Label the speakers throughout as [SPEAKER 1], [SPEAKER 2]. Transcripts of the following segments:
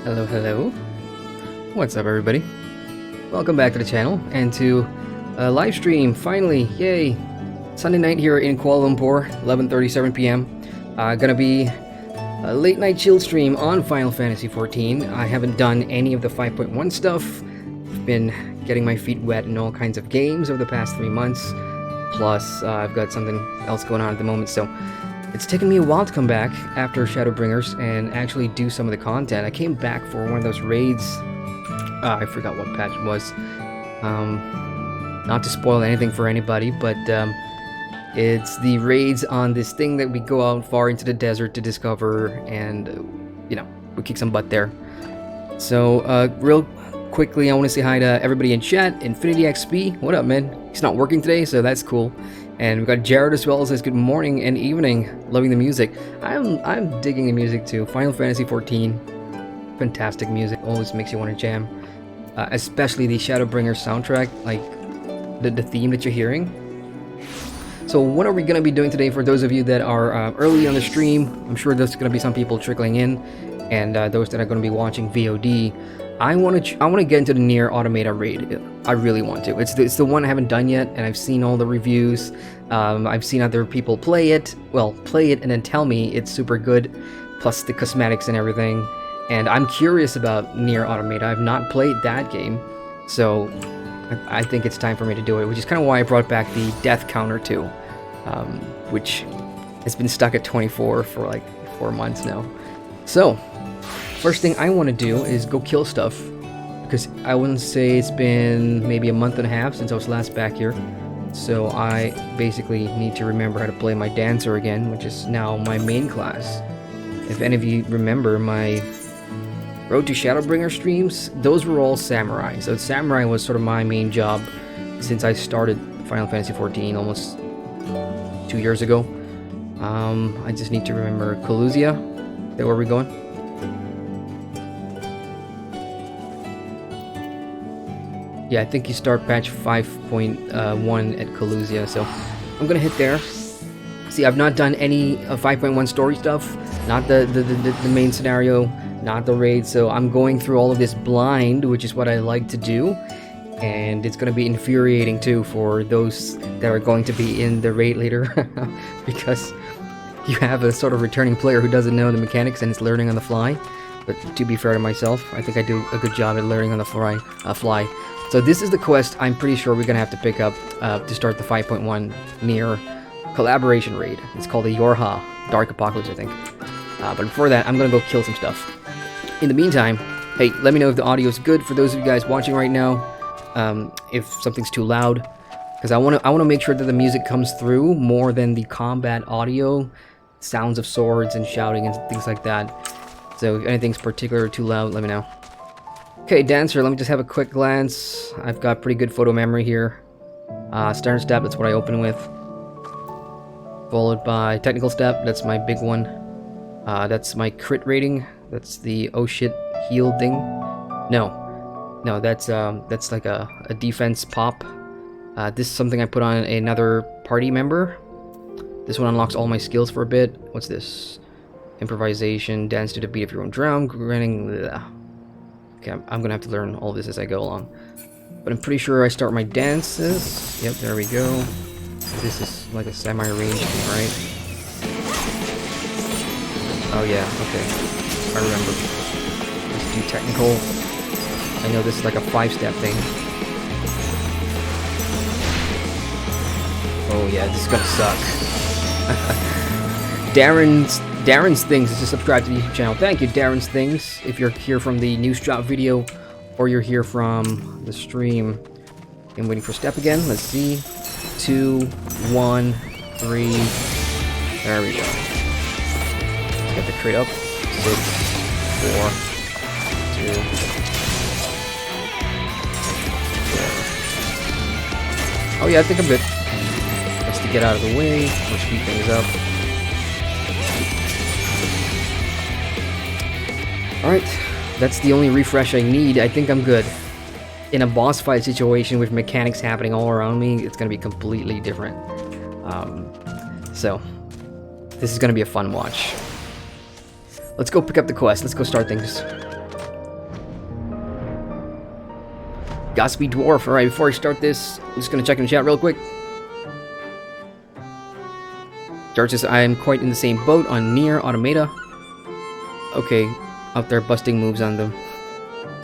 [SPEAKER 1] Hello, hello. What's up, everybody? Welcome back to the channel and to a live stream. Finally, yay! Sunday night here in Kuala Lumpur, 11:37 p.m. Gonna be a late night chill stream on Final Fantasy XIV. I haven't done any of the 5.1 stuff. I've been getting my feet wet in all kinds of games over the past 3 months. Plus, I've got something else going on at the moment, so it's taken me a while to come back after Shadowbringers and actually do some of the content. I came back for one of those raids. I forgot what patch it was. Not to spoil anything for anybody, but it's the raids on this thing that we go out far into the desert to discover, and you know, we kick some butt there. So real quickly, I want to say hi to everybody in chat. Infinity XP, what up, man? He's not working today, so that's cool. And we've got Jared as well, says good morning and evening, loving the music. I'm digging the music too. Final Fantasy XIV, fantastic music, always makes you want to jam. Especially the Shadowbringer soundtrack, like the theme that you're hearing. So what are we going to be doing today for those of you that are early on the stream? I'm sure there's going to be some people trickling in, and those that are going to be watching VOD. I want to get into the Nier Automata raid. I really want to. It's the one I haven't done yet, and I've seen all the reviews. I've seen other people play it. Well, play it and then tell me it's super good, plus the cosmetics and everything. And I'm curious about Nier Automata. I've not played that game, so I think it's time for me to do it. Which is kind of why I brought back the death counter too, which has been stuck at 24 for like 4 months now. So first thing I want to do is go kill stuff, because I wouldn't say it's been maybe a month and a half since I was last back here. So I basically need to remember how to play my dancer again, which is now my main class. If any of you remember my Road to Shadowbringer streams, those were all samurai. So samurai was sort of my main job since I started Final Fantasy XIV almost 2 years ago. I just need to remember Coluzia. Is that where we're going? Yeah, I think you start patch 5.1 at Coluzia, so I'm gonna hit there. See, I've not done any 5.1 story stuff, not the main scenario, not the raid, so I'm going through all of this blind, which is what I like to do, and it's gonna be infuriating too for those that are going to be in the raid later, because you have a sort of returning player who doesn't know the mechanics and is learning on the fly. But to be fair to myself, I think I do a good job at learning on the fly. So this is the quest I'm pretty sure we're gonna have to pick up to start the 5.1 Nier collaboration raid. It's called the YoRHa Dark Apocalypse, I think. But before that, I'm gonna go kill some stuff. In the meantime, hey, let me know if the audio is good for those of you guys watching right now. If something's too loud, because I wanna make sure that the music comes through more than the combat audio, sounds of swords and shouting and things like that. So if anything's particularly too loud, let me know. Okay, dancer, let me just have a quick glance. I've got pretty good photo memory here. Standard step, that's what I open with. Followed by technical step, that's my big one. That's my crit rating. That's the oh shit heal thing. No, that's like a defense pop. This is something I put on another party member. This one unlocks all my skills for a bit. What's this? Improvisation, dance to the beat of your own drum, grinning. Bleh. Okay, I'm gonna have to learn all this as I go along. But I'm pretty sure I start my dances. Yep, there we go. So this is like a semi-range thing, right? Oh yeah, okay. I remember. Let's do technical. I know this is like a 5-step thing. Oh yeah, this is gonna suck. Darren's Things is to subscribe to the YouTube channel. Thank you, Darren's Things. If you're here from the news drop video, or you're here from the stream. I'm waiting for step again. Let's see. 2, 1, 3. There we go. Get the crate up. 6, 4, 2. Oh yeah, I think I'm good. Just to get out of the way, we'll speed things up. Alright, that's the only refresh I need. I think I'm good. In a boss fight situation with mechanics happening all around me, it's going to be completely different. So, this is going to be a fun watch. Let's go pick up the quest. Let's go start things. Gossipy Dwarf. Alright, before I start this, I'm just gonna check in the chat real quick. George says, I am quite in the same boat on Nier Automata. Okay, out there busting moves on them.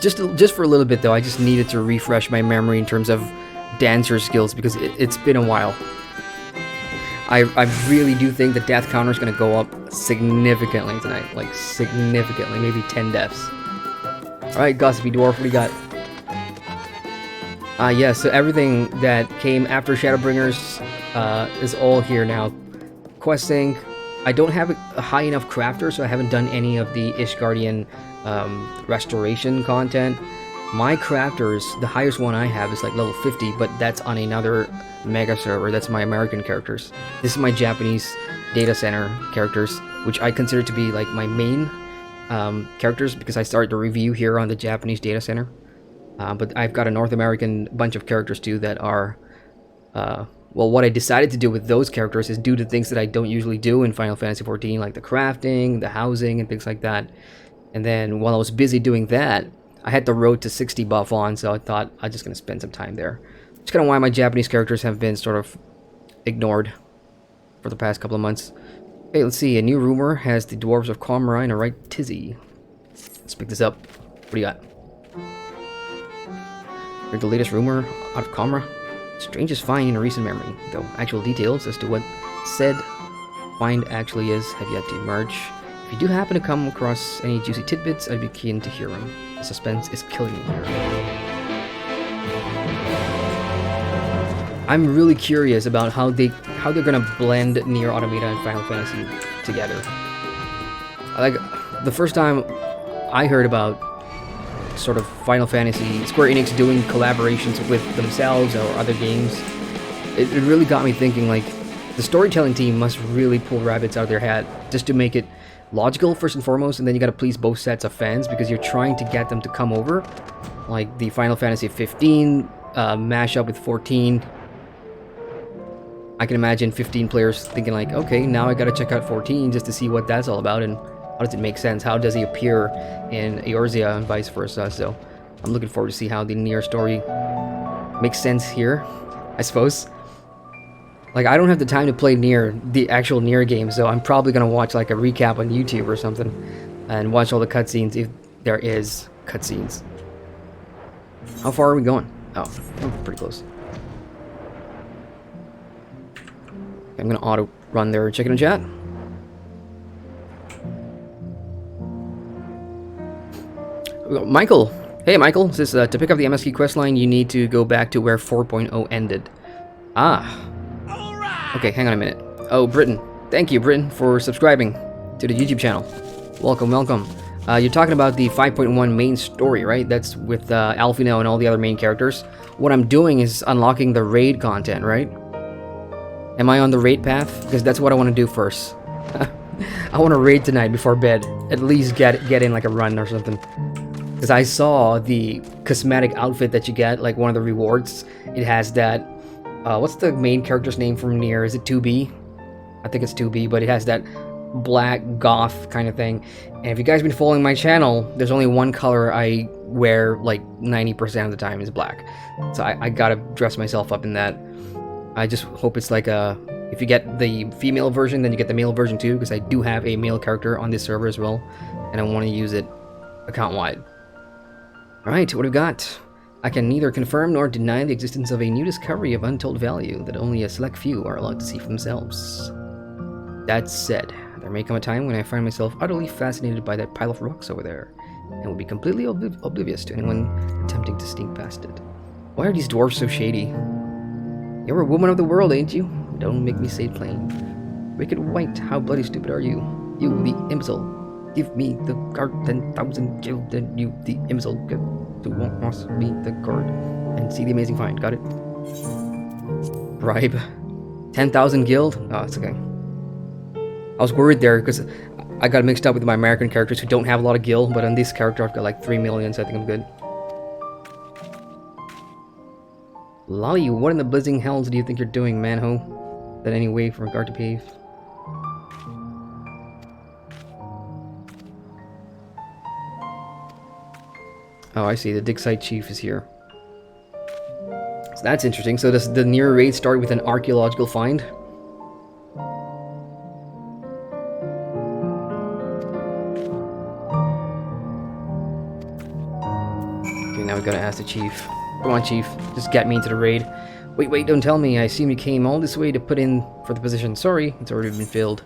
[SPEAKER 1] Just for a little bit though, I just needed to refresh my memory in terms of dancer skills because it's been a while. I really do think the death counter is going to go up significantly tonight. Like, significantly. Maybe 10 deaths. Alright, Gossipy Dwarf, what do you got? Yeah, so everything that came after Shadowbringers is all here now. Questing. I don't have a high enough crafter, so I haven't done any of the Ishgardian restoration content. My crafters, the highest one I have is like level 50, but that's on another mega server. That's my American characters. This is my Japanese data center characters, which I consider to be like my main characters because I started the review here on the Japanese data center. But I've got a North American bunch of characters too that are... well, what I decided to do with those characters is do the things that I don't usually do in Final Fantasy XIV, like the crafting, the housing, and things like that. And then while I was busy doing that, I had the road to 60 buff on, so I thought I'm just going to spend some time there. It's kind of why my Japanese characters have been sort of ignored for the past couple of months. Hey, let's see. A new rumor has the Dwarves of Comrine a right tizzy. Let's pick this up. What do you got? Heard the latest rumor out of Comra? Strangest find in a recent memory, though actual details as to what said find actually is have yet to emerge. If you do happen to come across any juicy tidbits, I'd be keen to hear them. The suspense is killing me here. I'm really curious about how they're gonna blend Nier Automata and Final Fantasy together. Like the first time I heard about sort of Final Fantasy, Square Enix doing collaborations with themselves or other games, it really got me thinking, like, the storytelling team must really pull rabbits out of their hat just to make it logical first and foremost, and then you gotta please both sets of fans because you're trying to get them to come over. Like the Final Fantasy XV mashup with 14. I can imagine 15 players thinking like, okay, now I gotta check out 14 just to see what that's all about and how does it make sense? How does he appear in YoRHa and vice versa? So I'm looking forward to see how the Nier story makes sense here, I suppose. Like, I don't have the time to play Nier, the actual Nier game, so I'm probably gonna watch like a recap on YouTube or something and watch all the cutscenes if there is cutscenes. How far are we going? Oh, we're pretty close. I'm gonna auto run there. Check it in chat. Michael. Hey, Michael. Says to pick up the MSK questline, you need to go back to where 4.0 ended. Ah. Okay, hang on a minute. Oh, Britton. Thank you, Britton, for subscribing to the YouTube channel. Welcome, welcome. You're talking about the 5.1 main story, right? That's with Alphino and all the other main characters. What I'm doing is unlocking the raid content, right? Am I on the raid path? Because that's what I want to do first. I want to raid tonight before bed. At least get in like a run or something. Because I saw the cosmetic outfit that you get, like one of the rewards. It has that... what's the main character's name from Nier? Is it 2B? I think it's 2B, but it has that black goth kind of thing. And if you guys have been following my channel, there's only one color I wear like 90% of the time is black. So I gotta dress myself up in that. I just hope it's like a... If you get the female version, then you get the male version too, because I do have a male character on this server as well, and I want to use it account-wide. Alright, what do we got? I can neither confirm nor deny the existence of a new discovery of untold value that only a select few are allowed to see for themselves. That said, there may come a time when I find myself utterly fascinated by that pile of rocks over there, and will be completely oblivious to anyone attempting to sneak past it. Why are these dwarves so shady? You're a woman of the world, ain't you? Don't make me say it plain. Wicked white, how bloody stupid are you? You, the imbecile. Give me the card, 10,000 guild, then you, the imbecile, get to want me the card and see the amazing find. Got it? Bribe. 10,000 guild? Oh, it's okay. I was worried there because I got mixed up with my American characters who don't have a lot of guild, but on this character I've got like 3 million, so I think I'm good. Lolly, what in the blizzing hells do you think you're doing, manho? That any way from regard to pave? Oh, I see. The dig site chief is here. So that's interesting. So does the Nier raid start with an archaeological find? Okay, now we gotta ask the chief. Come on, chief. Just get me into the raid. Wait, don't tell me. I assume you came all this way to put in for the position. Sorry, it's already been filled.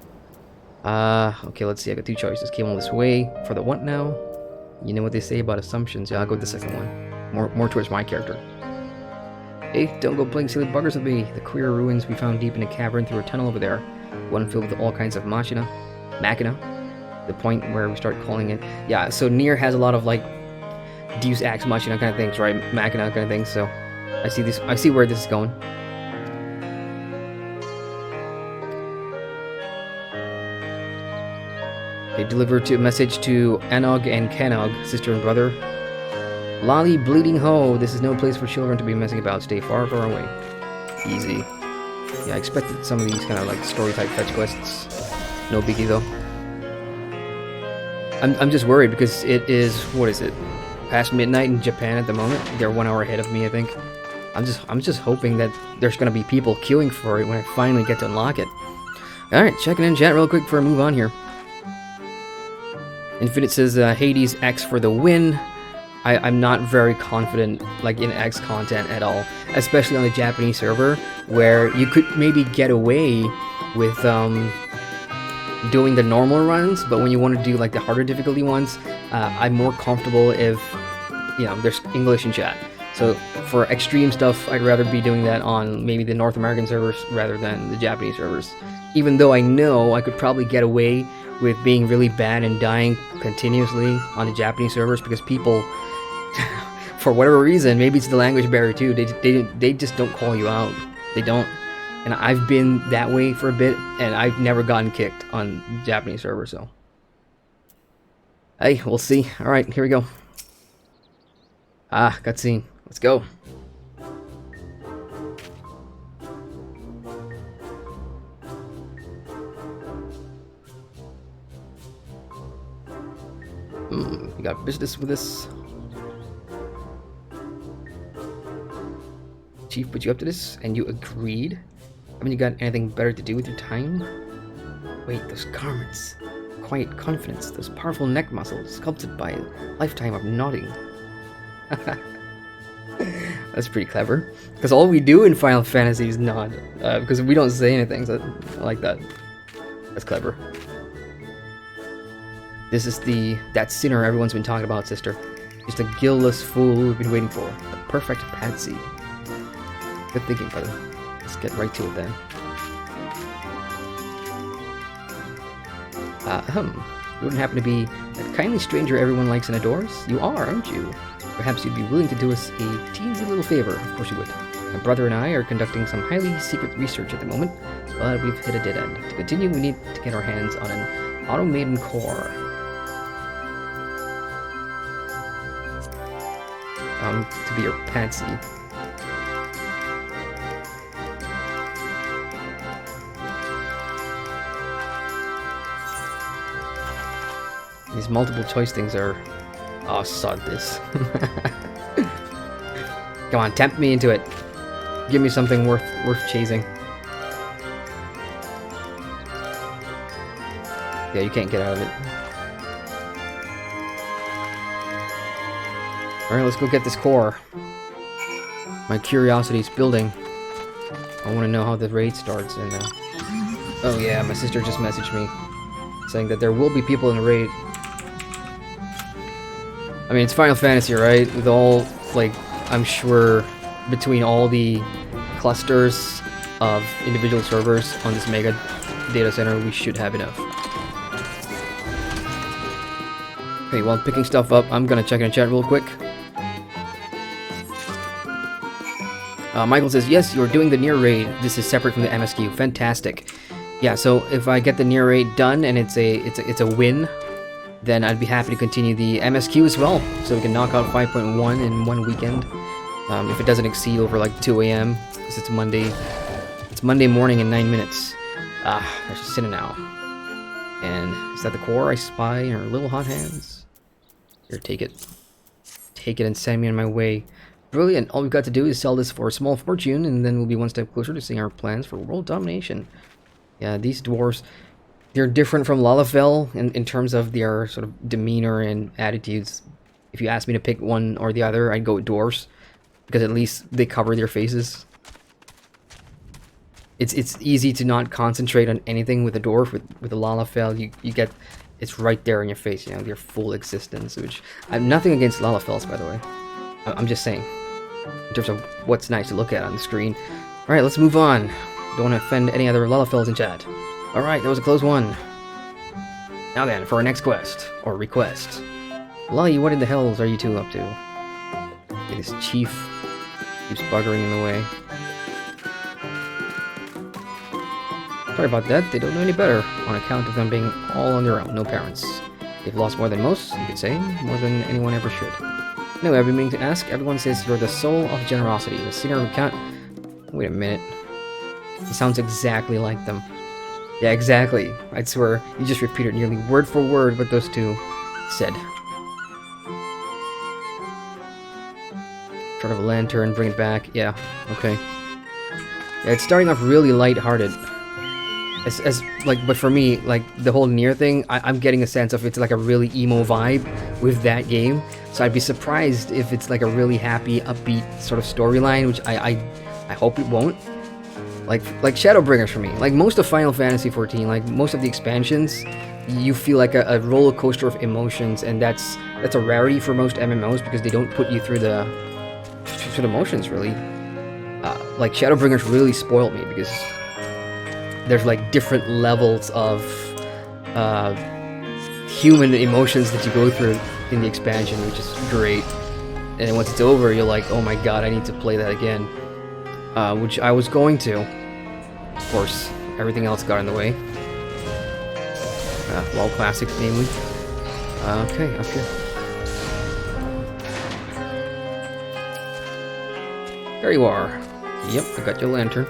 [SPEAKER 1] Okay, let's see. I got two choices. Came all this way for the what now? You know what they say about assumptions. Yeah, I'll go with the second one. More towards my character. Hey, don't go playing silly buggers with me. The queer ruins we found deep in a cavern through a tunnel over there. One filled with all kinds of machina. The point where we start calling it... Yeah, so Nier has a lot of, like, Deus Ex Machina kind of things, right? Machina kind of things, so... I see where this is going. Okay, deliver a message to Anog and Canog, sister and brother. Lolly bleeding ho, this is no place for children to be messing about. Stay far, far away. Easy. Yeah, I expected some of these kind of like story type fetch quests. No biggie though. I'm just worried because it is, what is it? Past midnight in Japan at the moment. They're 1 hour ahead of me, I think. I'm just hoping that there's gonna be people queuing for it when I finally get to unlock it. Alright, checking in chat real quick before I move on here. Infinite says Hades X for the win. I'm not very confident like in X content at all, especially on the Japanese server where you could maybe get away with doing the normal runs, but when you want to do like the harder difficulty ones, I'm more comfortable if there's English in chat. So for extreme stuff, I'd rather be doing that on maybe the North American servers rather than the Japanese servers. Even though I know I could probably get away with being really bad and dying continuously on the Japanese servers because people, for whatever reason, maybe it's the language barrier too, they just don't call you out. They don't. And I've been that way for a bit, and I've never gotten kicked on Japanese servers, so. Hey, we'll see. Alright, here we go. Cutscene. Let's go. You got business with this? Chief put you up to this, and you agreed? Haven't you got anything better to do with your time? Wait, those garments. Quiet confidence, those powerful neck muscles, sculpted by a lifetime of nodding. That's pretty clever. Because all we do in Final Fantasy is nod. Because we don't say anything, so I like that. That's clever. This is that sinner everyone's been talking about, sister. Just a guiltless fool we've been waiting for. The perfect patsy. Good thinking, brother. Let's get right to it then. You wouldn't happen to be that kindly stranger everyone likes and adores? You are, aren't you? Perhaps you'd be willing to do us a teensy little favor. Of course you would. My brother and I are conducting some highly secret research at the moment, but we've hit a dead end. To continue, we need to get our hands on an automated core. To be your patsy. These multiple choice things are... Oh, sod this. Come on, tempt me into it. Give me something worth chasing. Yeah, you can't get out of it. Alright, let's go get this core. My curiosity is building. I want to know how the raid starts. And oh yeah, my sister just messaged me saying that there will be people in the raid. I mean, it's Final Fantasy, right? With all, like, I'm sure between all the clusters of individual servers on this mega data center, we should have enough. Okay, while picking stuff up, I'm gonna check in chat real quick. Michael says, yes, you're doing the Nier raid. This is separate from the MSQ. Fantastic. Yeah, so if I get the Nier raid done and it's a win, then I'd be happy to continue the MSQ as well, so we can knock out 5.1 in one weekend. If it doesn't exceed over like 2 a.m. because it's Monday. It's Monday morning in 9 minutes. There's a Sinner now. And is that the core I spy in her little hot hands? Here, take it. Take it and send me on my way. Brilliant. All we've got to do is sell this for a small fortune, and then we'll be one step closer to seeing our plans for world domination. Yeah, these dwarves, they're different from Lalafell in terms of their sort of demeanor and attitudes. If you ask me to pick one or the other, I'd go with dwarves, because at least they cover their faces. It's easy to not concentrate on anything with a dwarf. With a Lalafell, you get, it's right there in your face, you know, their full existence, which, I have nothing against Lalafells, by the way. I'm just saying, in terms of what's nice to look at on the screen. Alright, let's move on. Don't want to offend any other Lalafells in chat. Alright, that was a close one. Now then, for our next quest, or request. Lolly, what in the hells are you two up to? Okay, this chief keeps buggering in the way. Sorry about that, they don't know any better, on account of them being all on their own, no parents. They've lost more than most, you could say, more than anyone ever should. No, I've been meaning to ask, everyone says you're the soul of generosity, the singer who can't... Wait a minute. He sounds exactly like them. Yeah, exactly. I'd swear, you just repeated nearly word for word what those two said. Short of a lantern, bring it back, yeah, okay. Yeah, it's starting off really lighthearted. But for me, like, the whole Nier thing, I'm getting a sense of it's like a really emo vibe with that game. So I'd be surprised if it's like a really happy, upbeat sort of storyline, which I hope it won't. Like Shadowbringers for me. Like most of Final Fantasy XIV, like most of the expansions, you feel like a roller coaster of emotions, and that's a rarity for most MMOs because they don't put you through the emotions really. Like Shadowbringers really spoiled me because there's like different levels of human emotions that you go through in the expansion, which is great. And then once it's over, you're like, oh my god, I need to play that again. Which I was going to. Of course, everything else got in the way. WoW Classics, namely. Okay, up here. There you are. Yep, I got your lantern.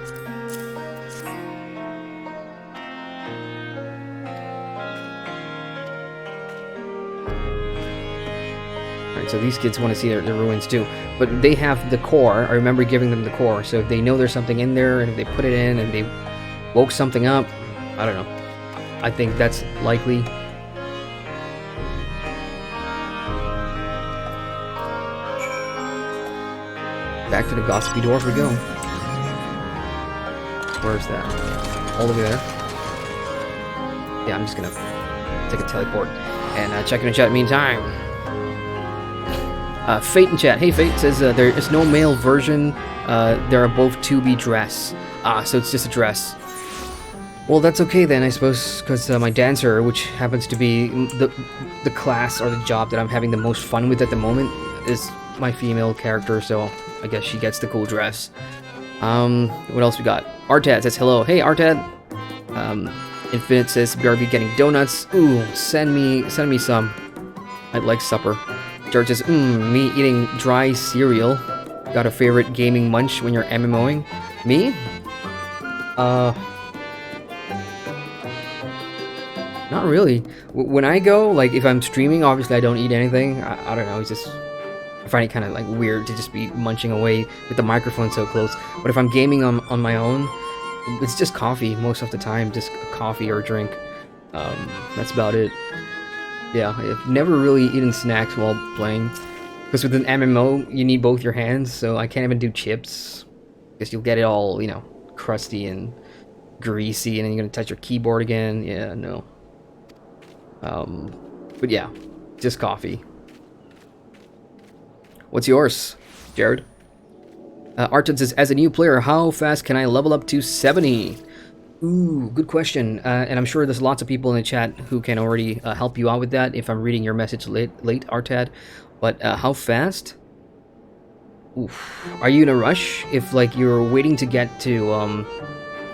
[SPEAKER 1] So these kids want to see their ruins too. But they have the core. I remember giving them the core. So if they know there's something in there, and if they put it in, and they woke something up, I don't know. I think that's likely. Back to the gossipy dwarf we go. Where's that? All the way there? Yeah, I'm just gonna take a teleport and check in the chat meantime. Fate in chat. Hey, Fate says there is no male version. There are both to be dress. So it's just a dress. Well, that's okay then, I suppose, because my dancer, which happens to be the class or the job that I'm having the most fun with at the moment, is my female character, so I guess she gets the cool dress. What else we got? Artad says hello. Hey, Artad. Infinite says BRB getting donuts. Ooh, send me some. I'd like supper. George says, me eating dry cereal. Got a favorite gaming munch when you're MMOing? Me? Not really. When I go, like, if I'm streaming, obviously I don't eat anything. I don't know, it's just... I find it kind of, like, weird to just be munching away with the microphone so close. But if I'm gaming on my own, it's just coffee most of the time. Just coffee or a drink. That's about it. Yeah, I've never really eaten snacks while playing. Because with an MMO, you need both your hands, so I can't even do chips. Because you'll get it all, you know, crusty and greasy, and then you're going to touch your keyboard again. Yeah, no. But yeah, just coffee. What's yours, Jared? Arton says, as a new player, how fast can I level up to 70? Ooh, good question. And I'm sure there's lots of people in the chat who can already help you out with that if I'm reading your message late Artad. But how fast? Oof. Are you in a rush? If like you're waiting to get to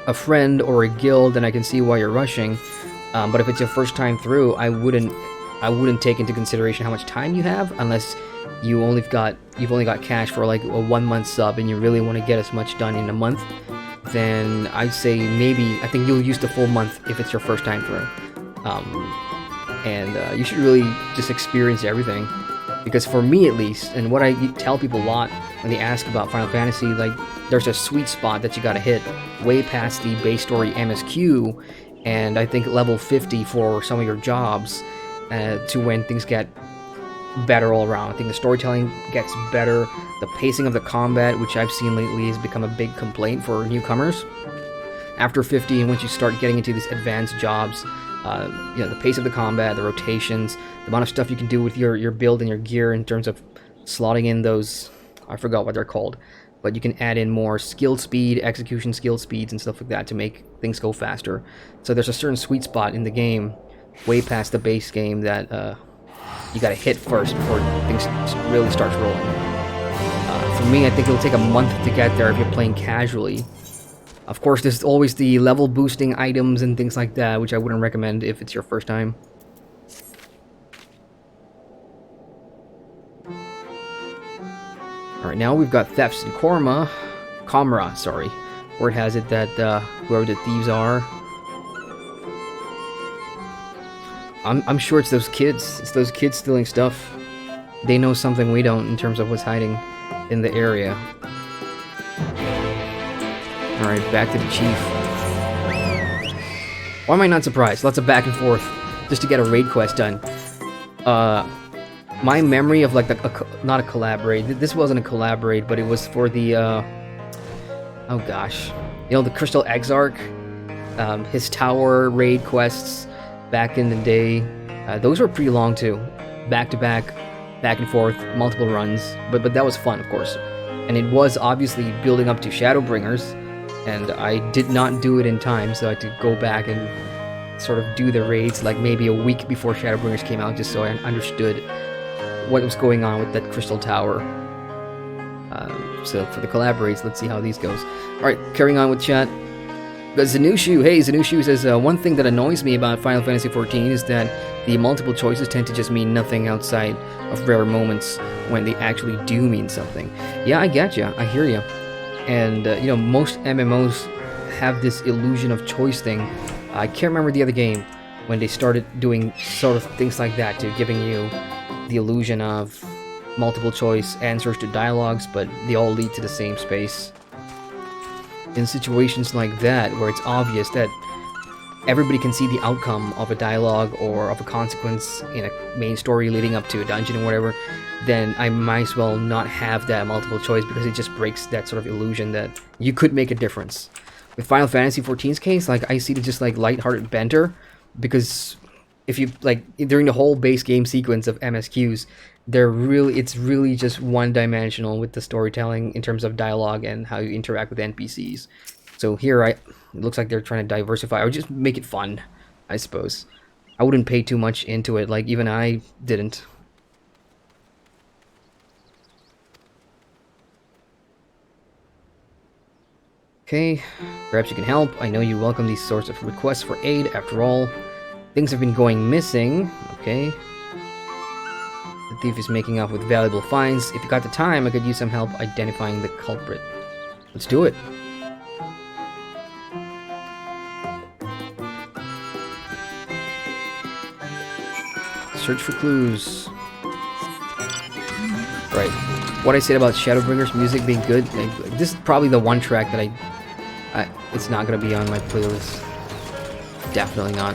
[SPEAKER 1] a friend or a guild, then I can see why you're rushing. But if it's your first time through, I wouldn't take into consideration how much time you have unless you've only got cash for like a 1 month sub and you really want to get as much done in a month. Then I'd say I think you'll use the full month if it's your first time through. And you should really just experience everything. Because for me at least, and what I tell people a lot when they ask about Final Fantasy, like, there's a sweet spot that you gotta hit way past the base story MSQ, and I think level 50 for some of your jobs, to when things get better all around. I think the storytelling gets better, the pacing of the combat, which I've seen lately, has become a big complaint for newcomers. After 50, and once you start getting into these advanced jobs, you know, the pace of the combat, the rotations, the amount of stuff you can do with your build and your gear in terms of slotting in those, I forgot what they're called, but you can add in more skill speed, execution skill speeds, and stuff like that to make things go faster. So there's a certain sweet spot in the game, way past the base game, that you gotta hit first before things really starts rolling. For me, I think it'll take a month to get there if you're playing casually. Of course, there's always the level boosting items and things like that, which I wouldn't recommend if it's your first time. Alright, now we've got thefts in Comra, sorry. Word has it that whoever the thieves are, I'm sure it's those kids. It's those kids stealing stuff. They know something we don't in terms of what's hiding in the area. Alright, back to the chief. Why am I not surprised? Lots of back and forth just to get a raid quest done. My memory of, like, not a collab raid. This wasn't a collab raid, but it was for the, oh gosh. You know, the Crystal Exarch, his tower raid quests back in the day. Those were pretty long too. Back to back, back and forth, multiple runs. But that was fun, of course. And it was obviously building up to Shadowbringers, and I did not do it in time, so I had to go back and sort of do the raids like maybe a week before Shadowbringers came out, just so I understood what was going on with that Crystal Tower. So for the collab raids, let's see how these goes. Alright, carrying on with chat. Zanushu, hey, Zanushu says, one thing that annoys me about Final Fantasy XIV is that the multiple choices tend to just mean nothing outside of rare moments when they actually do mean something. Yeah, I get ya, I hear ya. And, you know, most MMOs have this illusion of choice thing. I can't remember the other game when they started doing sort of things like that, to giving you the illusion of multiple choice answers to dialogues, but they all lead to the same space. In situations like that, where it's obvious that everybody can see the outcome of a dialogue or of a consequence in a main story leading up to a dungeon or whatever, then I might as well not have that multiple choice, because it just breaks that sort of illusion that you could make a difference. With Final Fantasy XIV's case, like, I see it just like lighthearted banter, because if you, like, during the whole base game sequence of MSQs, it's really just one-dimensional with the storytelling in terms of dialogue and how you interact with NPCs. So here, it looks like they're trying to diversify, or just make it fun, I suppose. I wouldn't pay too much into it, like, even I didn't. Okay, perhaps you can help. I know you welcome these sorts of requests for aid. After all, things have been going missing. Okay. The thief is making off with valuable finds. If you got the time, I could use some help identifying the culprit. Let's do it. Search for clues. Right. What I said about Shadowbringers music being good, like, this is probably the one track that it's not gonna be on my playlist. Definitely not.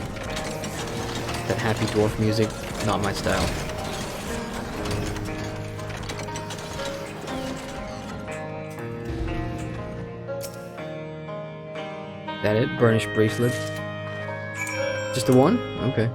[SPEAKER 1] That happy dwarf music, not my style. That it? Burnished bracelet. Just the one? Okay.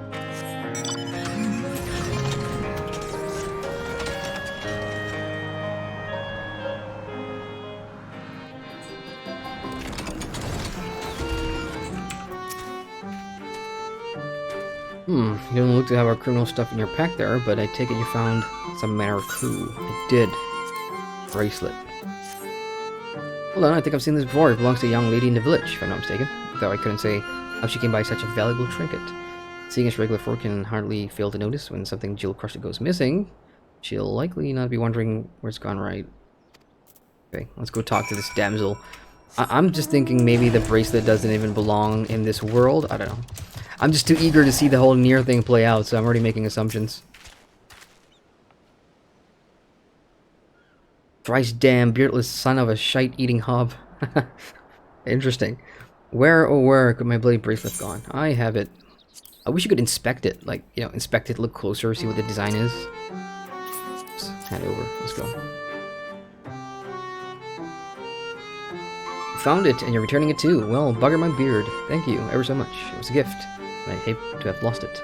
[SPEAKER 1] You don't look to have our criminal stuff in your pack there, but I take it you found some manner of clue. I did. Bracelet. Hold on, I think I've seen this before. It belongs to a young lady in the village, if I'm not mistaken. Though I couldn't say how she came by such a valuable trinket. Seeing as regular folk can hardly fail to notice when something Jill crushed goes missing, she'll likely not be wondering where it's gone right. Okay, let's go talk to this damsel. I'm just thinking maybe the bracelet doesn't even belong in this world. I don't know. I'm just too eager to see the whole Nier thing play out, so I'm already making assumptions. Thrice damn beardless son of a shite-eating hob. Interesting. Where, oh where could my bloody bracelet gone? I have it. I wish you could inspect it. Like, you know, inspect it, look closer, see what the design is. Just hand over. Let's go. You found it, and you're returning it too. Well, bugger my beard. Thank you ever so much. It was a gift. I hate to have lost it.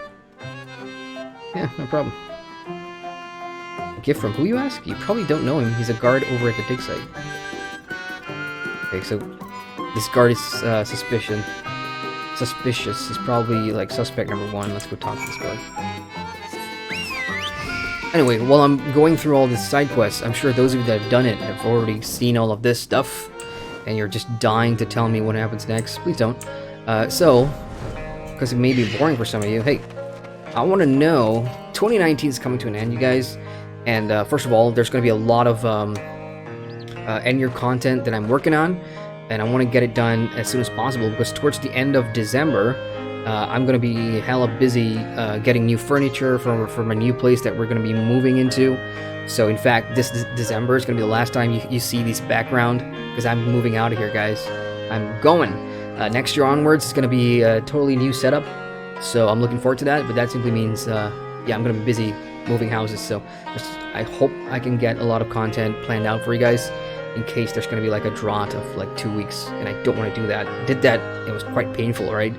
[SPEAKER 1] Yeah, no problem. A gift from who, you ask? You probably don't know him. He's a guard over at the dig site. Okay, so this guard is suspicious. He's probably like suspect number 1. Let's go talk to this guard. Anyway, while I'm going through all this side quests, I'm sure those of you that have done it have already seen all of this stuff, and you're just dying to tell me what happens next. Please don't. Because it may be boring for some of you. Hey, I want to know. 2019 is coming to an end, you guys, and first of all, there's going to be a lot of end-year content that I'm working on. And I want to get it done as soon as possible because towards the end of December, I'm going to be hella busy getting new furniture for my new place that we're going to be moving into. So in fact, this December is going to be the last time you see this background because I'm moving out of here, guys. I'm going. Next year onwards, it's going to be a totally new setup. So I'm looking forward to that. But that simply means, yeah, I'm going to be busy moving houses. So I hope I can get a lot of content planned out for you guys, in case there's going to be like a drought of like 2 weeks, and I don't want to do that. I did that, it was quite painful, right?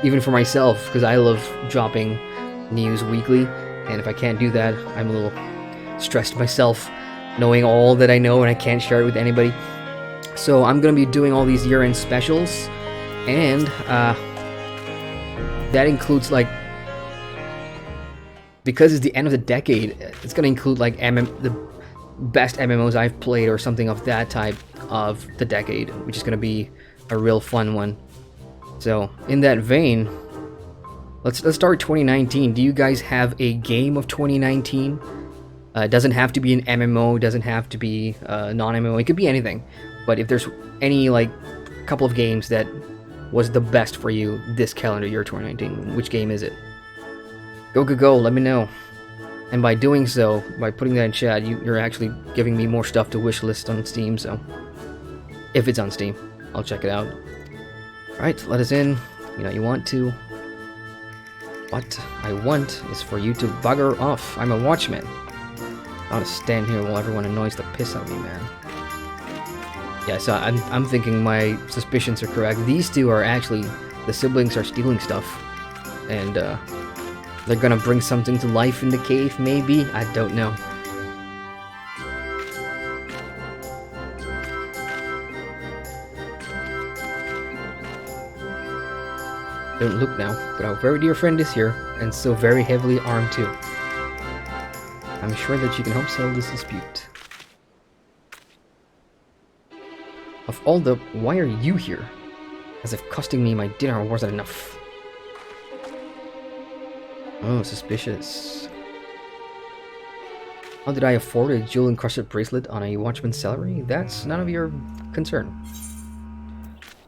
[SPEAKER 1] Even for myself, because I love dropping news weekly, and if I can't do that, I'm a little stressed myself, knowing all that I know and I can't share it with anybody. So I'm going to be doing all these year-end specials, and that includes like, because it's the end of the decade, it's going to include like the best MMOs I've played or something of that type of the decade, which is going to be a real fun one. So in that vein, let's start 2019. Do you guys have a game of 2019? It doesn't have to be an MMO, doesn't have to be non-MMO, it could be anything. But if there's any like couple of games that was the best for you this calendar year 2019, which game is it? Go, let me know. And by doing so, by putting that in chat, you're actually giving me more stuff to wishlist on Steam, so if it's on Steam, I'll check it out. Alright, let us in. You know you want to. What I want is for you to bugger off. I'm a watchman. I want to stand here while everyone annoys the piss out of me, man. Yeah, so I'm thinking my suspicions are correct. These two are actually, the siblings are stealing stuff. And, they're gonna bring something to life in the cave, maybe? I don't know. Don't look now, but our very dear friend is here, and so very heavily armed too. I'm sure that she can help settle this dispute. Of all the, why are you here? As if costing me my dinner wasn't enough. Oh, suspicious. How did I afford a jewel-encrusted bracelet on a watchman's salary? That's none of your concern.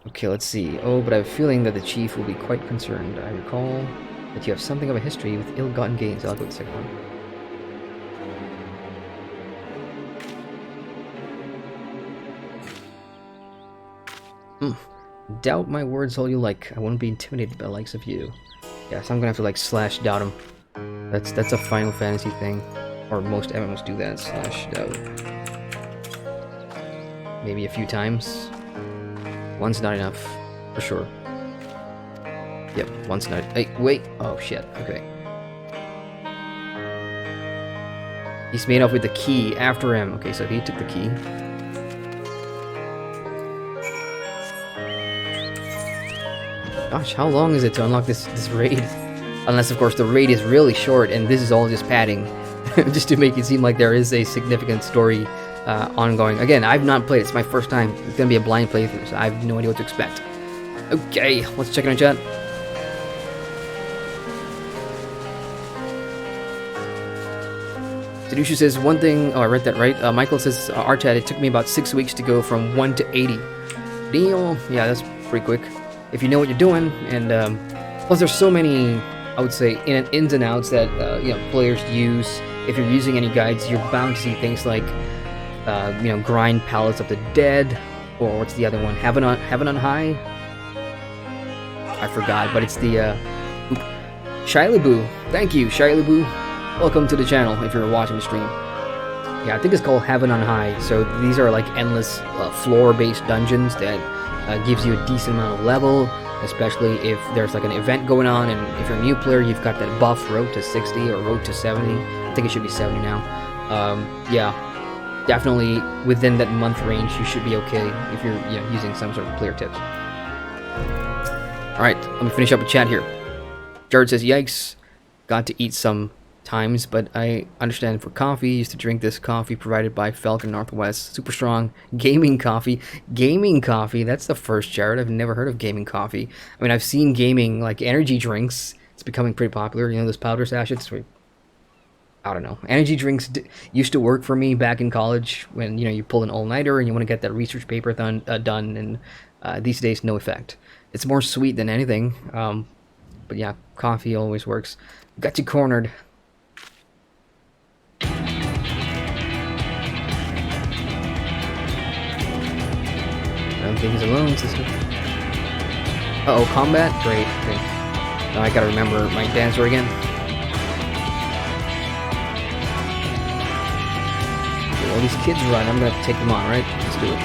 [SPEAKER 1] Okay, let's see. Oh, but I have a feeling that the chief will be quite concerned. I recall that you have something of a history with ill-gotten gains. I'll go with the second one. Doubt my words all you like. I won't be intimidated by the likes of you. Yeah, so I'm gonna have to like slash doubt him. That's a Final Fantasy thing, or most MMOs do that. Slash doubt. Maybe a few times. One's not enough, for sure. Yep, one's not. Hey, wait. Oh shit. Okay. He's made off with the key after him. Okay, so he took the key. Gosh, how long is it to unlock this raid? Unless, of course, the raid is really short and this is all just padding. Just to make it seem like there is a significant story ongoing. Again, I've not played it. It's my first time. It's going to be a blind playthrough, so I have no idea what to expect. Okay, let's check it in chat. Sadushu says, one thing... Oh, I read that right. Michael says, Archat, it took me about 6 weeks to go from 1 to 80. Deal. Yeah, that's pretty quick. If you know what you're doing, and plus there's so many, I would say, ins and outs that you know, players use. If you're using any guides, you're bound to see things like you know, grind pallets of the dead, or what's the other one? Heaven on High? I forgot, but it's the Shilaboo. Thank you, Shilaboo. Welcome to the channel if you're watching the stream. Yeah, I think it's called Heaven on High. So these are like endless floor-based dungeons that gives you a decent amount of level, especially if there's like an event going on, and if you're a new player, you've got that buff road to 60 or road to 70. I think it should be 70 now. Yeah, definitely within that month range, you should be okay if you're, you know, using some sort of player tips. All right, let me finish up a chat here. Jared says, "Yikes, got to eat some times, but I understand for coffee. Used to drink this coffee provided by Falcon Northwest. Super strong gaming coffee." Gaming coffee? That's the first, Jared. I've never heard of gaming coffee. I mean, I've seen gaming, like energy drinks. It's becoming pretty popular. You know, those powder sachets? I don't know. Energy drinks used to work for me back in college when, you know, you pull an all-nighter and you want to get that research paper done, and these days, no effect. It's more sweet than anything. But yeah, coffee always works. Got you cornered. I don't think he's alone, sister. Uh-oh, combat? Great. Okay. Now I gotta remember my dancer again. Okay, all these kids run. I'm gonna have to take them on, right? Let's do it.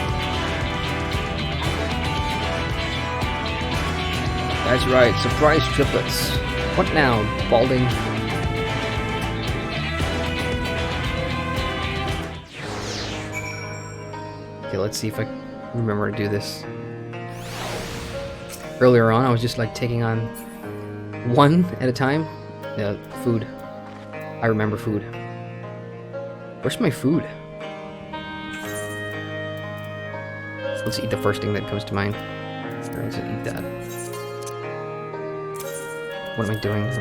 [SPEAKER 1] That's right, surprise triplets. What now, Balding? Okay, let's see if I remember to do this. Earlier on, I was just like taking on one at a time. Yeah, food. I remember food. Where's my food? Let's eat the first thing that comes to mind. Let's eat that. What am I doing?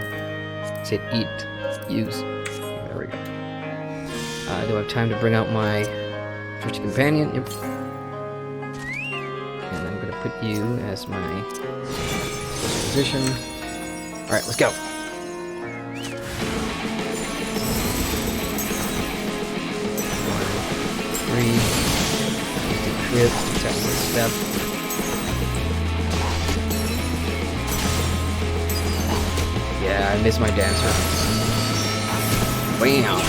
[SPEAKER 1] Say eat, use. There we go. Do I have time to bring out my trusty companion? Yep. And I'm gonna put you as my first position. Alright, let's go. 3. Crit, attack with step. Yeah, I missed my dancer. Bam!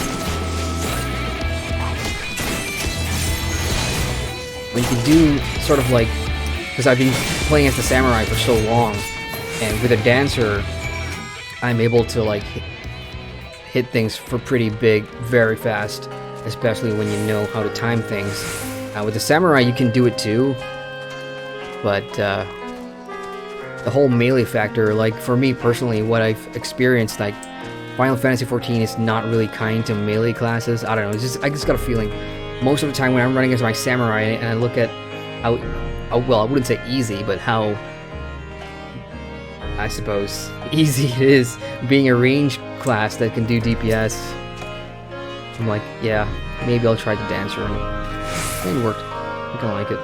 [SPEAKER 1] When you can do sort of like, because I've been playing as the samurai for so long, and with a dancer, I'm able to like hit things for pretty big, very fast, especially when you know how to time things. With the samurai, you can do it too, but the whole melee factor, like for me personally, what I've experienced, like Final Fantasy XIV is not really kind to melee classes. I don't know, it's just, I just got a feeling most of the time when I'm running as my samurai and I look at how well, I wouldn't say easy, but how, I suppose, easy it is being a ranged class that can do DPS. I'm like, yeah, maybe I'll try the dancer, and it worked. I kinda like it.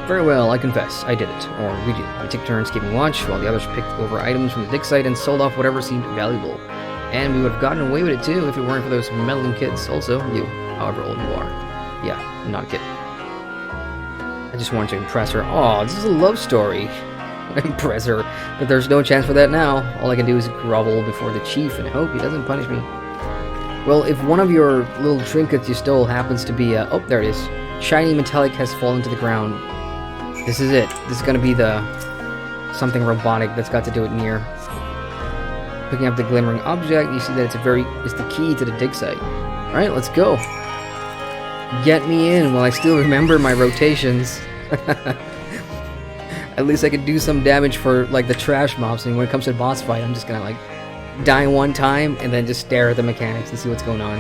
[SPEAKER 1] Very well, I confess, I did it. Or we did. We took turns keeping watch, while the others picked over items from the dig site and sold off whatever seemed valuable. And we would have gotten away with it too if it weren't for those meddling kids. Also, you, however old you are. Yeah, I'm not a kid. I just wanted to impress her. Aw, this is a love story. Impress her. But there's no chance for that now. All I can do is grovel before the chief and hope he doesn't punish me. Well, if one of your little trinkets you stole happens to be oh, there it is. Shiny metallic has fallen to the ground. This is it. This is gonna be the something robotic that's got to do with Nier. Picking up the glimmering object, you see that it's the key to the dig site. Alright, let's go. Get me in while I still remember my rotations. At least I can do some damage for like the trash mobs, and when it comes to the boss fight, I'm just gonna like die one time and then just stare at the mechanics and see what's going on.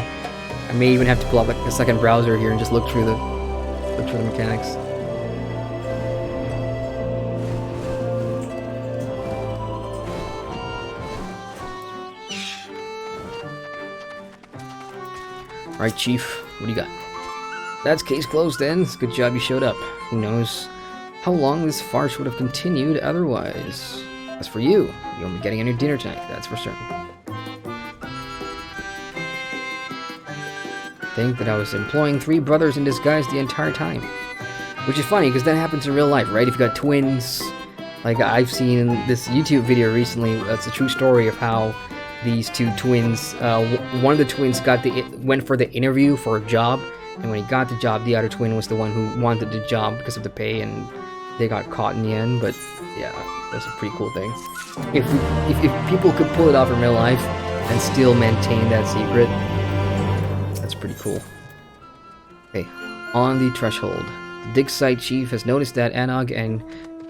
[SPEAKER 1] I may even have to pull up like a second browser here and just look through the mechanics. Alright, Chief, what do you got? That's case closed then. Good job you showed up. Who knows how long this farce would have continued otherwise. As for you, you'll be getting on your dinner tonight, that's for certain. think that I was employing 3 brothers in disguise the entire time. Which is funny, because that happens in real life, right? If you got twins, like I've seen this YouTube video recently, it's a true story of how these 2 twins, one of the twins went for the interview for a job, and when he got the job, the other twin was the one who wanted the job because of the pay, and they got caught in the end. But yeah, that's a pretty cool thing. If people could pull it off in real life and still maintain that secret, that's pretty cool. Okay, on the threshold. The dig site chief has noticed that Anog and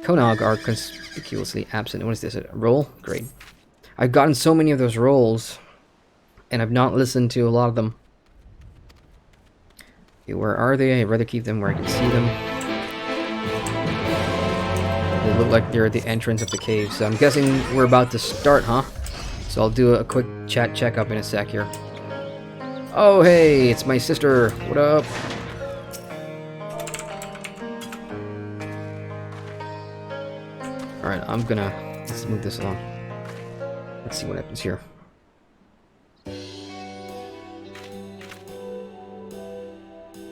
[SPEAKER 1] Konog are conspicuously absent. What is this? A roll? Great. I've gotten so many of those rolls, and I've not listened to a lot of them. Okay, where are they? I'd rather keep them where I can see them. They look like they're at the entrance of the cave, so I'm guessing we're about to start, huh? So I'll do a quick chat checkup in a sec here. Oh, hey, it's my sister. What up? Alright, let's move this along. Let's see what happens here.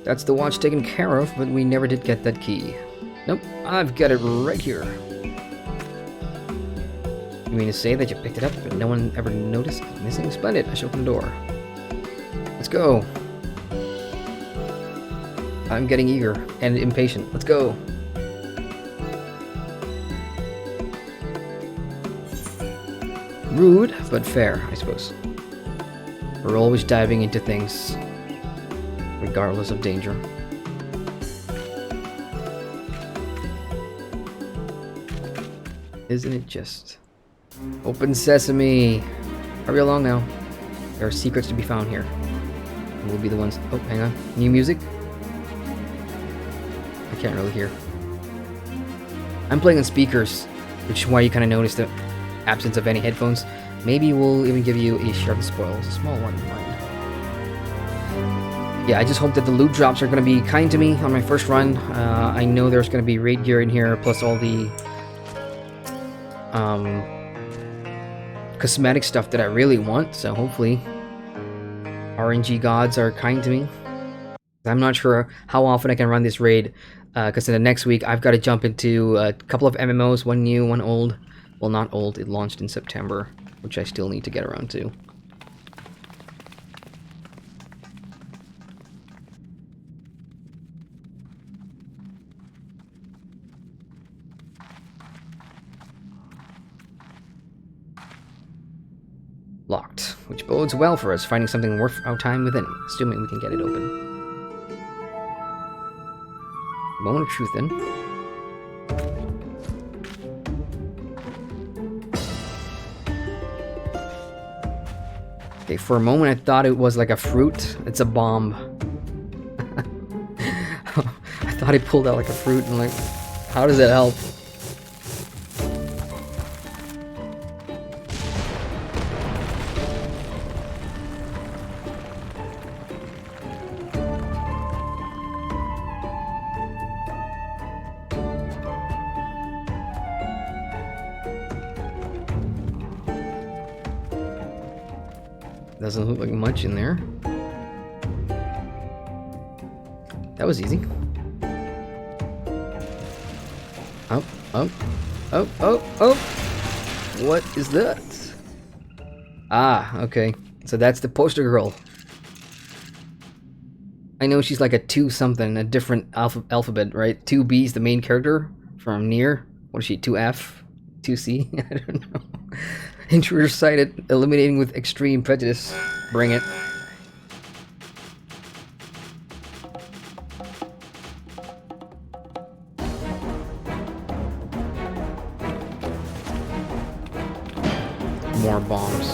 [SPEAKER 1] That's the watch taken care of, but we never did get that key. Nope, I've got it right here. You mean to say that you picked it up, but no one ever noticed it missing? Splendid, I should open the door. Let's go. I'm getting eager and impatient. Let's go. Rude, but fair, I suppose. We're always diving into things, regardless of danger. Isn't it just? Open sesame! Hurry along now. There are secrets to be found here. And we'll be the ones... Oh, hang on. New music? I can't really hear. I'm playing on speakers, which is why you kind of notice the absence of any headphones. Maybe we'll even give you a share of the spoils. A small one, mind. Yeah, I just hope that the loot drops are going to be kind to me on my first run. I know there's going to be raid gear in here, plus all the cosmetic stuff that I really want, so hopefully RNG gods are kind to me. I'm not sure how often I can run this raid, because in the next week I've got to jump into a couple of MMOs, one new, one old. Well, not old, it launched in September, which I still need to get around to. Locked, which bodes well for us finding something worth our time within, assuming we can get it open. Moment of truth then. Okay, for a moment I thought it was like a fruit. It's a bomb. I thought he pulled out like a fruit and like, how does that help? Doesn't look like much in there. That was easy. Oh, oh, oh, oh, oh! What is that? Ah, okay. So that's the poster girl. I know she's like a 2-something, a different alphabet, right? 2B's the main character from Nier. What is she, 2F? 2C? I don't know. Intruder sighted, eliminating with extreme prejudice. Bring it. More bombs.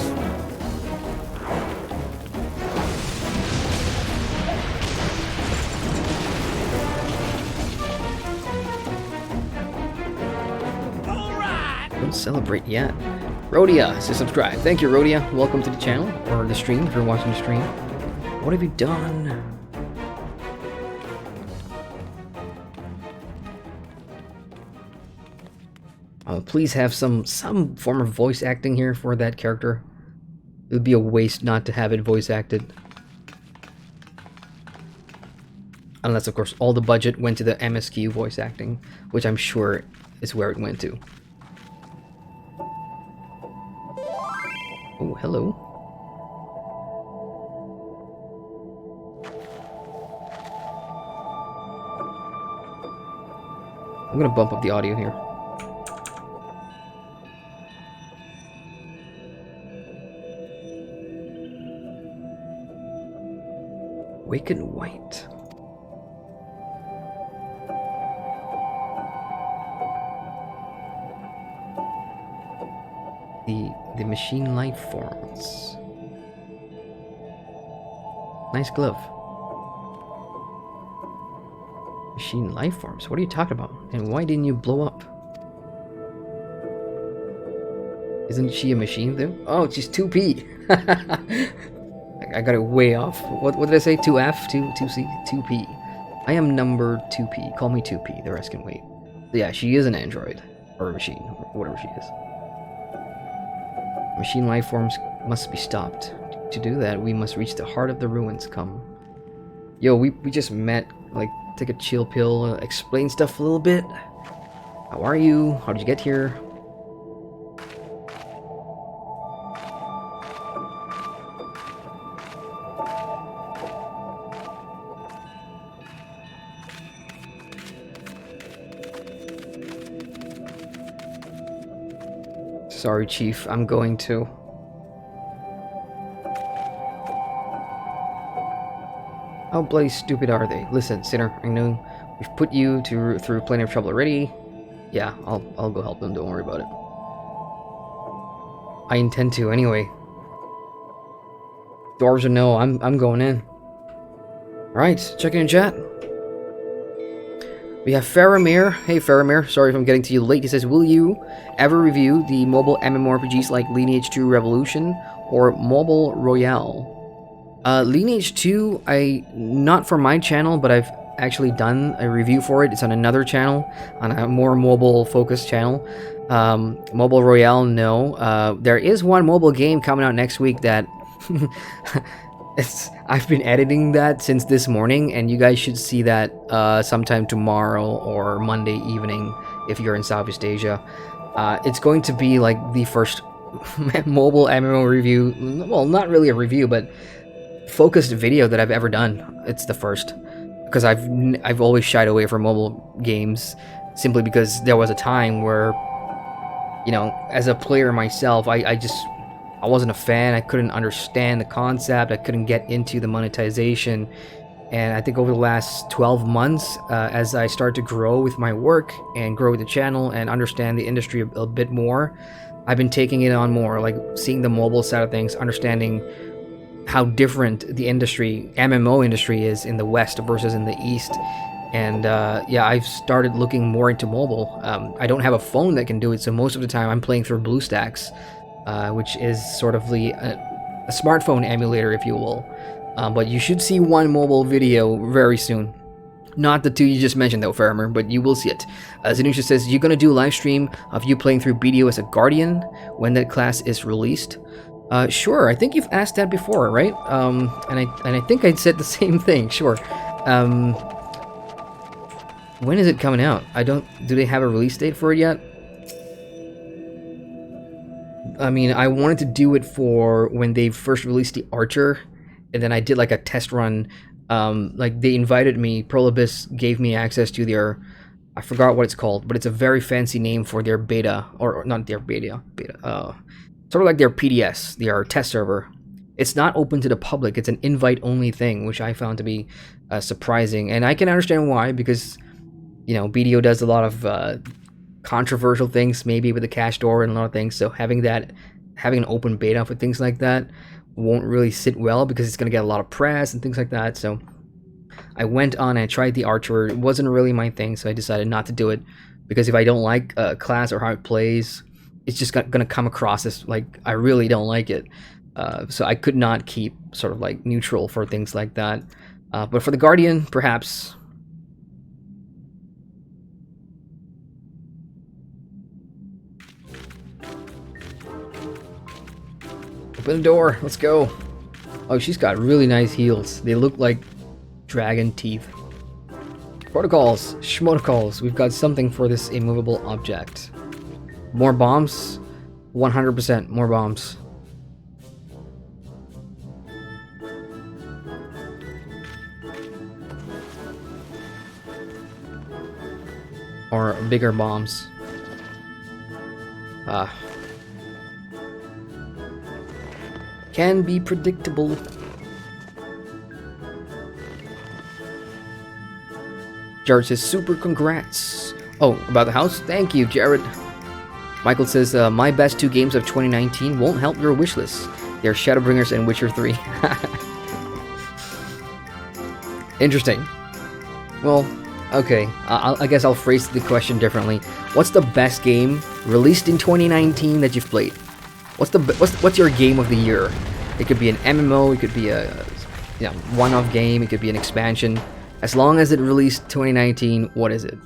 [SPEAKER 1] Don't celebrate yet. YoRHa says subscribe. Thank you, YoRHa. Welcome to the channel, or the stream if you're watching the stream. What have you done? Please have some form of voice acting here for that character. It would be a waste not to have it voice acted. Unless, of course, all the budget went to the MSQ voice acting, which I'm sure is where it went to. Oh, hello. I'm gonna bump up the audio here. Wicked White. The machine life forms. Nice glove. Machine life forms? What are you talking about? And why didn't you blow up? Isn't she a machine though? Oh, she's 2P. I got it way off. What did I say? 2F? 2C? 2P. I am number 2P. Call me 2P. The rest can wait. Yeah, she is an android. Or a machine. Or whatever she is. Machine life forms must be stopped. To do that, we must reach the heart of the ruins. Come. Yo, we just met. Like, take a chill pill. Explain stuff a little bit. How are you? How did you get here? Sorry, Chief. I'm going to. How bloody stupid are they? Listen, Sinner, I know we've put you through plenty of trouble already. Yeah, I'll go help them. Don't worry about it. I intend to anyway. Dwarves or no, I'm going in. Alright, checking in chat. We have Faramir. Hey Faramir, sorry if I'm getting to you late. He says, will you ever review the mobile MMORPGs like Lineage 2 Revolution or Mobile Royale? Lineage 2, not for my channel, but I've actually done a review for it. It's on another channel, on a more mobile focused channel. Mobile Royale, no. There is one mobile game coming out next week that I've been editing that since this morning, and you guys should see that sometime tomorrow or Monday evening if you're in Southeast Asia. It's going to be like the first mobile MMO review, well, not really a review, but focused video that I've ever done. It's the first, because I've always shied away from mobile games simply because there was a time where, you know, as a player myself, I wasn't a fan. I couldn't understand the concept. I couldn't get into the monetization. And I think over the last 12 months, as I start to grow with my work and grow with the channel and understand the industry a bit more, I've been taking it on more, like seeing the mobile side of things, understanding how different the industry, MMO industry, is in the West versus in the East. And yeah, I've started looking more into mobile. I don't have a phone that can do it, so most of the time I'm playing through BlueStacks, which is sort of a smartphone emulator, if you will. But you should see one mobile video very soon. Not the two you just mentioned though, Faramir, but you will see it. Zanusha says, you gonna do a live stream of you playing through BDO as a Guardian when that class is released? Sure, I think you've asked that before, right? And I think I said the same thing, sure. When is it coming out? Do they have a release date for it yet? I mean, I wanted to do it for when they first released the Archer, and then I did like a test run. Like they invited me, Prolibus gave me access to their, I forgot what it's called, but it's a very fancy name for their beta, or not their beta, sort of like their PDS, their test server. It's not open to the public. It's an invite-only thing, which I found to be surprising. And I can understand why, because, you know, BDO does a lot of controversial things, maybe with the cash door and a lot of things. So having an open beta for things like that won't really sit well, because it's going to get a lot of press and things like that. So I went on and tried the Archer. It wasn't really my thing, so I decided not to do it, because if I don't like a class or how it plays, it's just going to come across as like I really don't like it. So I could not keep sort of like neutral for things like that. But for the Guardian, perhaps. Open the door. Let's go. Oh, she's got really nice heels. They look like dragon teeth. Protocols, schmotocols. We've got something for this immovable object. More bombs? 100% more bombs. Or bigger bombs. Can be predictable. Jared says, super congrats. Oh, about the house? Thank you, Jared. Michael says, my best 2 games of 2019 won't help your wish list. They're Shadowbringers and Witcher 3. Interesting. Well, okay. I guess I'll phrase the question differently. What's the best game released in 2019 that you've played? What's your game of the year? It could be an MMO. It could be a one-off game. It could be an expansion. As long as it released 2019, what is it?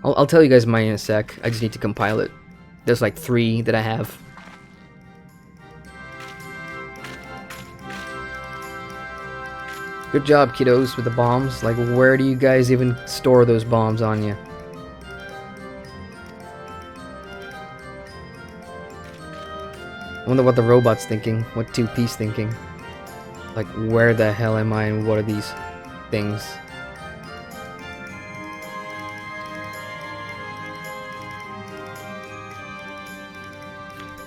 [SPEAKER 1] I'll tell you guys mine in a sec. I just need to compile it. There's like 3 that I have. Good job, kiddos, with the bombs. Like, where do you guys even store those bombs on you? I wonder what the robot's thinking. What 2P's thinking. Like, where the hell am I and what are these things?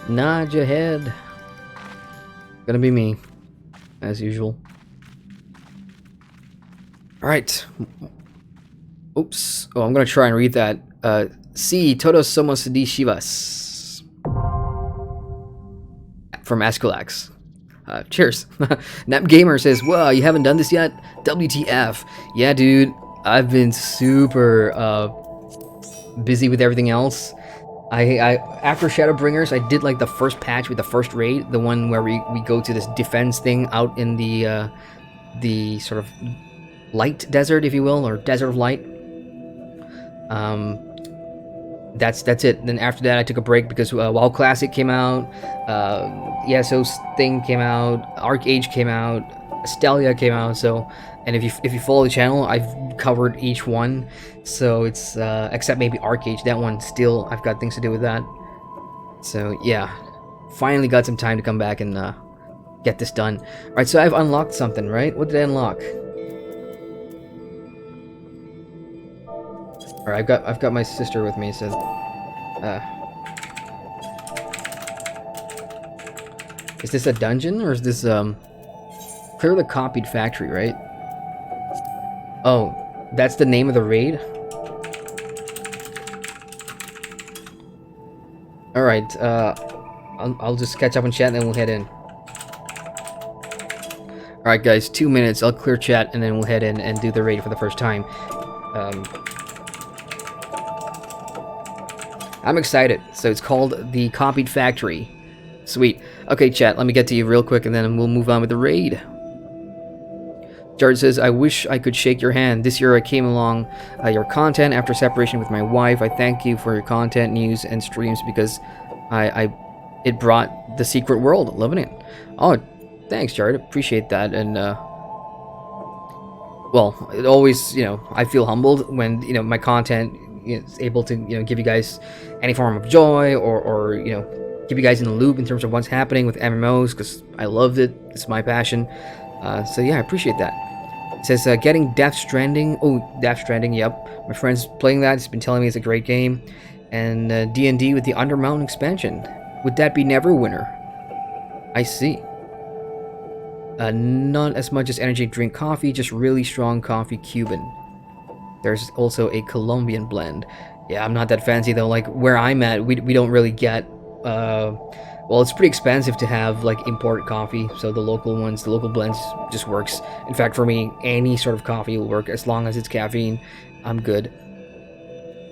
[SPEAKER 1] Nod your head. Gonna be me, as usual. Alright. Oops. Oh, I'm gonna try and read that. C. Todos somos dishivas. From Askelax. Cheers. Nap Gamer says, "Wow, you haven't done this yet? WTF?" Yeah, dude. I've been super busy with everything else. I after Shadowbringers, I did like the first patch with the first raid, the one where we go to this defense thing out in the sort of light desert, if you will, or desert of light. That's it. Then after that, I took a break because WoW Classic came out, ESO's thing came out, Arcage came out, Astelia came out. So, and if you follow the channel, I've covered each one. So it's except maybe Arcage. That one still, I've got things to do with that. So yeah, finally got some time to come back and get this done. All right, so I've unlocked something, right? What did I unlock? All right, I've got my sister with me, so is this a dungeon or is this clear the copied factory, right? Oh, that's the name of the raid. All right, I'll just catch up on chat and then we'll head in. All right, guys, 2 minutes. I'll clear chat and then we'll head in and do the raid for the first time. I'm excited. So it's called the Copied Factory. Sweet. Okay, chat, let me get to you real quick and then we'll move on with the raid. Jared says, I wish I could shake your hand. This year I came along your content after separation with my wife. I thank you for your content, news, and streams because it brought the secret world. Loving it. Oh, thanks, Jared. Appreciate that. And, well, it always, I feel humbled when, my content is able to, give you guys any form of joy or keep you guys in the loop in terms of what's happening with MMOs because I loved it. It's my passion. So yeah, I appreciate that. It says, getting Death Stranding. Oh, Death Stranding, yep. My friend's playing that. He's been telling me it's a great game. And D&D with the Undermountain expansion. Would that be Neverwinter? I see. Not as much as energy drink coffee, just really strong coffee Cuban. There's also a Colombian blend. Yeah, I'm not that fancy though. Like where I'm at, we don't really get... well, it's pretty expensive to have like imported coffee, so the local blends just works. In fact, for me, any sort of coffee will work as long as it's caffeine. I'm good.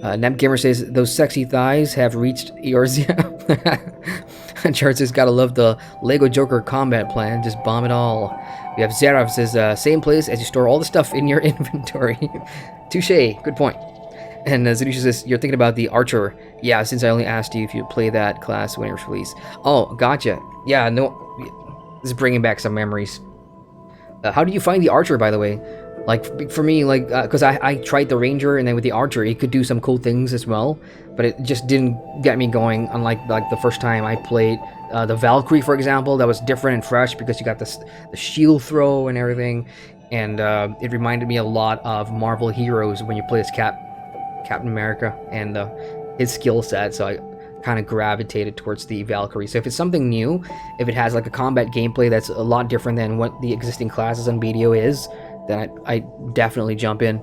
[SPEAKER 1] Nap Gamer says those sexy thighs have reached yours. Chart says gotta love the Lego Joker combat plan. Just bomb it all. We have Zerav says same place as you store all the stuff in your inventory. Touche. Good point. And Zadusha says, you're thinking about the Archer. Yeah, since I only asked you if you'd play that class when it was released. Oh, gotcha. Yeah, no, this is bringing back some memories. How do you find the Archer, by the way? Like for me, like because I tried the ranger and then with the archer, it could do some cool things as well, but it just didn't get me going. Unlike like the first time I played the Valkyrie, for example, that was different and fresh because you got the shield throw and everything, and it reminded me a lot of Marvel Heroes when you play as Captain America and his skill set. So I kind of gravitated towards the Valkyrie. So if it's something new, if it has like a combat gameplay that's a lot different than what the existing classes on BDO is, then I definitely jump in.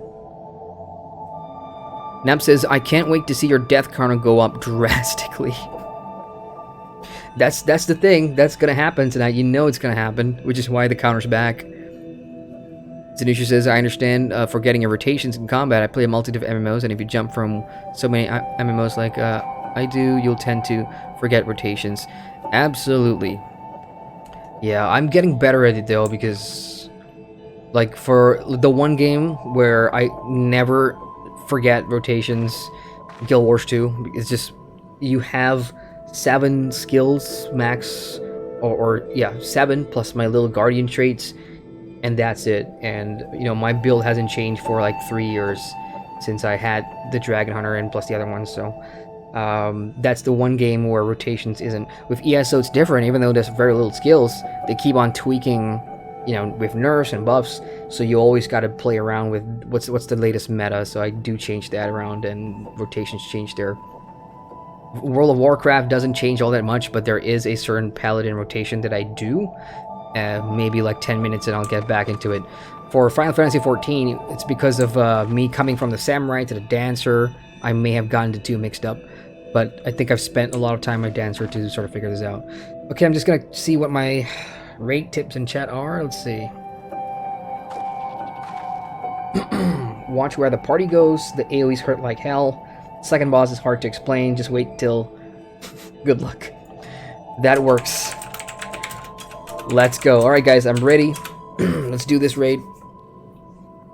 [SPEAKER 1] Nep says, I can't wait to see your death counter go up drastically. That's the thing. That's gonna happen tonight. You know it's gonna happen, which is why the counter's back. Zanusha says, I understand for getting your rotations in combat. I play a multitude of MMOs, and if you jump from so many MMOs like I do, you'll tend to forget rotations. Absolutely. Yeah, I'm getting better at it though, because like for the one game where I never forget rotations, Guild Wars 2, it's just you have 7 skills max, or yeah, 7 plus my little guardian traits, and that's it. And you know, my build hasn't changed for like 3 years since I had the Dragon Hunter and plus the other ones. So that's the one game where rotations isn't. With ESO it's different. Even though there's very little skills, they keep on tweaking, you know, with nerfs and buffs, so you always got to play around with what's the latest meta. So I do change that around, and rotations change there. World of Warcraft doesn't change all that much, but there is a certain paladin rotation that I do, maybe like 10 minutes, and I'll get back into it. For Final Fantasy XIV, it's because of me coming from the samurai to the dancer. I may have gotten the two mixed up, but I think I've spent a lot of time on my dancer to sort of figure this out. Okay, I'm just gonna see what my raid tips in chat are. Let's see. Watch where the party goes. The AoEs hurt like hell. Second boss is hard to explain. Just wait till... Good luck. That works. Let's go. Alright guys, I'm ready. Let's do this raid.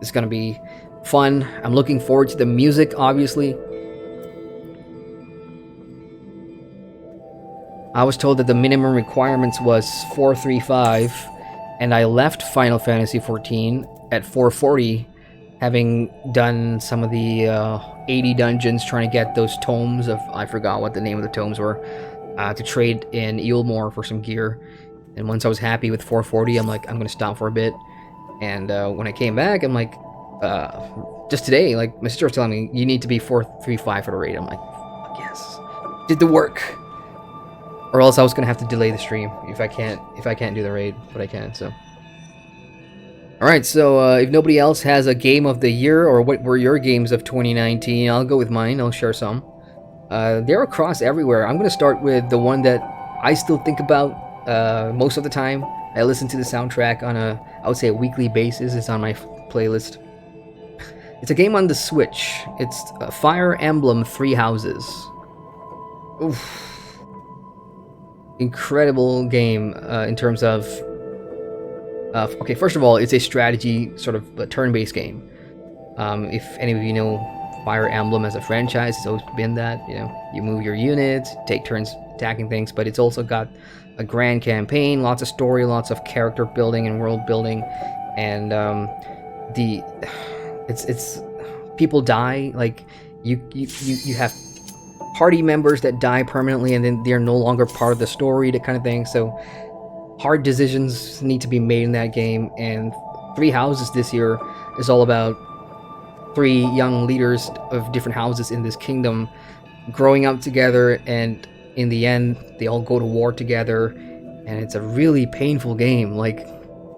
[SPEAKER 1] It's gonna be fun. I'm looking forward to the music, obviously. I was told that the minimum requirements was 435, and I left Final Fantasy XIV at 440, having done some of the 80 dungeons trying to get those tomes of, I forgot what the name of the tomes were, to trade in Eelmore for some gear. And once I was happy with 440, I'm like, I'm gonna stop for a bit. And when I came back, I'm like, just today, like my sister was telling me, you need to be 435 for the raid. I'm like, fuck yes, did the work. Or else I was gonna have to delay the stream if I can't do the raid, but I can. So, all right. So if nobody else has a game of the year, or what were your games of 2019, I'll go with mine. I'll share some. They're across everywhere. I'm gonna start with the one that I still think about most of the time. I listen to the soundtrack on I would say a weekly basis. It's on my playlist. It's a game on the Switch. It's Fire Emblem Three Houses. Oof. Incredible game in terms of okay, first of all, it's a strategy sort of a turn-based game. If any of you know Fire Emblem as a franchise, it's always been that, you know, you move your units, take turns attacking things, but it's also got a grand campaign, lots of story, lots of character building and world building, and it's people die, like you have party members that die permanently, and then they're no longer part of the story, that kind of thing. So hard decisions need to be made in that game. And Three Houses this year is all about 3 young leaders of different houses in this kingdom growing up together, and in the end they all go to war together, and it's a really painful game. Like,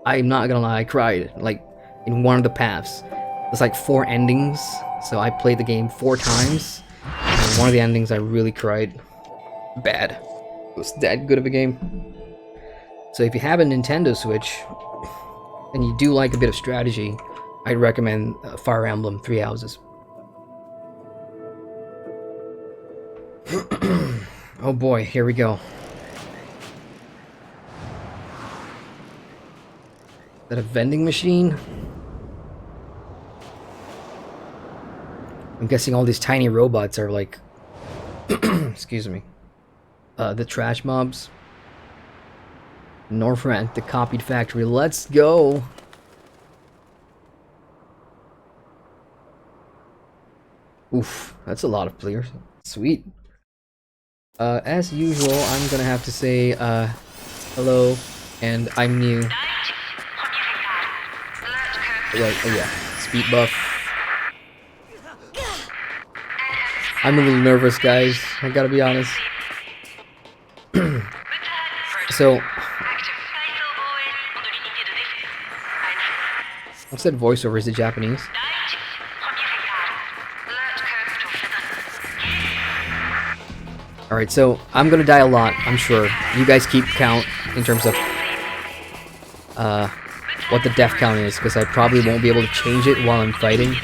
[SPEAKER 1] I'm not gonna lie, I cried like in one of the paths. There's like 4 endings, so I played the game 4 times. And one of the endings I really cried bad. It was that good of a game. So if you have a Nintendo Switch and you do like a bit of strategy, I'd recommend Fire Emblem Three Houses. Oh boy, here we go. Is that a vending machine? I'm guessing all these tiny robots are like, excuse me, the trash mobs. Northrend, the copied factory. Let's go. Oof, that's a lot of players. Sweet. As usual, I'm gonna have to say, hello, and I'm new. Oh yeah, speed buff. I'm a little nervous, guys. I gotta be honest. So, I said voiceover, is it Japanese? Alright, so I'm gonna die a lot, I'm sure. You guys keep count in terms of what the death count is, because I probably won't be able to change it while I'm fighting.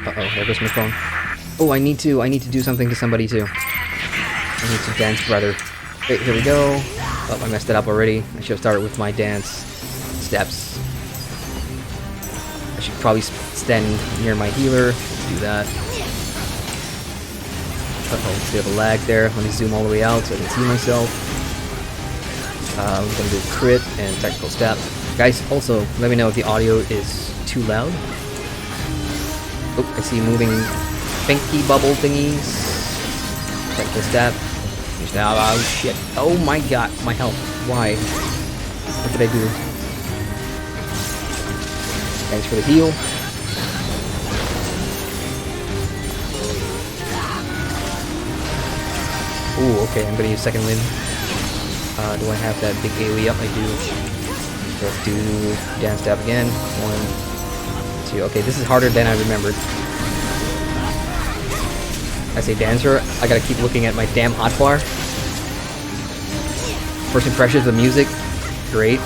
[SPEAKER 1] Uh-oh, there goes my phone. Oh, I need to do something to somebody too. I need to dance, brother. Wait, here we go. Oh, I messed it up already. I should have started with my dance steps. I should probably stand near my healer. Let's do that. Uh-oh, bit of a lag there. Let me zoom all the way out so I can see myself. I'm gonna do crit and technical step. Guys, also, let me know if the audio is too loud. Oh, I see moving pinky bubble thingies. Technical step. Oh shit. Oh my god, my health. Why? What did I do? Thanks for the heal. Ooh, okay, I'm gonna use second wind. Do I have that big AoE up? I do. Let's do dance stab again. 1, 2. Okay, this is harder than I remembered. I say dancer, I gotta keep looking at my damn hotbar. First impressions of music, great.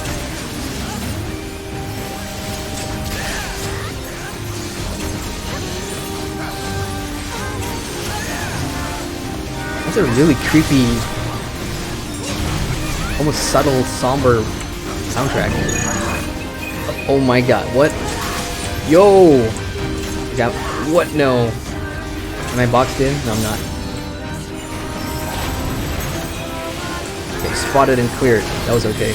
[SPEAKER 1] That's a really creepy, almost subtle, somber soundtrack. Oh my god, what? Yo! What? No. Am I boxed in? No, I'm not. Okay, spotted and cleared. That was okay.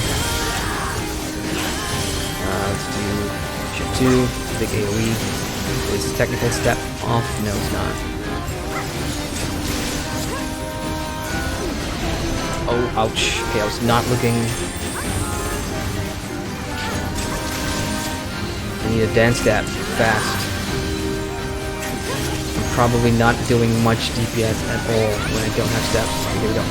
[SPEAKER 1] Let's do ship 2, big AoE. Is technical step off? No, it's not. Oh, ouch. Okay, I was not looking. I need a dance step fast. Probably not doing much DPS at all when I don't have steps. Okay, here we go.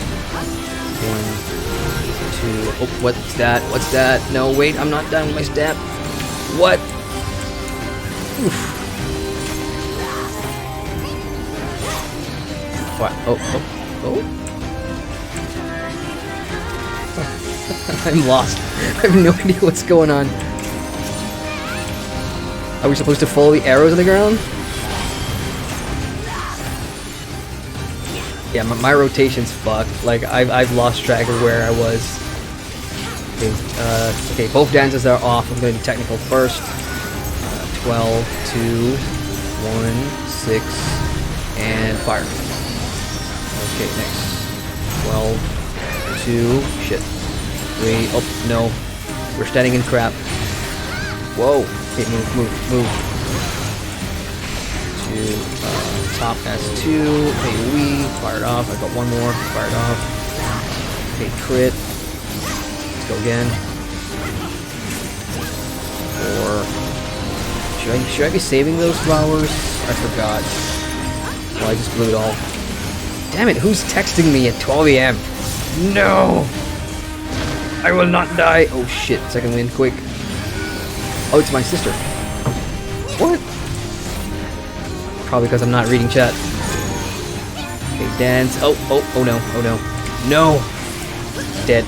[SPEAKER 1] 1, 2. Oh, what's that? What's that? No, wait, I'm not done with my step. What? Oof. What? Oh. I'm lost. I have no idea what's going on. Are we supposed to follow the arrows on the ground? Yeah, my rotation's fucked. Like, I've lost track of where I was. Okay, okay, both dances are off. I'm gonna do technical first. 12, 2, 1, 6, and fire. Okay, next. 12, 2, shit. 3, oh, no. We're standing in crap. Whoa. Okay, move. Top S2, AoE, fired off. I got one more, fired off. Okay, crit. Let's go again. 4. Should I be saving those flowers? I forgot. Oh, I just blew it all. Damn it, who's texting me at 12 AM? No! I will not die! Oh shit, second wind, quick. Oh, it's my sister. What? Probably because I'm not reading chat. Okay, dance. Oh no, oh no. No! Dead.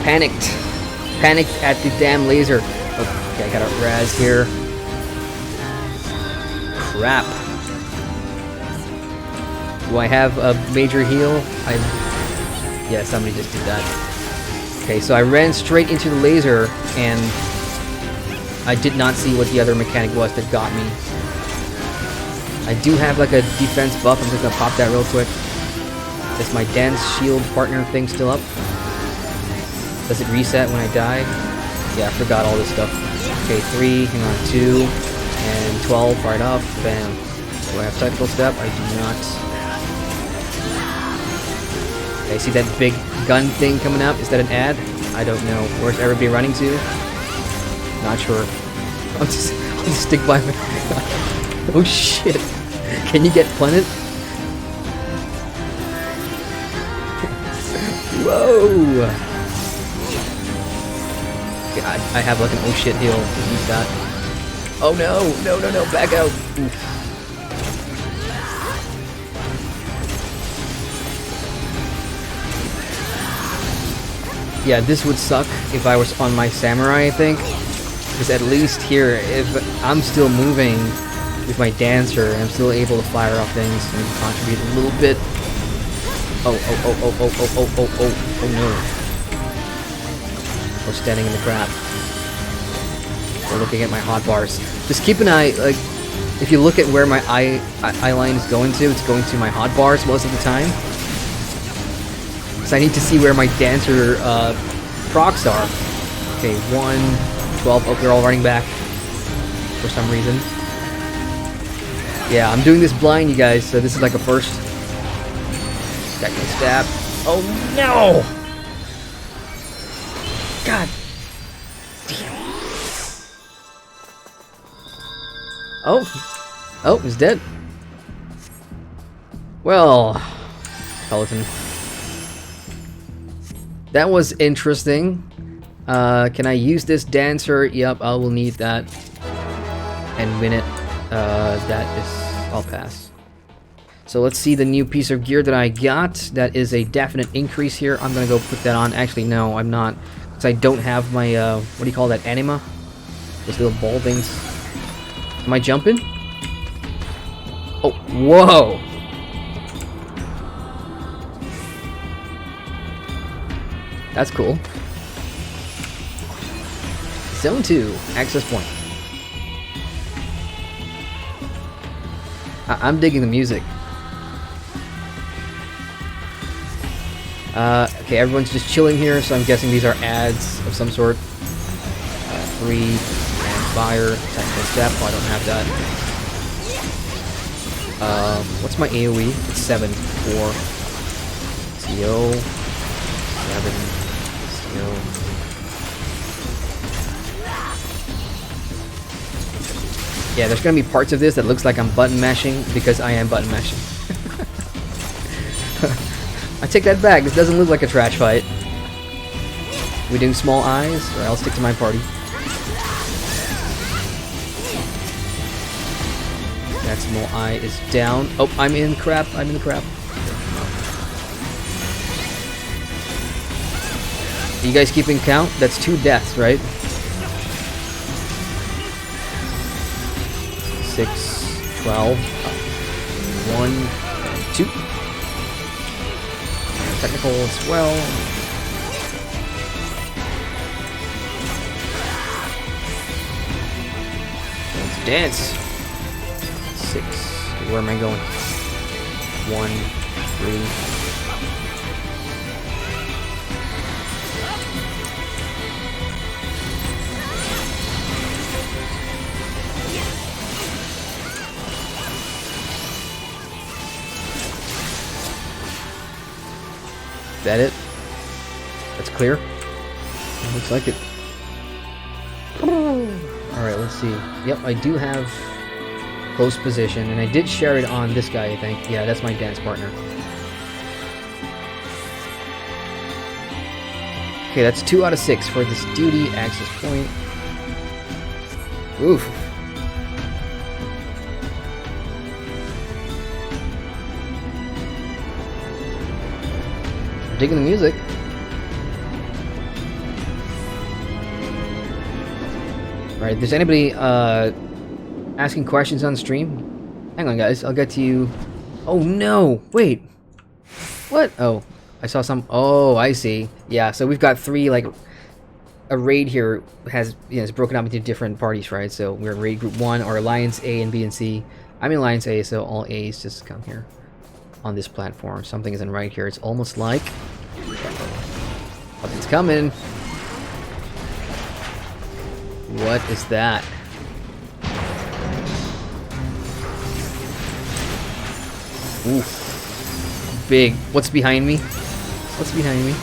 [SPEAKER 1] Panicked. Panicked at the damn laser. Oh, okay, I got a Raz here. Crap. Do I have a major heal? Yeah, somebody just did that. Okay, so I ran straight into the laser and I did not see what the other mechanic was that got me. I do have like a defense buff. I'm just gonna pop that real quick. Is my dance shield partner thing still up? Does it reset when I die? Yeah, I forgot all this stuff. Okay, 3, hang on, 2, and 12, right off, bam. Do I have tactical step? I do not. Okay, see that big gun thing coming up? Is that an ad? I don't know. Where's everybody running to? Not sure. I'll just stick by my... Oh shit! Can you get punted? Whoa! God, I have like an oh shit heal. Use that. Oh no! No, no, no! Back out! Oof. Yeah, this would suck if I was on my samurai, I think. Because at least here, if I'm still moving with my dancer, I'm still able to fire off things and contribute a little bit. Oh, oh, oh, oh, oh, oh, oh, oh, oh, oh no. We're standing in the crap. We're looking at my hotbars. Just keep an eye, like, if you look at where my eye line is going to, it's going to my hotbars most of the time. So I need to see where my dancer procs are. Okay, 1, 12, oh, they're all running back for some reason. Yeah, I'm doing this blind, you guys, so this is like a first. Got my stab. Oh no! God damn. Oh! Oh, he's dead. Well, Peloton. That was interesting. Can I use this dancer? Yep, I will need that. And win it. That is... I'll pass. So let's see the new piece of gear that I got. That is a definite increase here. I'm gonna go put that on. Actually, no, I'm not. Because I don't have my, what do you call that? Anima? Those little ball things. Am I jumping? Oh, whoa! That's cool. Zone 2, access point. I'm digging the music. Okay, everyone's just chilling here, so I'm guessing these are ads of some sort. 3, and fire, technical step, oh, I don't have that. What's my AoE? It's 7, 4, CO, 7, CO. Yeah, there's gonna be parts of this that looks like I'm button mashing because I am button mashing. I take that back. This doesn't look like a trash fight. We doing small eyes, or I'll stick to my party. That small eye is down. Oh, I'm in crap. I'm in the crap. Are you guys keeping count? That's 2 deaths, right? 6, 12, 1, 2. Technical as well. Let's dance. 6. Where am I going? 1, 3. Is that it? That's clear? It looks like it. Alright, let's see. Yep, I do have close position, and I did share it on this guy, I think. Yeah, that's my dance partner. Okay, that's 2 out of 6 for this duty access point. Oof. I'm digging the music. Alright, there's anybody asking questions on stream? Hang on, guys, I'll get to you. Oh no! Wait! What? Oh, I saw some. Oh, I see. Yeah, so we've got 3, like, a raid here has, you know, it's broken up into different parties, right? So we're in raid group 1, or Alliance A and B and C. I'm in Alliance A, so all A's just come here on this platform. Something isn't right here. It's almost like something's coming. What is that? Oof. Big. What's behind me? What's behind me?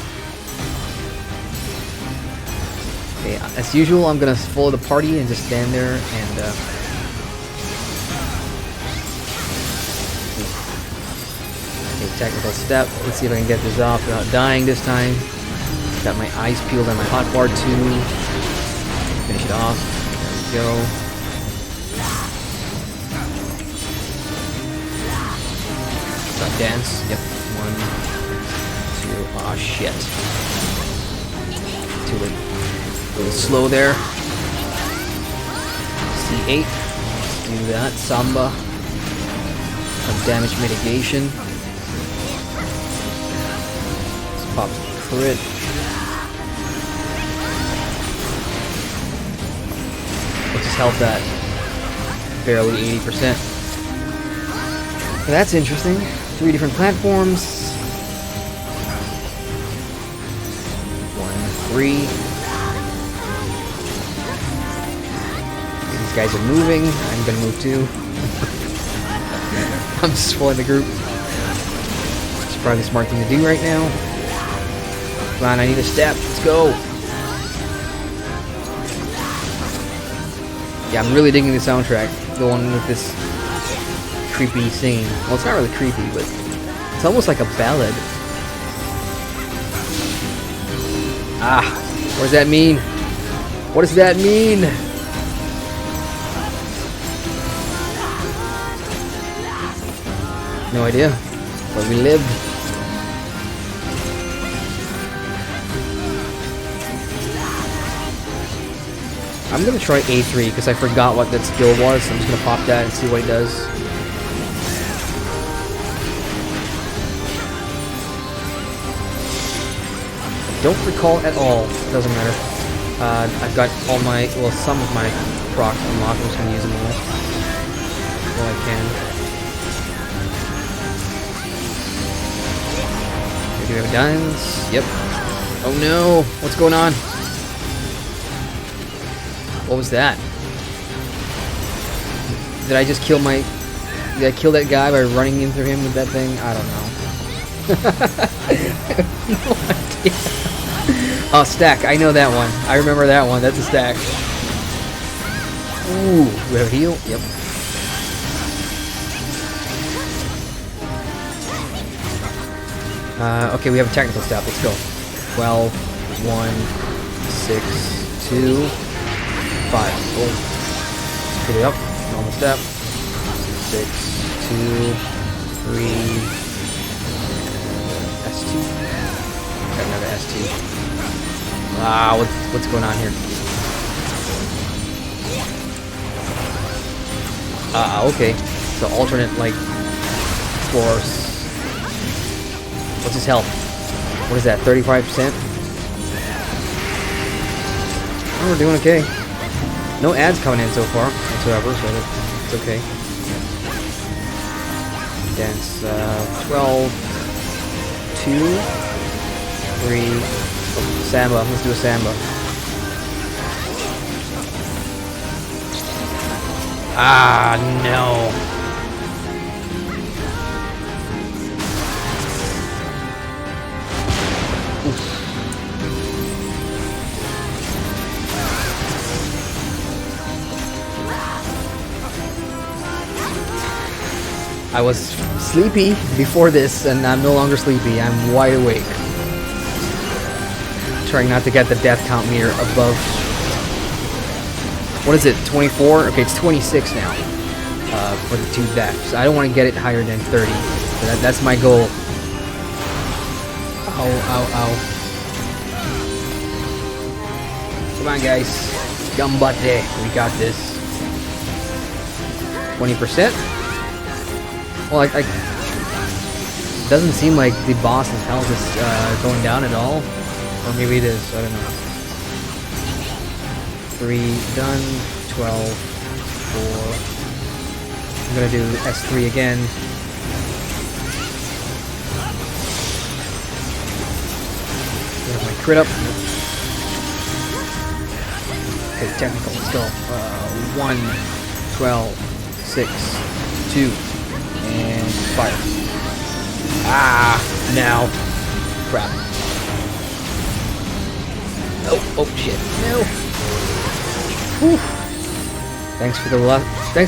[SPEAKER 1] Okay, as usual, I'm gonna follow the party and just stand there and okay, technical step. Let's see if I can get this off without dying this time. Got my eyes peeled on my hotbar too. Finish it off. There we go. Dance. Yep. 1, 2. Aw, shit. Too late. A little slow there. C8. Let's do that. Samba. Some damage mitigation. Let's pop crit. What's his health at? Barely 80%. That's interesting. 3 different platforms. 1, 3. These guys are moving. I'm gonna move too. I'm just following the group. It's probably the smart thing to do right now. Come on, I need a step. Let's go. Yeah, I'm really digging the soundtrack. The one with this creepy singing. Well, it's not really creepy, but it's almost like a ballad. Ah, what does that mean? What does that mean? No idea. Where we live. I'm gonna try A3 because I forgot what that skill was. So I'm just gonna pop that and see what it does. Don't recall at all. Doesn't matter. I've got all my, well, some of my procs unlocked. I'm just gonna use them all while I can. Do we have a dance? Yep. Oh no! What's going on? What was that? Did I just kill my... Did I kill that guy by running into him with that thing? I don't know. I have no idea. Oh, stack. I know that one. I remember that one. That's a stack. Ooh. We have a heal? Yep. Okay, we have a technical step. Let's go. 12, 1, 6, 2, 5. Oh. Put it up. Normal step. 6, 2, 3. S2. Got another S2. Ah, what's going on here? Okay. So alternate, like, floors. What's his health? What is that, 35%? Oh, we're doing okay. No ads coming in so far, whatsoever, so it's okay. Dance, 12, 2, 3, oh, Samba, let's do a Samba. Ah, no. I was sleepy before this, and I'm no longer sleepy. I'm wide awake. Trying not to get the death count meter above... What is it, 24? Okay, it's 26 now for the 2 deaths. I don't want to get it higher than 30. So that's my goal. Ow, ow, ow. Come on, guys. 𝒂𝒍𝒍𝒆𝒊𝒍. We got this. 20%? Well, it doesn't seem like the boss's health is going down at all. Or maybe it is, I don't know. 3 done, 12, 4. I'm gonna do S3 again. There's my crit up. Okay, technical, let's go. 1, 12, 6, 2, and fire. Ah, now. Crap. Oh shit. No. Whew. Thanks for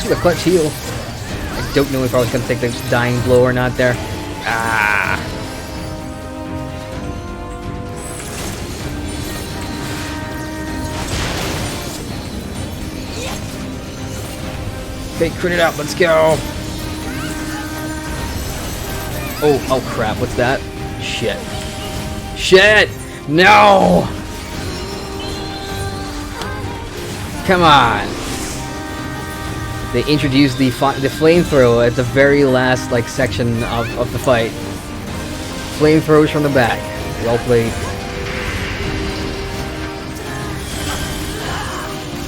[SPEAKER 1] the clutch heal. I don't know if I was gonna take this dying blow or not there. Ah. Okay, crit it out, let's go. Oh crap, what's that? Shit. Shit! No! Come on. They introduced the flamethrower at the very last like section of the fight. Flamethrowers from the back. Well played.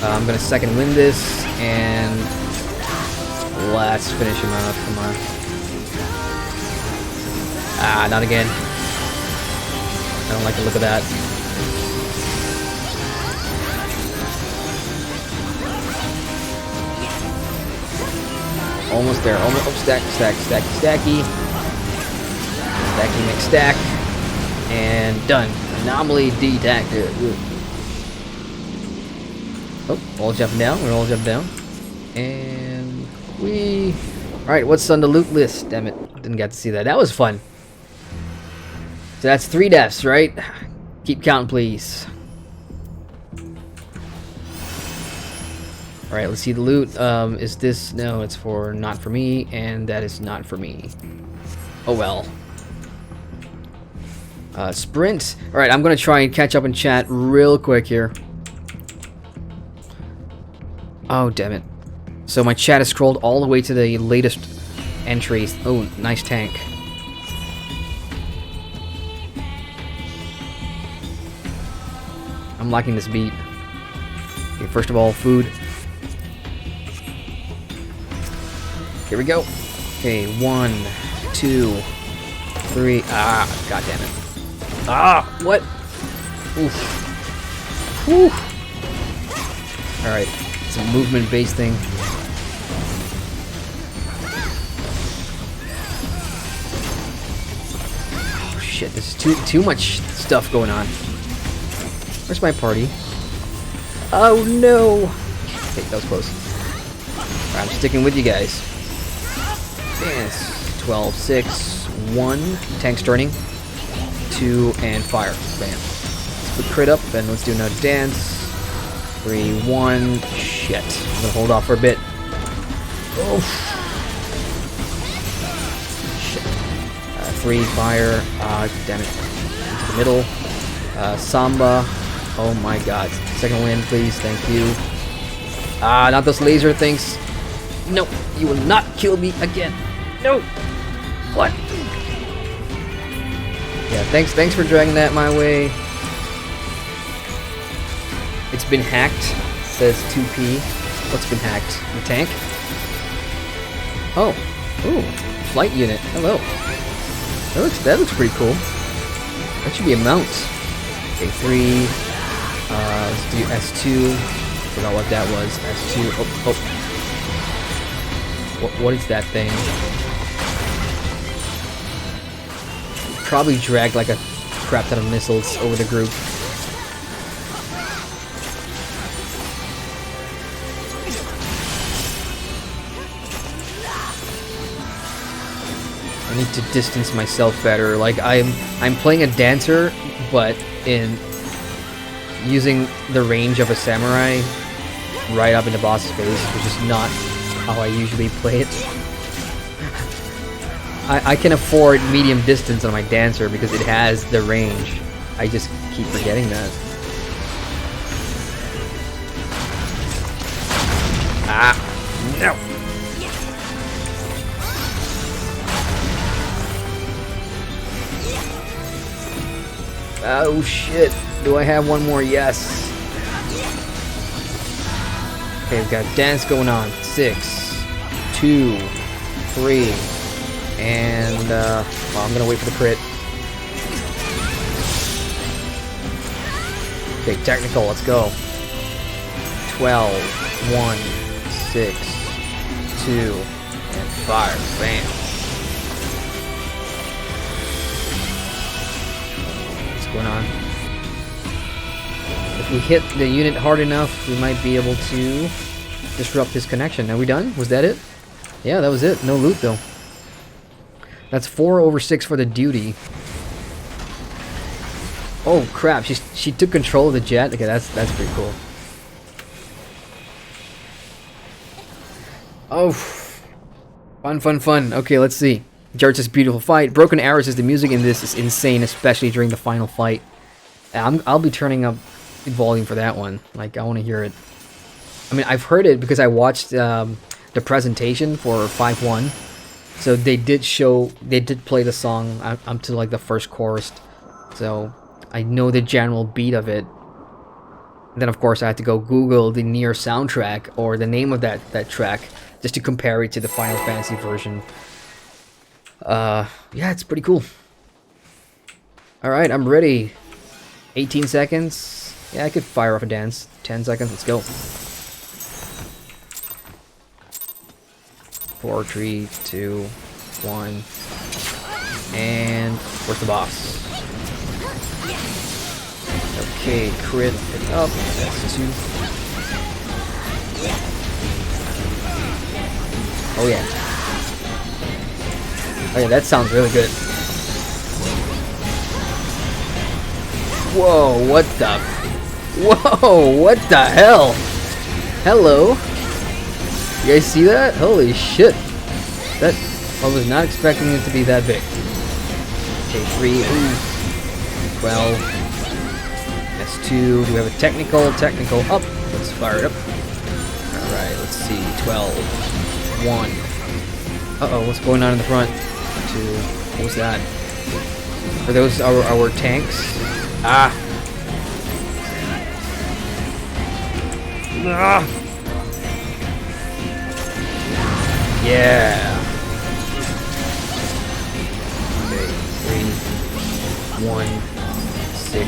[SPEAKER 1] I'm gonna second win this and let's finish him off. Come on. Ah, not again. I don't like the look of that. Almost there. Almost. Oh, stacky. Stacky mix stack. And done. Anomaly detected. Oh, all jump down. We're all jump down. And we. Alright, what's on the loot list? Damn it. Didn't get to see that. That was fun. So that's 3 deaths, right? Keep counting, please. Alright, let's see the loot. Is this... No, it's for... Not for me, and that is not for me. Oh well. Sprint. Alright, I'm gonna try and catch up in chat real quick here. Oh, damn it. So my chat has scrolled all the way to the latest entries. Oh, nice tank. I'm liking this beat. Okay, first of all, food. Here we go. Okay, 1, 2, 3. Ah, god damn it. Ah, what? Oof. Whew. Alright, it's a movement-based thing. Oh shit, this is too much stuff going on. Where's my party? Oh no! Okay, that was close. Alright, I'm sticking with you guys. Yes. 12, 6, 1. Tanks turning. 2, and fire. Bam. Let's put crit up, and let's do another dance. 3, 1. Shit. I'm gonna hold off for a bit. Oh. Shit. 3, fire. Damn it. Into the middle. Samba. Oh my god. Second win, please. Thank you. Ah, not those laser things. No, you will not kill me again. No. What? Yeah, thanks for dragging that my way. It's been hacked, says 2P. What's been hacked? The tank? Oh. Ooh. Flight unit. Hello. That looks pretty cool. That should be a mount. Okay, 3. Let's do S2. Forgot what that was. S2. Oh. What is that thing? Probably dragged like a crap ton of missiles over the group. I need to distance myself better. Like I'm playing a dancer, but in using the range of a samurai right up in the boss's face, which is not how I usually play it. I can afford medium distance on my dancer because it has the range. I just keep forgetting that. Ah, no! Oh shit, do I have one more? Yes. Okay, we've got dance going on. 6, 2, 3. And, well, I'm gonna wait for the crit. Okay, technical, let's go. 12, 1, 6, 2, and fire. Bam. What's going on? If we hit the unit hard enough, we might be able to disrupt his connection. Are we done? Was that it? Yeah, that was it. No loot though. That's 4/6 for the duty. Oh crap! She took control of the jet. Okay, that's pretty cool. Oh, fun. Okay, let's see. Jartz's beautiful fight. Broken Arrows says the music in this is insane, especially during the final fight. I'll be turning up the volume for that one. Like, I want to hear it. I mean, I've heard it because I watched the presentation for 5.1. So they did play the song up to like the first chorus. So I know the general beat of it. And then of course I had to go Google the Nier soundtrack or the name of that track just to compare it to the Final Fantasy version. Yeah, it's pretty cool. Alright, I'm ready. 18 seconds. Yeah, I could fire off a dance. 10 seconds, let's go. 4, 3, 2, 1. And where's the boss? Okay, crit it up. That's 2. Oh yeah. Oh yeah, that sounds really good. Whoa, what the? Whoa, what the hell? Hello? You guys see that? Holy shit. That, I was not expecting it to be that big. Okay, 3, ooh. 12. That's 2. Do we have a technical? Technical up. Let's fire it up. Alright, let's see. 12. 1. Uh-oh, what's going on in the front? 2. What was that? Are those our tanks? Ah! Ah! Yeah! Okay, 3, 1, 6,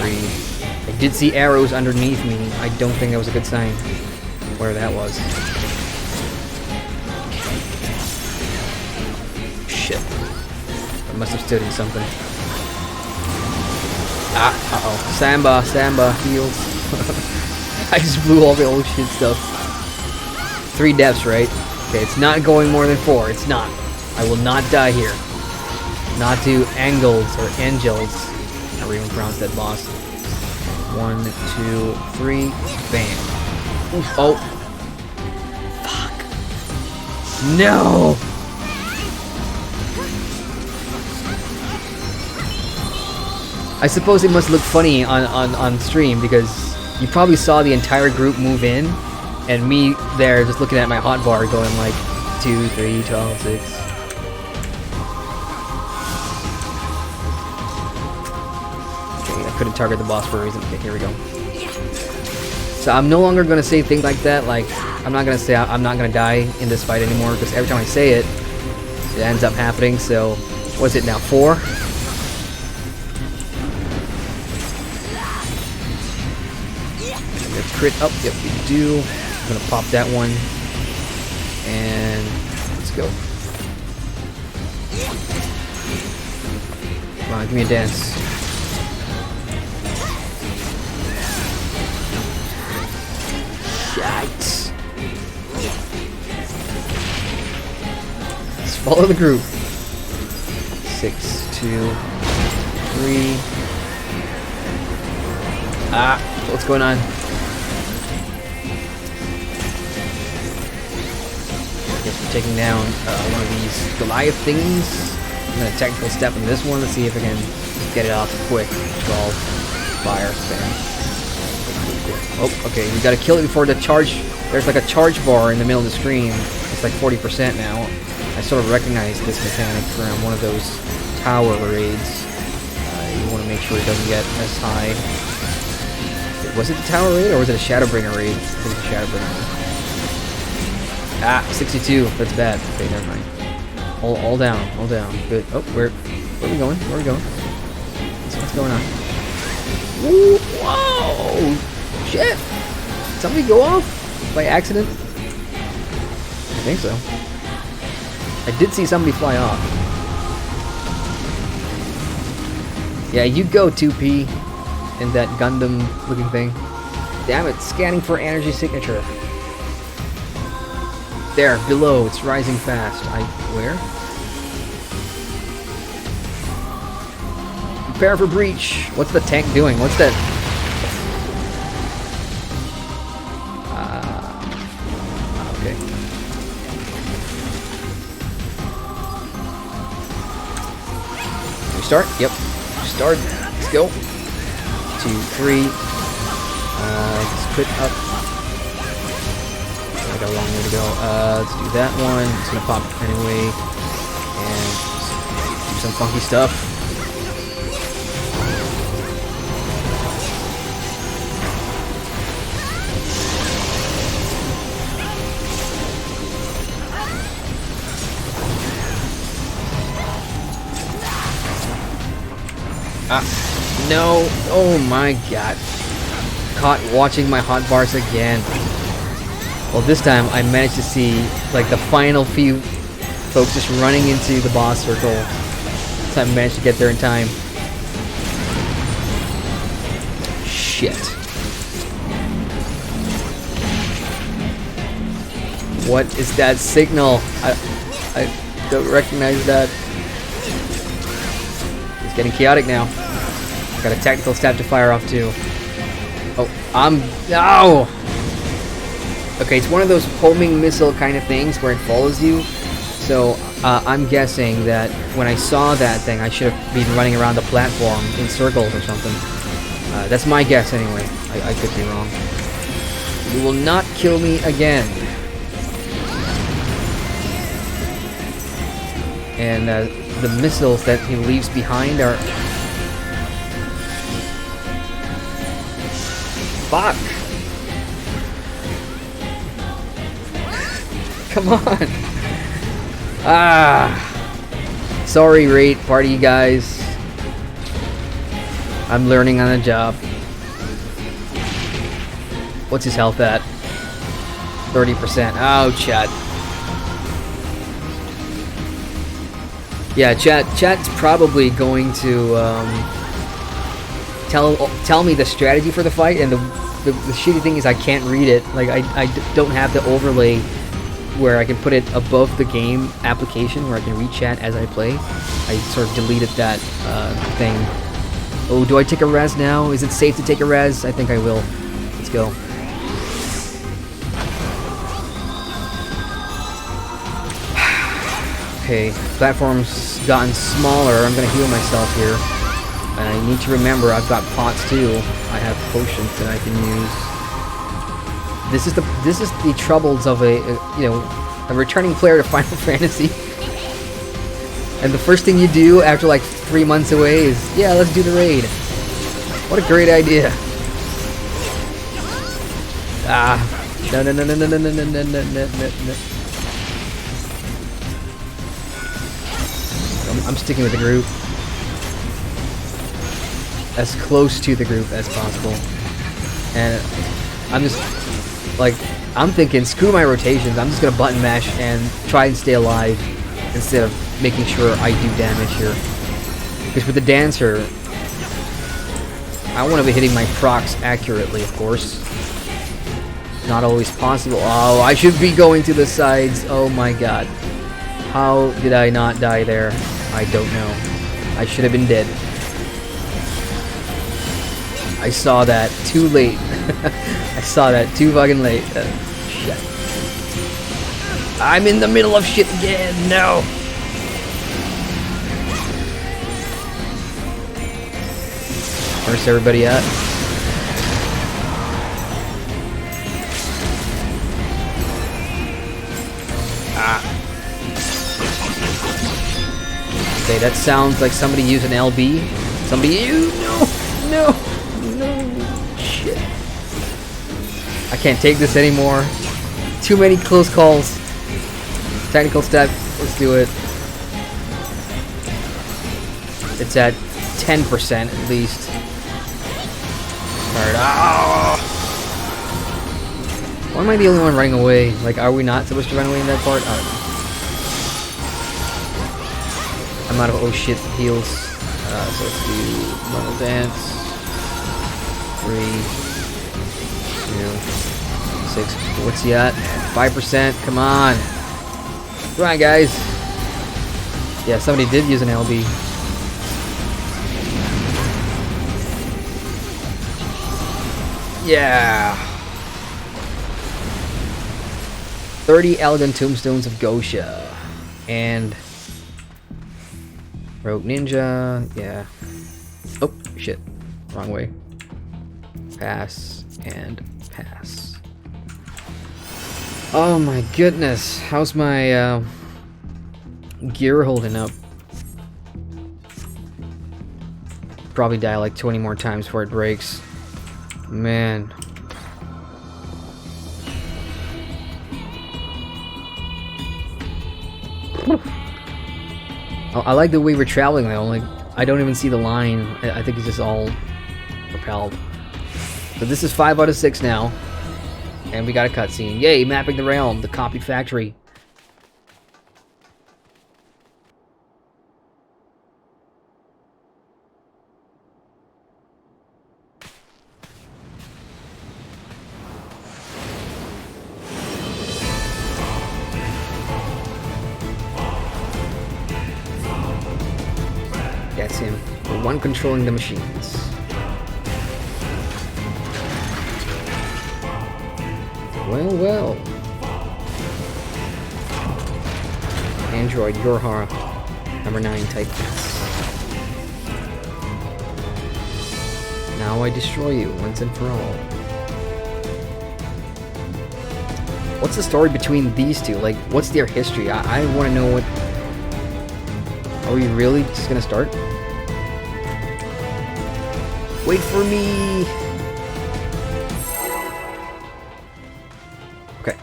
[SPEAKER 1] 3. I did see arrows underneath me. I don't think that was a good sign. Where that was. Shit. I must have stood in something. Ah, uh-oh. Samba, heals. I just blew all the old shit stuff. 3 deaths, right? Okay, it's not going more than 4. It's not. I will not die here. Not to angles or angels. I never even pronounced that boss. 1, 2, 3. Bam. Oof. Oh. Fuck. No! I suppose it must look funny on stream because you probably saw the entire group move in and me there just looking at my hotbar going like 2, 3, 12, 6. Okay, I couldn't target the boss for a reason. Okay, here we go. So I'm no longer going to say things like that, like I'm not going to say I'm not going to die in this fight anymore because every time I say it, it ends up happening. So what's it now, 4? Crit up, yep, we do. I'm gonna pop that one. And let's go. Come on, give me a dance. Shite. Let's follow the group. 6, 2, 3. Ah, what's going on? We're taking down one of these Goliath things. I'm gonna technical step in this one. Let's see if I can get it off quick. 12. Fire. Bam. Oh, okay. We gotta kill it before the charge. There's like a charge bar in the middle of the screen. It's like 40% now. I sort of recognize this mechanic from one of those tower raids. You want to make sure it doesn't get as high. Was it the tower raid or was it a Shadowbringer raid? I think it's a Shadowbringer raid. Ah, 62. That's bad. Okay, never mind. All down. All down. Good. Oh, where are we going? Where are we going? What's going on? Ooh, whoa! Shit! somebody go off by accident? I think so. I did see somebody fly off. Yeah, you go 2P in that Gundam looking thing. Damn it, scanning for energy signature. There, below, it's rising fast. Where? Prepare for breach. What's the tank doing? What's that? Okay. Can we start? Yep. Start. Let's go. 2, 3. Let's quit up. I got a long way to go. Let's do that one. It's gonna pop anyway. And do some funky stuff. No! Oh my god. Caught watching my hotbars again. Well, this time I managed to see like the final few folks just running into the boss circle. So I managed to get there in time. Shit. What is that signal? I don't recognize that. It's getting chaotic now. Got a tactical stab to fire off too. Oh, no! Okay, it's one of those homing missile kind of things where it follows you. So I'm guessing that when I saw that thing, I should have been running around the platform in circles or something. That's my guess anyway. I could be wrong. You will not kill me again. And the missiles that he leaves behind are... Fuck! Come on! Sorry, raid party guys. I'm learning on the job. What's his health at? 30%. Oh, chat. Yeah, chat's probably going to tell me the strategy for the fight, and the shitty thing is I can't read it. Like I don't have the overlay where I can put it above the game application where I can read chat as I play. I sort of deleted that thing. Oh, do I take a res now? Is it safe to take a res? I think I will. Let's go. Okay, platform's gotten smaller. I'm gonna heal myself here. And I need to remember I've got pots too. I have potions that I can use. This is the troubles of a returning player to Final Fantasy. And the first thing you do after like 3 months away is, yeah, let's do the raid. What a great idea. No. I'm sticking with the group. As close to the group as possible. And I'm just, like, I'm thinking, screw my rotations, I'm just gonna button mash and try and stay alive instead of making sure I do damage here. Because with the Dancer, I want to be hitting my procs accurately, of course. Not always possible. Oh, I should be going to the sides. Oh my god. How did I not die there? I don't know. I should have been dead. I saw that too late. I saw that too fucking late. Shit. I'm in the middle of shit again. No. Where's everybody at? Okay, that sounds like somebody used an LB. Somebody used... No! Shit. I can't take this anymore. Too many close calls. Technical step. Let's do it. It's at 10% at least. Alright. Why am I the only one running away? Like, are we not supposed to run away in that part? I don't know. I'm out of oh shit heals. So let's do normal dance. 3, 2, 6. What's he at? 5%. Come on. Come on, guys. Yeah, somebody did use an LB. Yeah. 30 elegant tombstones of YoRHa. And Rogue Ninja. Yeah. Oh, shit. Wrong way. Pass and pass. Oh my goodness. How's my gear holding up? Probably die like 20 more times before it breaks. Man. I like the way we're traveling though. Like, I don't even see the line. I think it's just all propelled. So this is 5 out of 6 now. And we got a cutscene. Yay, mapping the realm, the copied factory. That's him. The one controlling the machines. Well, well. Android YoRHa number 9 type. Now I destroy you once and for all. What's the story between these two? Like, what's their history? I want to know what... Are we really just gonna start? Wait for me! Okay.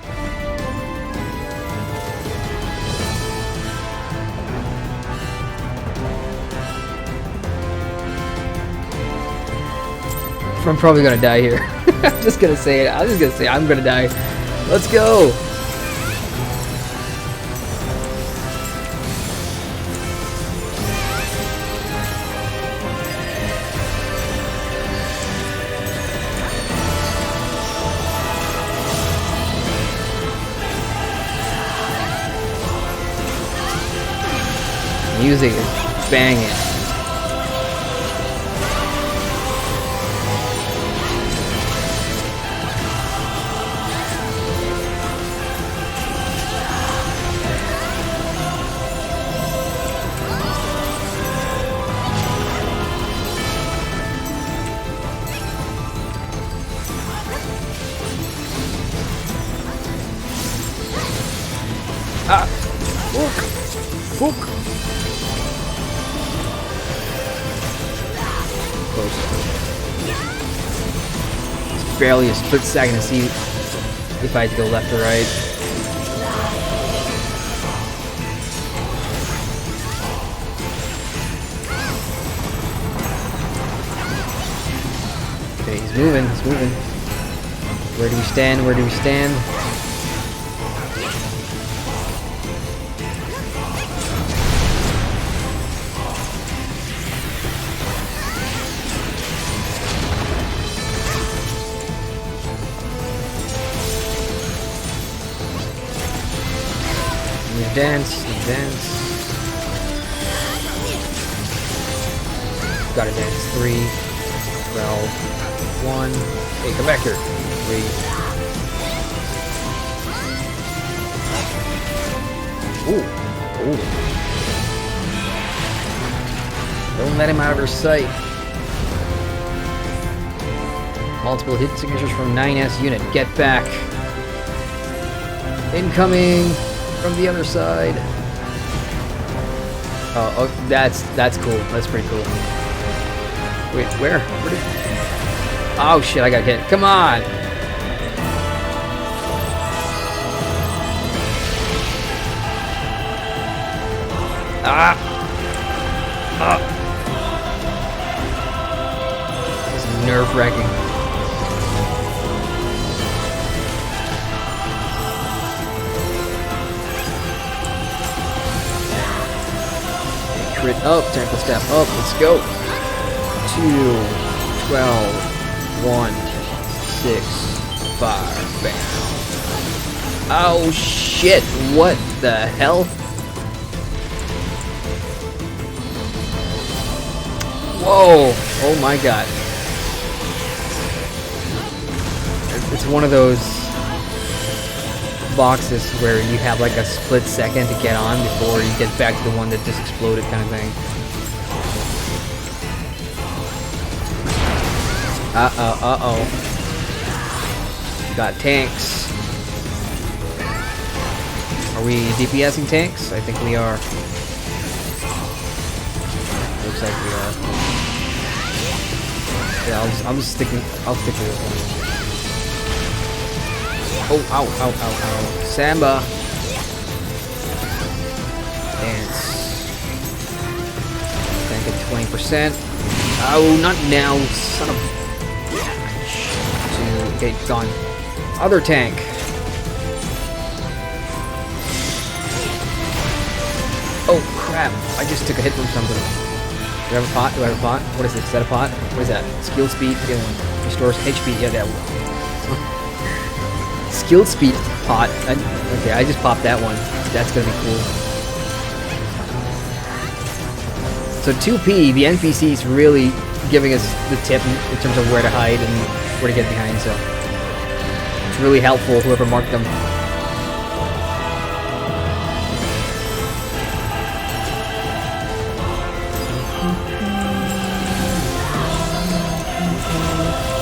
[SPEAKER 1] I'm probably gonna die here. I'm just gonna say it. I'm just gonna say I'm gonna die. Let's go! Music is banging. Ah! Hook! Hook! Close. It's barely a split second to see if I had to go left or right. Okay, he's moving, he's moving. Where do we stand? Where do we stand? Dance, dance. Gotta dance. 3, 12, 1. Hey, come back here. 3. Ooh, ooh. Don't let him out of her sight. Multiple hit signatures from 9S unit. Get back. Incoming. From the other side. Oh, that's cool. That's pretty cool. Wait, where? Where did... Oh shit! I got hit. Come on! Ah! Ah! This is nerve-wracking. it up. Tentacle step up. Let's go. 2, 12, 1, 6, 5. Bam. Oh shit! What the hell? Whoa! Oh my god. It's one of those boxes where you have like a split second to get on before you get back to the one that just exploded kind of thing. Uh-oh. Got tanks. Are we DPSing tanks? I think we are. Looks like we are. Yeah, I'll stick with this one. Oh, ow. Samba. Dance. Gonna get 20%. Oh, not now, son of... Okay, gone. Other tank. Oh, crap. I just took a hit from something. Do I have a pot? What is it? Is that a pot? What is that? Skill speed. The other one. Restores HP. Yeah, that one. Skill speed pot. Okay, I just popped that one. That's gonna be cool. So 2P, the NPC's really giving us the tip in terms of where to hide and where to get behind, so it's really helpful, whoever marked them.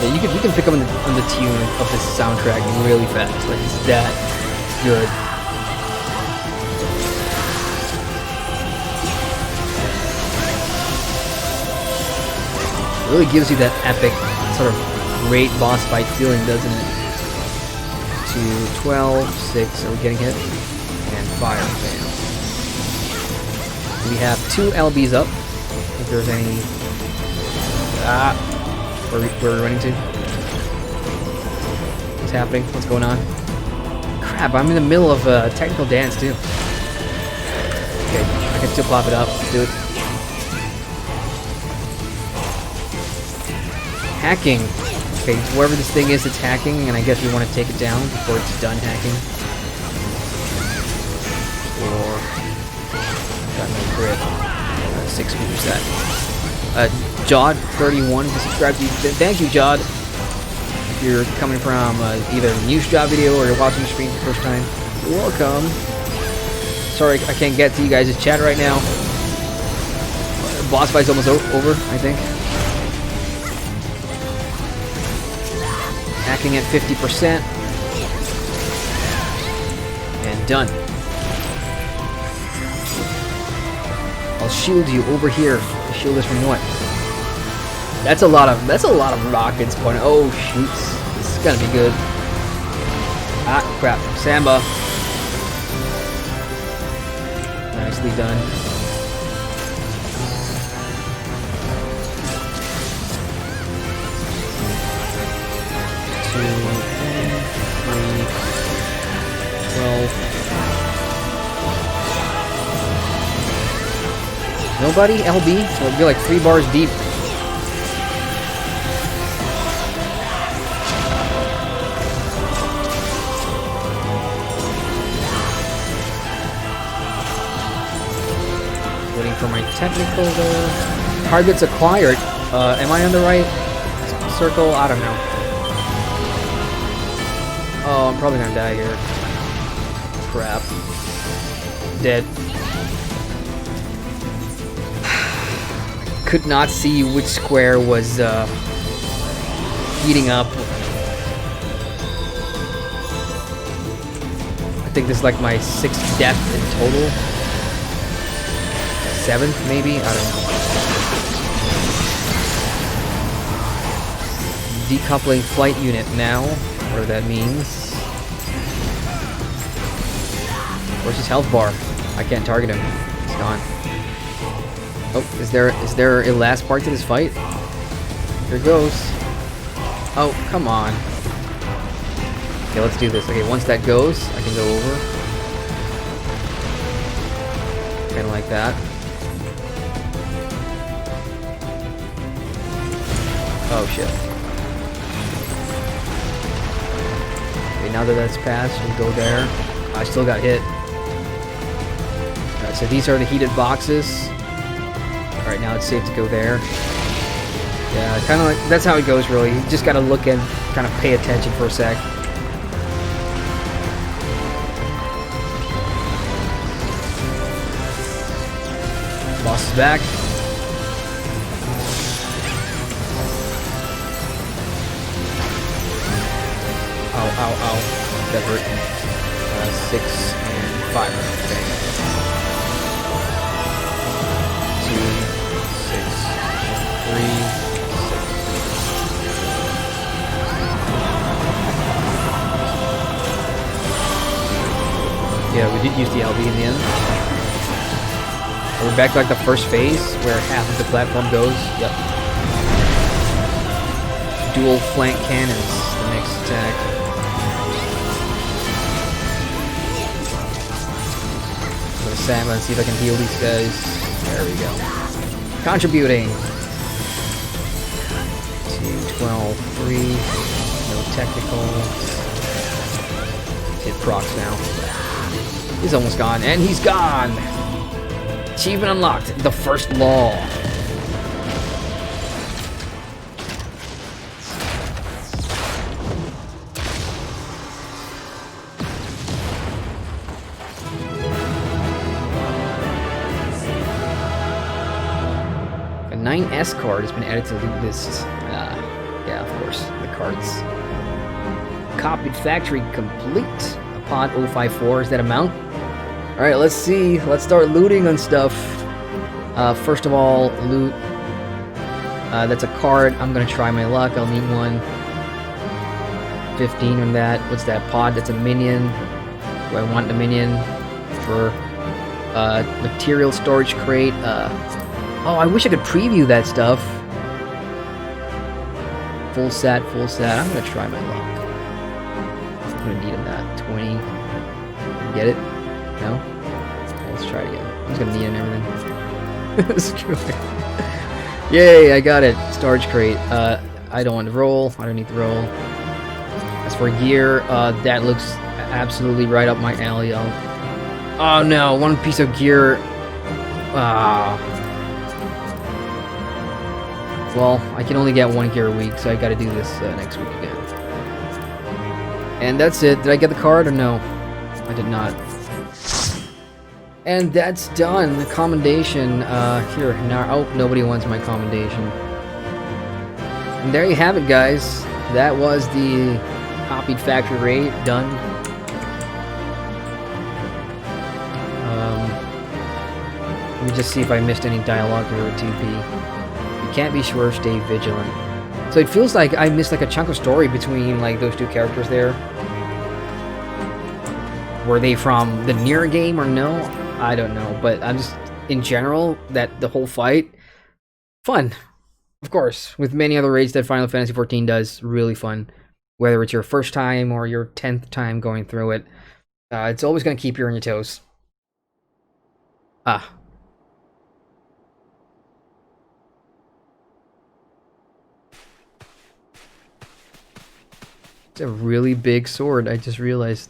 [SPEAKER 1] Yeah, you can pick up on the tune of this soundtrack really fast. Like, it's that good. It really gives you that epic sort of great boss fight feeling, doesn't it? 2, 12, 6, are we getting hit? And fire, bam. We have 2 LBs up. If there's any... where are we running to? What's happening? What's going on? Crap, I'm in the middle of a technical dance too. Okay, I can still pop it up. Let's do it. Hacking. Okay, wherever this thing is, it's hacking, and I guess we want to take it down before it's done hacking. Or... got no crit. 6 meters that. Jod31 to subscribe to you. Thank you, Jod. If you're coming from either a news job video or you're watching the stream for the first time, you're welcome. Sorry, I can't get to you guys' chat right now. Boss fight's almost over, I think. Hacking at 50%. And done. I'll shield you over here. The shield is from what? That's a lot of rockets going. Oh shoots. This is gonna be good. Ah crap. Samba. Nicely done. Two, 3, 12. Nobody? LB? So it'll be like 3 bars deep. Waiting for my technical targets acquired. Am I on the right circle? I don't know. Oh, I'm probably gonna die here. Crap. Dead. Could not see which square was heating up. I think this is like my 6th death in total. 7th maybe? I don't know. Decoupling flight unit now, whatever that means. Where's his health bar? I can't target him. It's gone. Oh, is there a last part to this fight? Here it goes. Oh, come on. Okay, let's do this. Okay, once that goes, I can go over. Kinda like that. Oh shit. Okay, now that that's passed, we go there. I still got hit. Alright, so these are the heated boxes. Alright, now it's safe to go there. Yeah, kind of like, that's how it goes really. You just gotta look and kind of pay attention for a sec. Boss is back. Ow, ow, ow. That hurt. 6 and 5. Okay. 2, 6, 3, 6. Yeah, we did use the LB in the end. We're back to like the first phase where half of the platform goes. Yep. Dual flank cannons, the next attack. Sam, let's see if I can heal these guys. There we go. Contributing. 2, 12, 3. No technical. Hit procs now. He's almost gone, and he's gone! Achievement unlocked. The first law. A 9S card has been added to the loot list. Yeah, of course, the cards. Copied factory complete. Upon 054 is that amount? Alright, let's see. Let's start looting on stuff. First of all, loot. That's a card. I'm gonna try my luck. I'll need one. 15 on that. What's that? Pod? That's a minion. Do I want the minion? For material storage crate. Oh, I wish I could preview that stuff. Full set, full set. I'm gonna try my luck. I'm gonna need that. 20. Get it? No? Let's try it again. I'm just gonna need it and everything. Screw it. Yay, I got it. Storage crate. I don't want to roll. I don't need to roll. As for gear, that looks absolutely right up my alley. Oh no, one piece of gear. Well, I can only get one gear a week, so I gotta do this next week again. And that's it. Did I get the card or no? I did not. And that's done. The commendation, here, now, oh, nobody wants my commendation. And there you have it, guys. That was the copied factory raid, done. Let me just see if I missed any dialogue here with 2P. You can't be sure, stay vigilant. So it feels like I missed like a chunk of story between like those two characters there. Were they from the Nier game or no? I don't know, but I'm just, in general, that the whole fight, fun. Of course, with many other raids that Final Fantasy XIV does, really fun. Whether it's your first time or your 10th time going through it, it's always going to keep you on your toes. It's a really big sword, I just realized.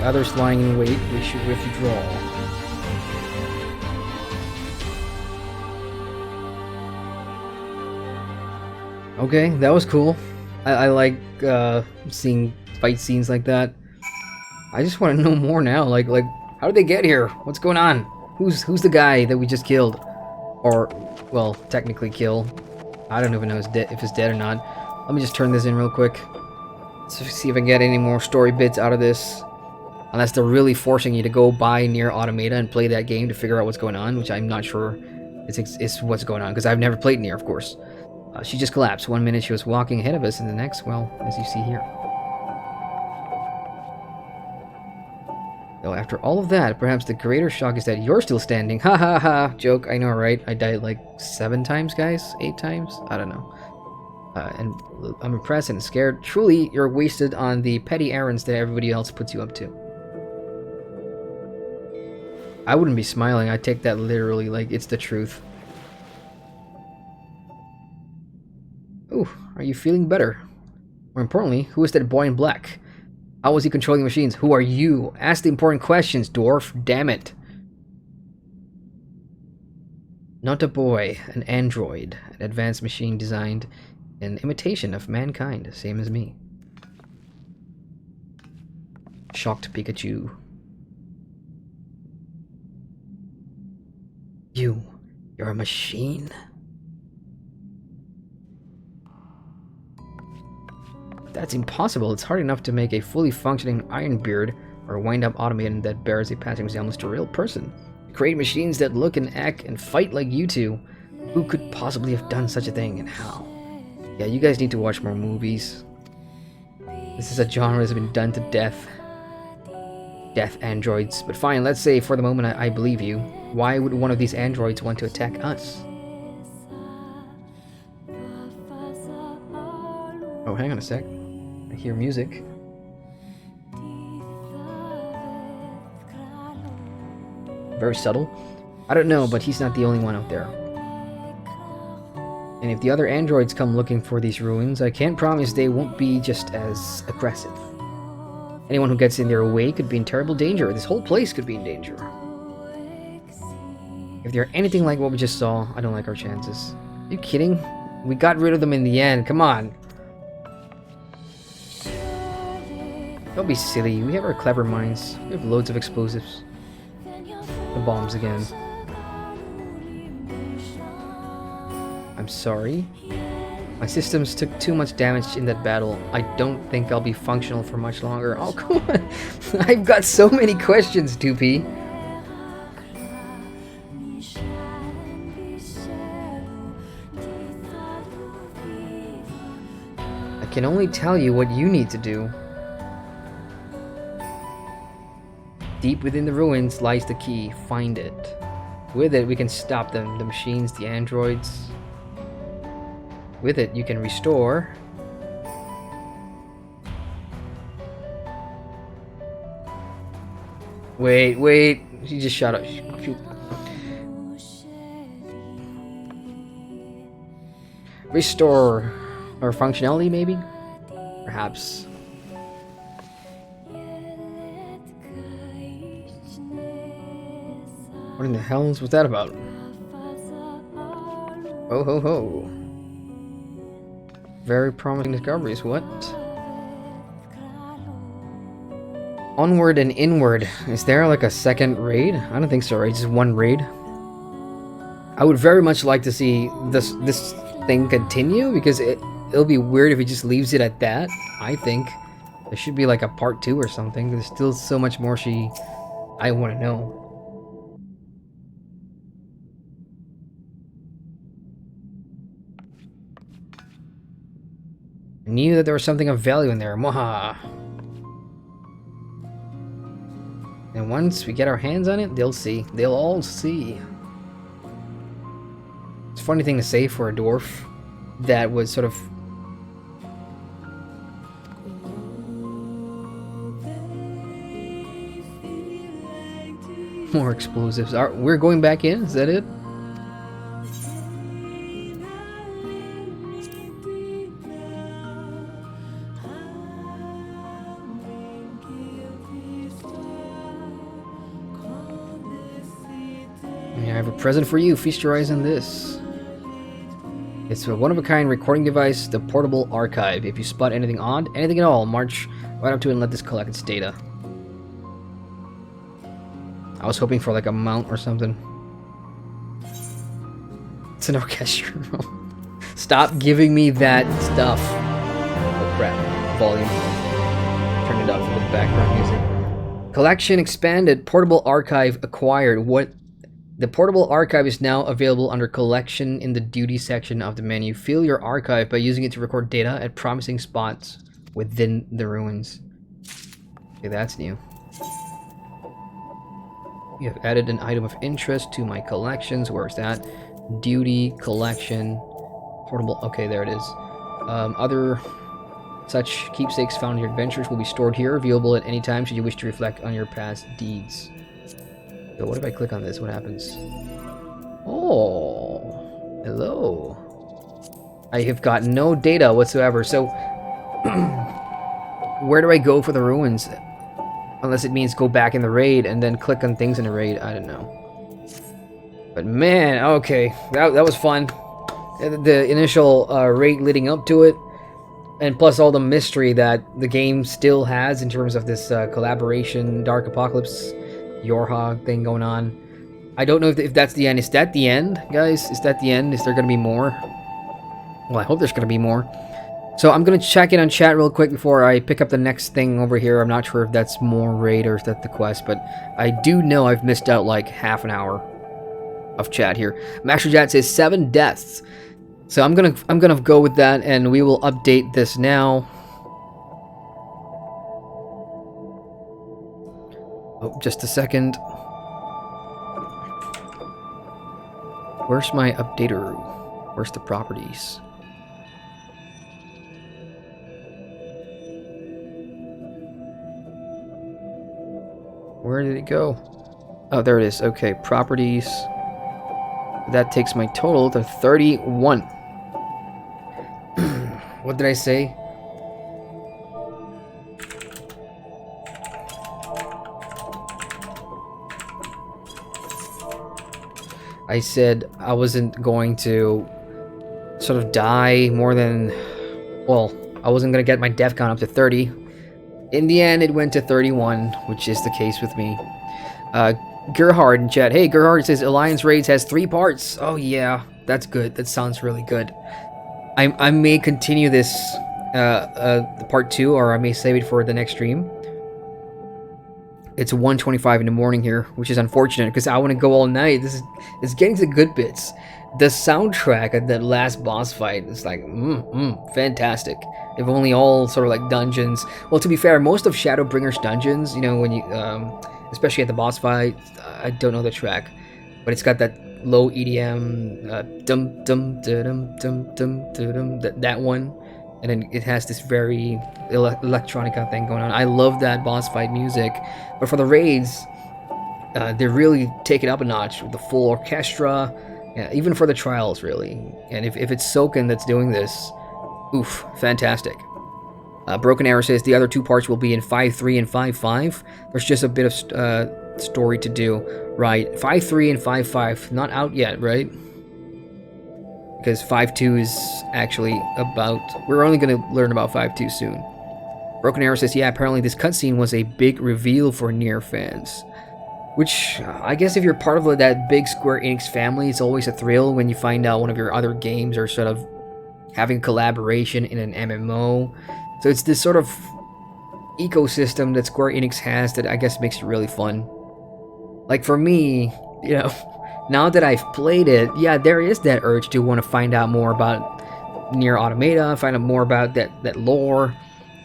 [SPEAKER 1] others lying in wait, we should withdraw. Okay, that was cool. I like seeing fight scenes like that. I just want to know more now. Like, how did they get here? What's going on? Who's the guy that we just killed? Or, well, technically kill. I don't even know if it's dead or not. Let me just turn this in real quick. Let's see if I can get any more story bits out of this. Unless they're really forcing you to go buy Nier Automata and play that game to figure out what's going on, which I'm not sure is what's going on, because I've never played Nier, of course. She just collapsed. 1 minute she was walking ahead of us, and the next, well, as you see here. Though after all of that, perhaps the greater shock is that you're still standing. Ha ha ha! Joke, I know, right? I died like 7 times, guys? 8 times? I don't know. And I'm impressed and scared. Truly, you're wasted on the petty errands that everybody else puts you up to. I wouldn't be smiling. I take that literally, like it's the truth. Ooh, are you feeling better? More importantly, who is that boy in black? How was he controlling machines? Who are you? Ask the important questions, dwarf. Damn it. Not a boy, an android. An advanced machine designed in imitation of mankind, same as me. Shocked Pikachu. You're a machine? That's impossible. It's hard enough to make a fully functioning Ironbeard or a wind-up automaton that bears a passing resemblance to a real person. Create machines that look and act and fight like you two. Who could possibly have done such a thing, and how? Yeah, you guys need to watch more movies. This is a genre that's been done to death. Death androids. But fine, let's say for the moment I believe you. Why would one of these androids want to attack us? Oh, hang on a sec. I hear music. Very subtle. I don't know, but he's not the only one out there. And if the other androids come looking for these ruins, I can't promise they won't be just as aggressive. Anyone who gets in their way could be in terrible danger. This whole place could be in danger. If they're anything like what we just saw, I don't like our chances. Are you kidding? We got rid of them in the end. Come on. Don't be silly. We have our clever minds. We have loads of explosives. The bombs again. I'm sorry. My systems took too much damage in that battle. I don't think I'll be functional for much longer. Oh, come on. I've got so many questions, 2P. I can only tell you what you need to do. Deep within the ruins lies the key. Find it. With it, we can stop them. The machines, the androids. With it, you can restore. Wait. She just shot up. Shoot. Restore. Or functionality, maybe? Perhaps. What in the hell was that about? Oh ho ho. Very promising discoveries, what? Onward and inward. Is there like a second raid? I don't think so, right? Just one raid. I would very much like to see this thing continue, because it'll be weird if he just leaves it at that. I think there should be like a part 2 or something. There's still so much more I want to know. I knew that there was something of value in there. Mwaha. And once we get our hands on it, they'll see. They'll all see. It's a funny thing to say for a dwarf that was sort of... More explosives. We're going back in? Is that it? Yeah, I have a present for you. Feast your eyes on this. It's a one-of-a-kind recording device, the portable archive. If you spot anything odd, anything at all, march right up to it and let this collect its data. I was hoping for like a mount or something. It's an orchestra room. Stop giving me that stuff. Oh crap. Volume. Turn it up for the background music. Collection expanded. Portable archive acquired. What? The portable archive is now available under collection in the duty section of the menu. Fill your archive by using it to record data at promising spots within the ruins. Okay, that's new. You have added an item of interest to my collections. Where's that? Duty, collection, portable. Okay, there it is. Other such keepsakes found in your adventures will be stored here, viewable at any time should you wish to reflect on your past deeds. So what if I click on this? What happens? Oh, hello. I have got no data whatsoever. So where do I go for the ruins? Unless it means go back in the raid and then click on things in the raid. I don't know. But man, okay. That was fun. The initial raid leading up to it. And plus all the mystery that the game still has in terms of this collaboration, Dark Apocalypse, YoRHa thing going on. I don't know if that's the end. Is that the end, guys? Is that the end? Is there going to be more? Well, I hope there's going to be more. So I'm going to check in on chat real quick before I pick up the next thing over here. I'm not sure if that's more raid or if that's the quest, but I do know I've missed out like half an hour of chat here. Master Chat says 7 deaths. So I'm gonna go with that, and we will update this now. Oh, just a second. Where's my updater? Where's the properties? Where did it go? Oh, there it is. Okay, properties. That takes my total to 31. What did I say? I said I wasn't going to sort of die more than... Well, I wasn't going to get my death count up to 30. In the end, it went to 31, which is the case with me. Gerhard in chat. Hey, Gerhard says Alliance Raids has 3 parts. Oh, yeah. That's good. That sounds really good. I may continue this part 2, or I may save it for the next stream. It's 1:25 in the morning here, which is unfortunate because I want to go all night. It's getting to the good bits. The soundtrack at that last boss fight is like, fantastic. If only all sort of like dungeons. Well, to be fair, most of Shadowbringer's dungeons, you know, when you, especially at the boss fight, I don't know the track, but it's got that low EDM, dum dum dum dum dum dum, that one, and then it has this very electronica thing going on. I love that boss fight music, but for the raids, they really take it up a notch with the full orchestra, even for the trials, really. And if it's Soken that's doing this, oof, fantastic. Broken Arrow says the other 2 parts will be in 5.3 and 5.5. There's just a bit of story to do. Right, 5.3 and 5.5, not out yet, right? Because 5.2 is actually about... We're only going to learn about 5.2 soon. Broken Arrow says, yeah, apparently this cutscene was a big reveal for Nier fans. Which, I guess if you're part of that big Square Enix family, it's always a thrill when you find out one of your other games are sort of having collaboration in an MMO. So it's this sort of ecosystem that Square Enix has that I guess makes it really fun. Like for me, you know, now that I've played it, yeah, there is that urge to want to find out more about Nier Automata, find out more about that lore,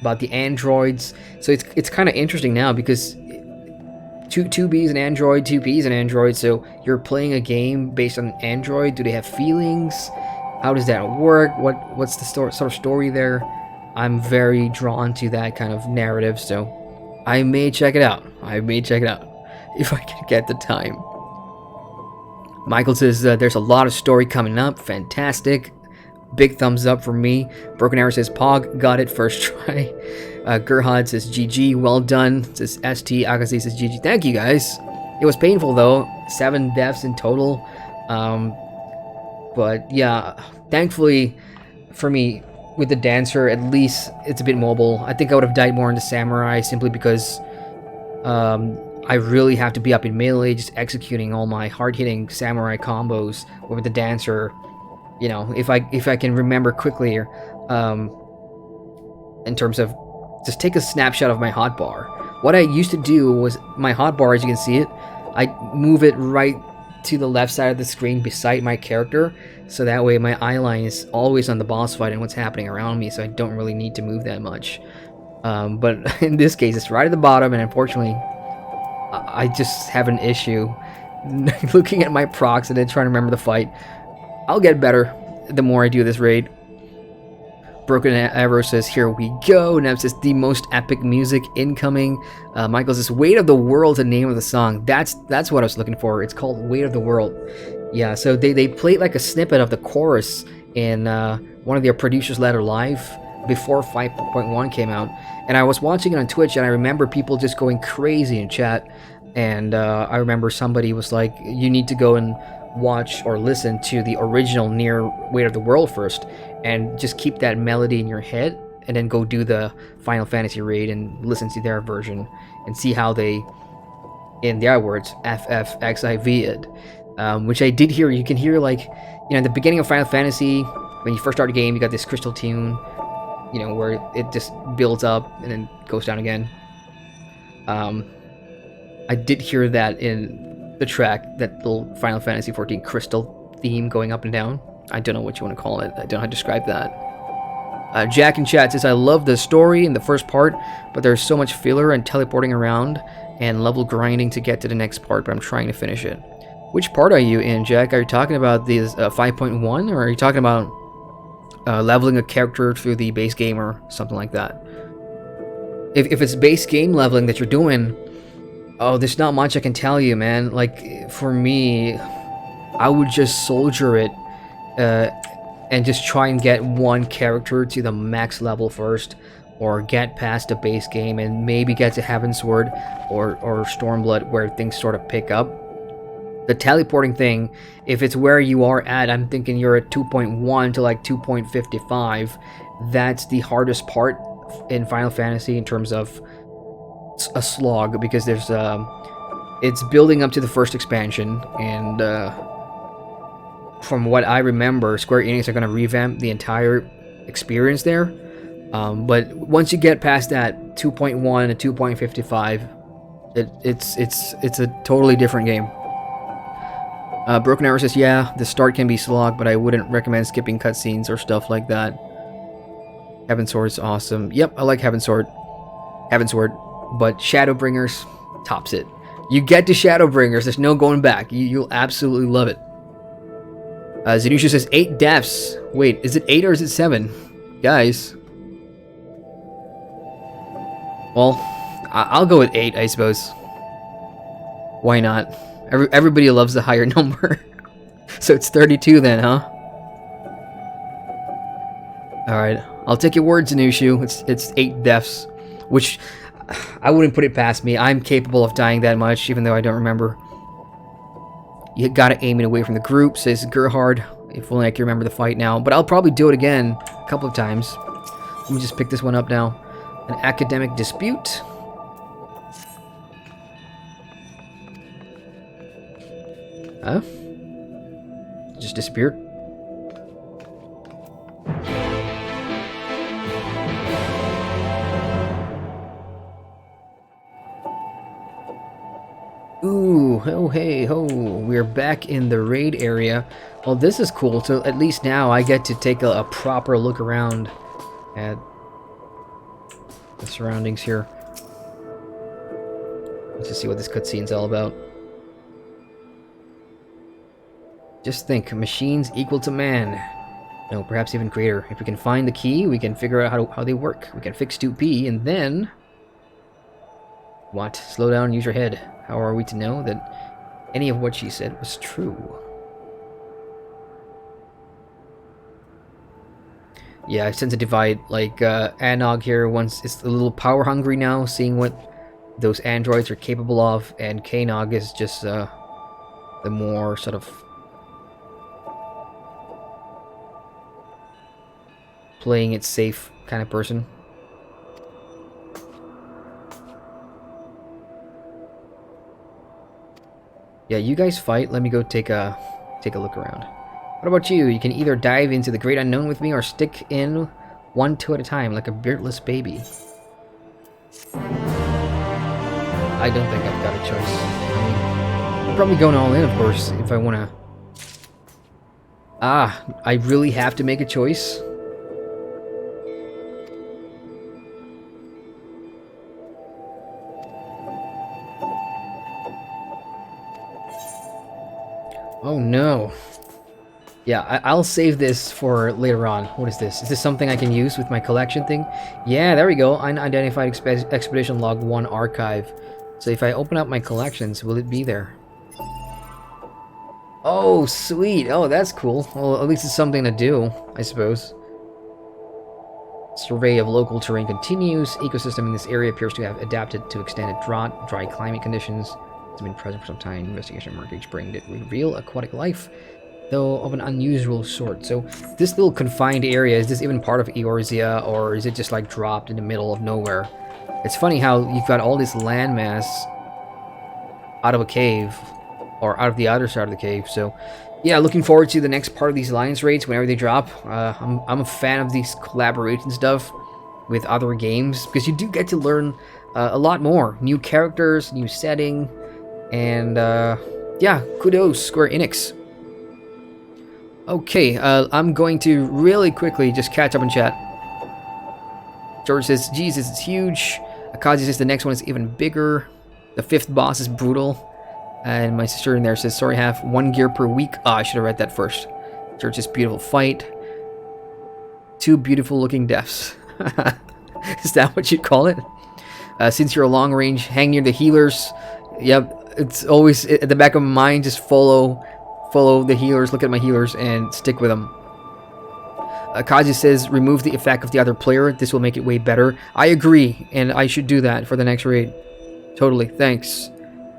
[SPEAKER 1] about the androids. So it's kind of interesting now because 2B's an android, 2P's an android, so you're playing a game based on android. Do they have feelings? How does that work? What's the sort of story there? I'm very drawn to that kind of narrative, so I may check it out. If I can get the time. Michael says there's a lot of story coming up. Fantastic. Big thumbs up for me. Broken Arrow says Pog got it first try. Gerhard says GG, well done. Says ST. Agassi says GG. Thank you guys. It was painful though, 7 deaths in total. But yeah, thankfully for me, with the dancer, at least it's a bit mobile. I think I would have died more in the samurai simply because I really have to be up in melee, just executing all my hard-hitting samurai combos. With the dancer, you know, if I can remember quickly, in terms of just take a snapshot of my hotbar. What I used to do was my hotbar, as you can see it, I move it right to the left side of the screen beside my character, so that way my eye line is always on the boss fight and what's happening around me, so I don't really need to move that much. But in this case, it's right at the bottom, and unfortunately, I just have an issue looking at my procs and then trying to remember the fight. I'll get better the more I do this raid. Broken Arrow says, here we go. Nev says, the most epic music incoming. Michael says, Weight of the World, the name of the song. That's what I was looking for. It's called Weight of the World. Yeah, so they played like a snippet of the chorus in one of their producers letter live before 5.1 came out. And I was watching it on Twitch, and I remember people just going crazy in chat. And I remember somebody was like, you need to go and watch or listen to the original Nier Weight of the World first, and just keep that melody in your head, and then go do the Final Fantasy raid and listen to their version and see how they, in their words, FFXIV it. Which I did hear. You can hear, like, you know, in the beginning of Final Fantasy, when you first start the game, you got this crystal tune, you know, where it just builds up and then goes down again. I did hear that in the track, that little Final Fantasy XIV crystal theme going up and down. I don't know what you want to call it. I don't know how to describe that. Jack in chat says, I love the story in the first part, but there's so much filler and teleporting around and level grinding to get to the next part, but I'm trying to finish it. Which part are you in, Jack? Are you talking about the 5.1, or are you talking about leveling a character through the base game or something like that? If it's base game leveling that you're doing, oh, there's not much I can tell you, man. Like, for me, I would just soldier it and just try and get one character to the max level first, or get past the base game and maybe get to Heavensward or Stormblood, where things sort of pick up. The teleporting thing, if it's where you are at, I'm thinking you're at 2.1 to like 2.55. That's the hardest part in Final Fantasy in terms of a slog, because there's it's building up to the first expansion, and from what I remember, Square Enix are going to revamp the entire experience there. But once you get past that 2.1 to 2.55, it's a totally different game. Broken Arrow says, yeah, the start can be slog, but I wouldn't recommend skipping cutscenes or stuff like that. Heavensward's awesome. Yep, I like Heavensward, but Shadowbringers tops it. You get to Shadowbringers, there's no going back. You'll absolutely love it. Zenusha says 8 deaths. Wait, is it 8 or is it 7? Guys. Well, I'll go with 8, I suppose. Why not? Everybody loves the higher number. So it's 32 then, huh? Alright, I'll take your word, Zenushu. It's 8 deaths, which I wouldn't put it past me. I'm capable of dying that much, even though I don't remember. You gotta aim it away from the group, says Gerhard. If only I can remember the fight now. But I'll probably do it again a couple of times. Let me just pick this one up now. An academic dispute. Huh? Just disappeared? Ooh, oh hey ho, we're back in the raid area. Well, this is cool, so at least now I get to take a proper look around at the surroundings here. Let's just see what this cutscene's all about. Just think, machines equal to man. No, perhaps even greater. If we can find the key, we can figure out how they work. We can fix 2P, and then... What? Slow down, use your head. How are we to know that any of what she said was true? Yeah, I sense a divide. Like, Anog here is a little power hungry now, seeing what those androids are capable of, and Knog is just, the more sort of playing it safe kind of person. Yeah, you guys fight. Let me go take a look around. What about you? You can either dive into the great unknown with me or stick in 1-2 at a time like a beardless baby. I don't think I've got a choice. I'm probably going all in, of course, if I want to. Ah, I really have to make a choice. Oh no. Yeah, I'll save this for later on. What is this? Is this something I can use with my collection thing? Yeah, there we go. Unidentified expedition log 1 archive. So if I open up my collections, will it be there? Oh, sweet. Oh, that's cool. Well, at least it's something to do, I suppose. Survey of local terrain continues. Ecosystem in this area appears to have adapted to extended drought, dry climate conditions. It's been present for some time. Investigation markings bring it reveal aquatic life, though of an unusual sort. So this little confined area, is this even part of YoRHa, or is it just like dropped in the middle of nowhere? It's funny how you've got all this landmass out of a cave, or out of the other side of the cave. So yeah, looking forward to the next part of these alliance raids whenever they drop. I'm a fan of these collaboration stuff with other games, because you do get to learn a lot more. New characters, new setting, and yeah, kudos Square Enix. Okay, I'm going to really quickly just catch up in chat. George says, Jesus, it's huge. Akazi says the next one is even bigger. The 5th boss is brutal. And my sister in there says, sorry, have 1 gear per week. Ah, I should have read that first. George says, beautiful fight. 2 beautiful looking deaths. Is that what you'd call it? Since you're a long range, hang near the healers. Yep, it's always at the back of my mind, just follow the healers, look at my healers, and stick with them. Kaji says, remove the effect of the other player. This will make it way better. I agree, and I should do that for the next raid. Totally, thanks.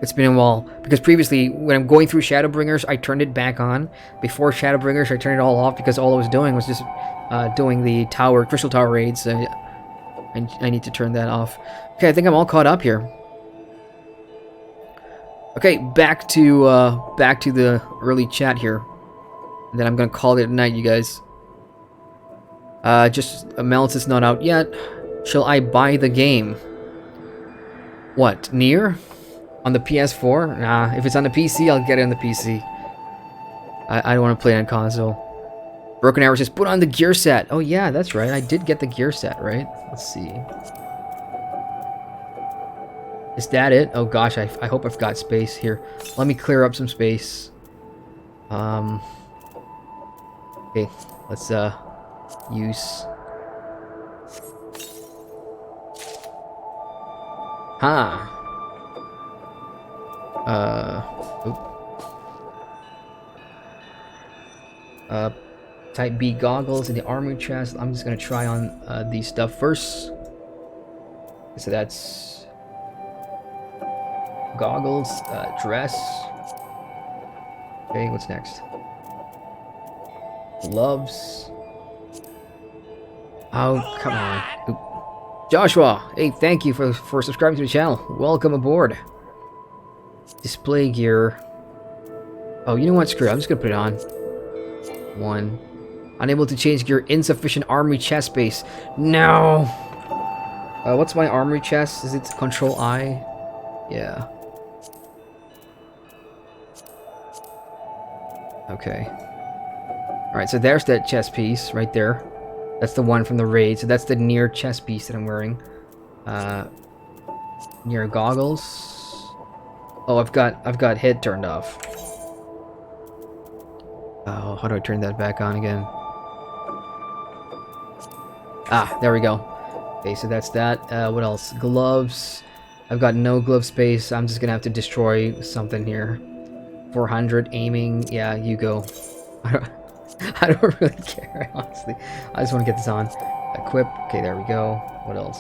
[SPEAKER 1] It's been a while. Because previously, when I'm going through Shadowbringers, I turned it back on. Before Shadowbringers, I turned it all off because all I was doing was just doing the Crystal Tower raids. I need to turn that off. Okay, I think I'm all caught up here. Okay, back to the early chat here. And then I'm gonna call it a night, you guys. Just Mel's is not out yet. Shall I buy the game? What, Nier? On the PS4? Nah, if it's on the PC, I'll get it on the PC. I don't want to play it on console. Broken Arrow says, put on the gear set. Oh yeah, that's right. I did get the gear set, right? Let's see. Is that it? Oh gosh, I hope I've got space here. Let me clear up some space. Okay, let's use. Type B goggles in the armor chest. I'm just gonna try on these stuff first. So that's goggles, dress. Okay, what's next? Gloves. Oh, come on. Oop. Joshua, hey, thank you for subscribing to the channel. Welcome aboard. Display gear. Oh, you know what? Screw it. I'm just gonna put it on. 1. Unable to change gear. Insufficient armory chest space. No. What's my armory chest? Is it Control I? Yeah. Okay. Alright, so there's that chest piece right there. That's the one from the raid. So that's the Nier chest piece that I'm wearing. Nier goggles. Oh, I've got head turned off. Oh, how do I turn that back on again? Ah, there we go. Okay, so that's that. What else? Gloves. I've got no glove space. I'm just gonna have to destroy something here. 400 aiming. Yeah, you go. I don't really care, honestly. I just want to get this on. Equip. Okay, there we go. What else?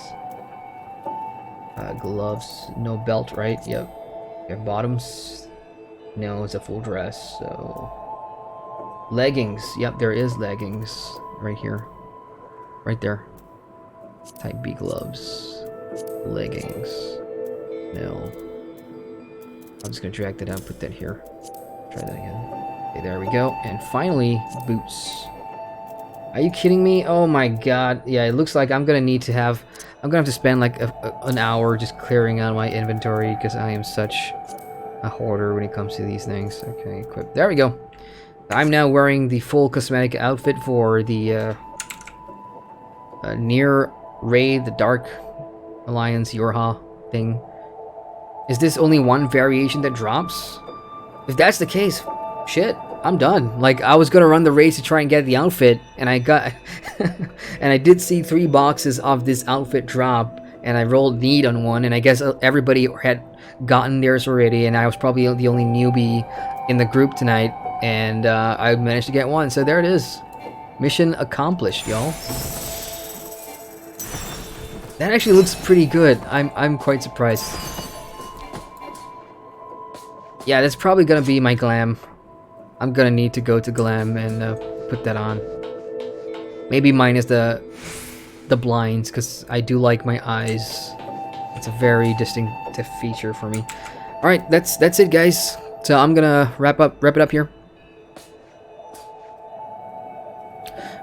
[SPEAKER 1] Gloves. No belt, right? Yep. We have bottoms. No, it's a full dress, so... Leggings. Yep, there is leggings. Right here. Right there. Type B gloves. Leggings. No. I'm just gonna drag that down, put that here. Try that again. Okay, there we go. And finally, boots. Are you kidding me? Oh my god. Yeah, it looks like I'm gonna need to have... I'm gonna have to spend like an hour just clearing out my inventory because I am such a hoarder when it comes to these things. Okay, equip. There we go. I'm now wearing the full cosmetic outfit for the Nier Raid, the Dark Alliance YoRHa thing. Is this only one variation that drops? If that's the case, shit, I'm done. Like, I was gonna run the race to try and get the outfit, and I got... and I did see 3 boxes of this outfit drop, and I rolled need on one, and I guess everybody had gotten theirs already, and I was probably the only newbie in the group tonight, and I managed to get one, so there it is. Mission accomplished, y'all. That actually looks pretty good. I'm quite surprised. Yeah, that's probably gonna be my glam. I'm gonna need to go to glam and put that on. Maybe minus the blinds, because I do like my eyes. It's a very distinctive feature for me. All right, that's it, guys. So I'm gonna wrap it up here.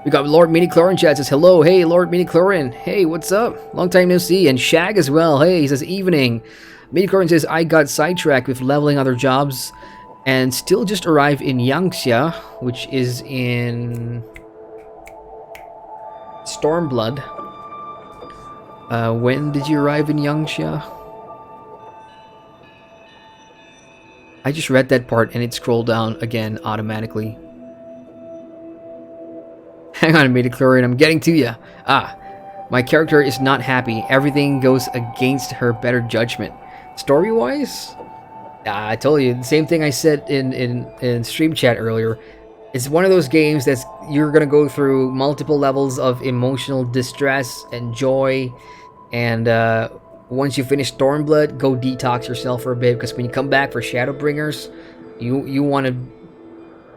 [SPEAKER 1] We got Lord Miniclorin chat says hello. Hey, Lord Miniclorin. Hey, what's up? Long time no see. And Shag as well. Hey, he says evening. Miniclorin says I got sidetracked with leveling other jobs and still just arrived in Yangxia, which is in Stormblood. When did you arrive in Yangxia? I just read that part and it scrolled down again automatically. Hang on, Midichlorian, I'm getting to you. Ah, my character is not happy. Everything goes against her better judgment. Story-wise? I told you, the same thing I said in stream chat earlier. It's one of those games that's you're gonna go through multiple levels of emotional distress and joy, and once you finish Stormblood, go detox yourself for a bit, because when you come back for Shadowbringers, you want to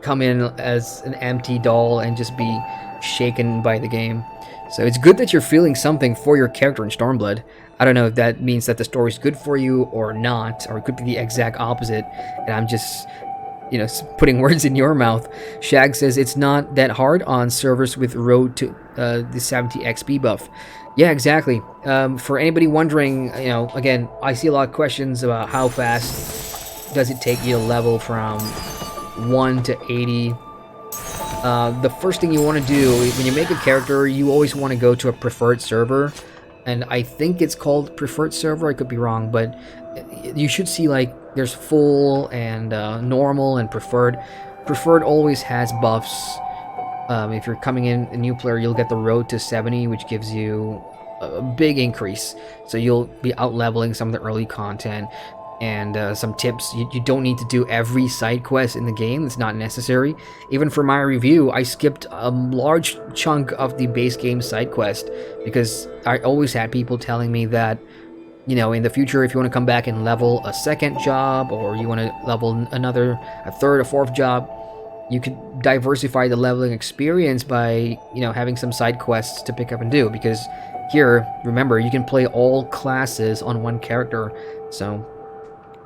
[SPEAKER 1] come in as an empty doll and just be shaken by the game. So it's good that you're feeling something for your character in Stormblood. I don't know if that means that the story's good for you or not, or it could be the exact opposite, and I'm just, you know, putting words in your mouth. Shag says it's not that hard on servers with road to the 70 XP buff. Yeah, exactly. For anybody wondering, you know, again, I see a lot of questions about how fast does it take you to level from 1 to 80. The first thing you want to do when you make a character, you always want to go to a preferred server, and I think it's called preferred server. I could be wrong, but you should see like there's full and normal and preferred. Preferred always has buffs. If you're coming in a new player, you'll get the road to 70, which gives you a big increase. So you'll be out leveling some of the early content. And some tips, you don't need to do every side quest in the game. It's not necessary. Even for my review, I skipped a large chunk of the base game side quest because I always had people telling me that, you know, in the future, if you want to come back and level a second job, or you want to level a third or fourth job, you could diversify the leveling experience by, you know, having some side quests to pick up and do. Because here, remember, you can play all classes on one character. So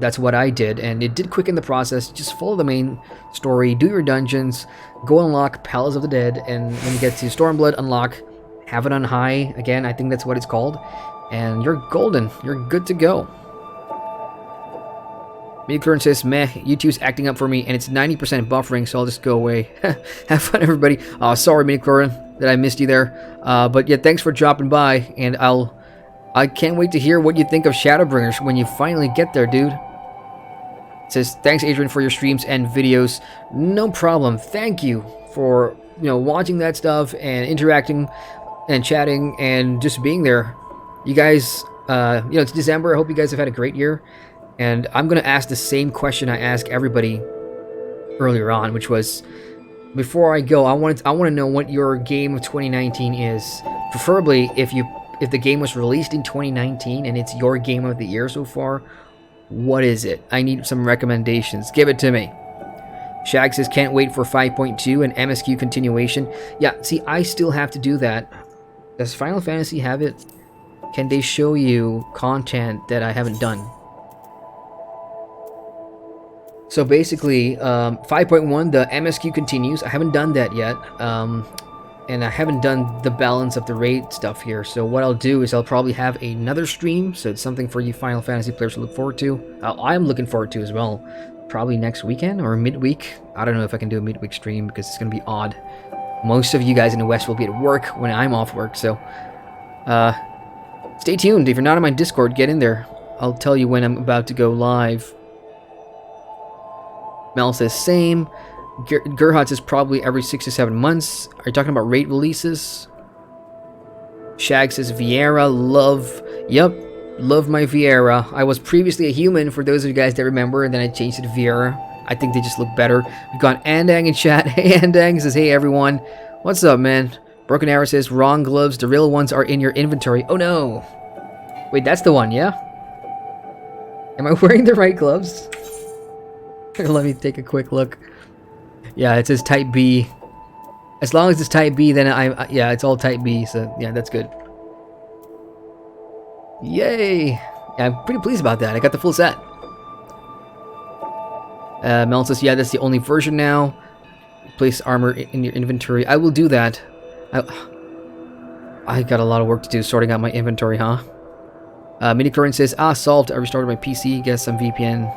[SPEAKER 1] that's what I did, and it did quicken the process. Just follow the main story, do your dungeons, go unlock Palace of the Dead, and when you get to Stormblood, unlock Heaven on High. Again, I think that's what it's called. And you're golden. You're good to go. Midcurrent says, meh, YouTube's acting up for me, and it's 90% buffering, so I'll just go away. Have fun, everybody. Sorry, Midcurrent, that I missed you there. But yeah, thanks for dropping by, and I can't wait to hear what you think of Shadowbringers when you finally get there, dude. It says, thanks, Adrian, for your streams and videos. No problem. Thank you for, you know, watching that stuff and interacting and chatting and just being there. You guys, you know, it's December. I hope you guys have had a great year. And I'm going to ask the same question I asked everybody earlier on, which was, before I go, I want to know what your game of 2019 is. Preferably if the game was released in 2019 and it's your game of the year so far, What is it? I need some recommendations. Give it to me. Shag says, can't wait for 5.2 and MSQ continuation. Yeah, see, I still have to do that. Does Final Fantasy have it? Can they show you content that I haven't done? So basically, 5.1, the MSQ continues. I haven't done that yet. And I haven't done the balance of the raid stuff here. So what I'll do is I'll probably have another stream. So it's something for you Final Fantasy players to look forward to. I'm looking forward to as well. Probably next weekend or midweek. I don't know if I can do a midweek stream because it's going to be odd. Most of you guys in the West will be at work when I'm off work. So stay tuned. If you're not on my Discord, get in there. I'll tell you when I'm about to go live. Mel says same. YoRHa says probably every 6 to 7 months. Are you talking about rate releases? Shag says 𝑮𝒂𝒍𝒍𝒆𝒊𝒍, love. Yep, love my 𝑮𝒂𝒍𝒍. I was previously a human, for those of you guys that remember, and then I changed it to 𝑮𝒂𝒍𝒍. I think they just look better. We've got Andang in chat. Hey Andang says, hey everyone. What's up, man? Broken Arrow says, wrong gloves. The real ones are in your inventory. Oh no. Wait, that's the one, yeah? Am I wearing the right gloves? Let me take a quick look. Yeah, it says type B. As long as it's type B, then yeah, it's all type B, so yeah, that's good. Yay! Yeah, I'm pretty pleased about that. I got the full set. Mel says, yeah, that's the only version now. Place armor in your inventory. I will do that. I got a lot of work to do sorting out my inventory, huh? Minicurrent says, solved. I restarted my PC. Guess some VPN.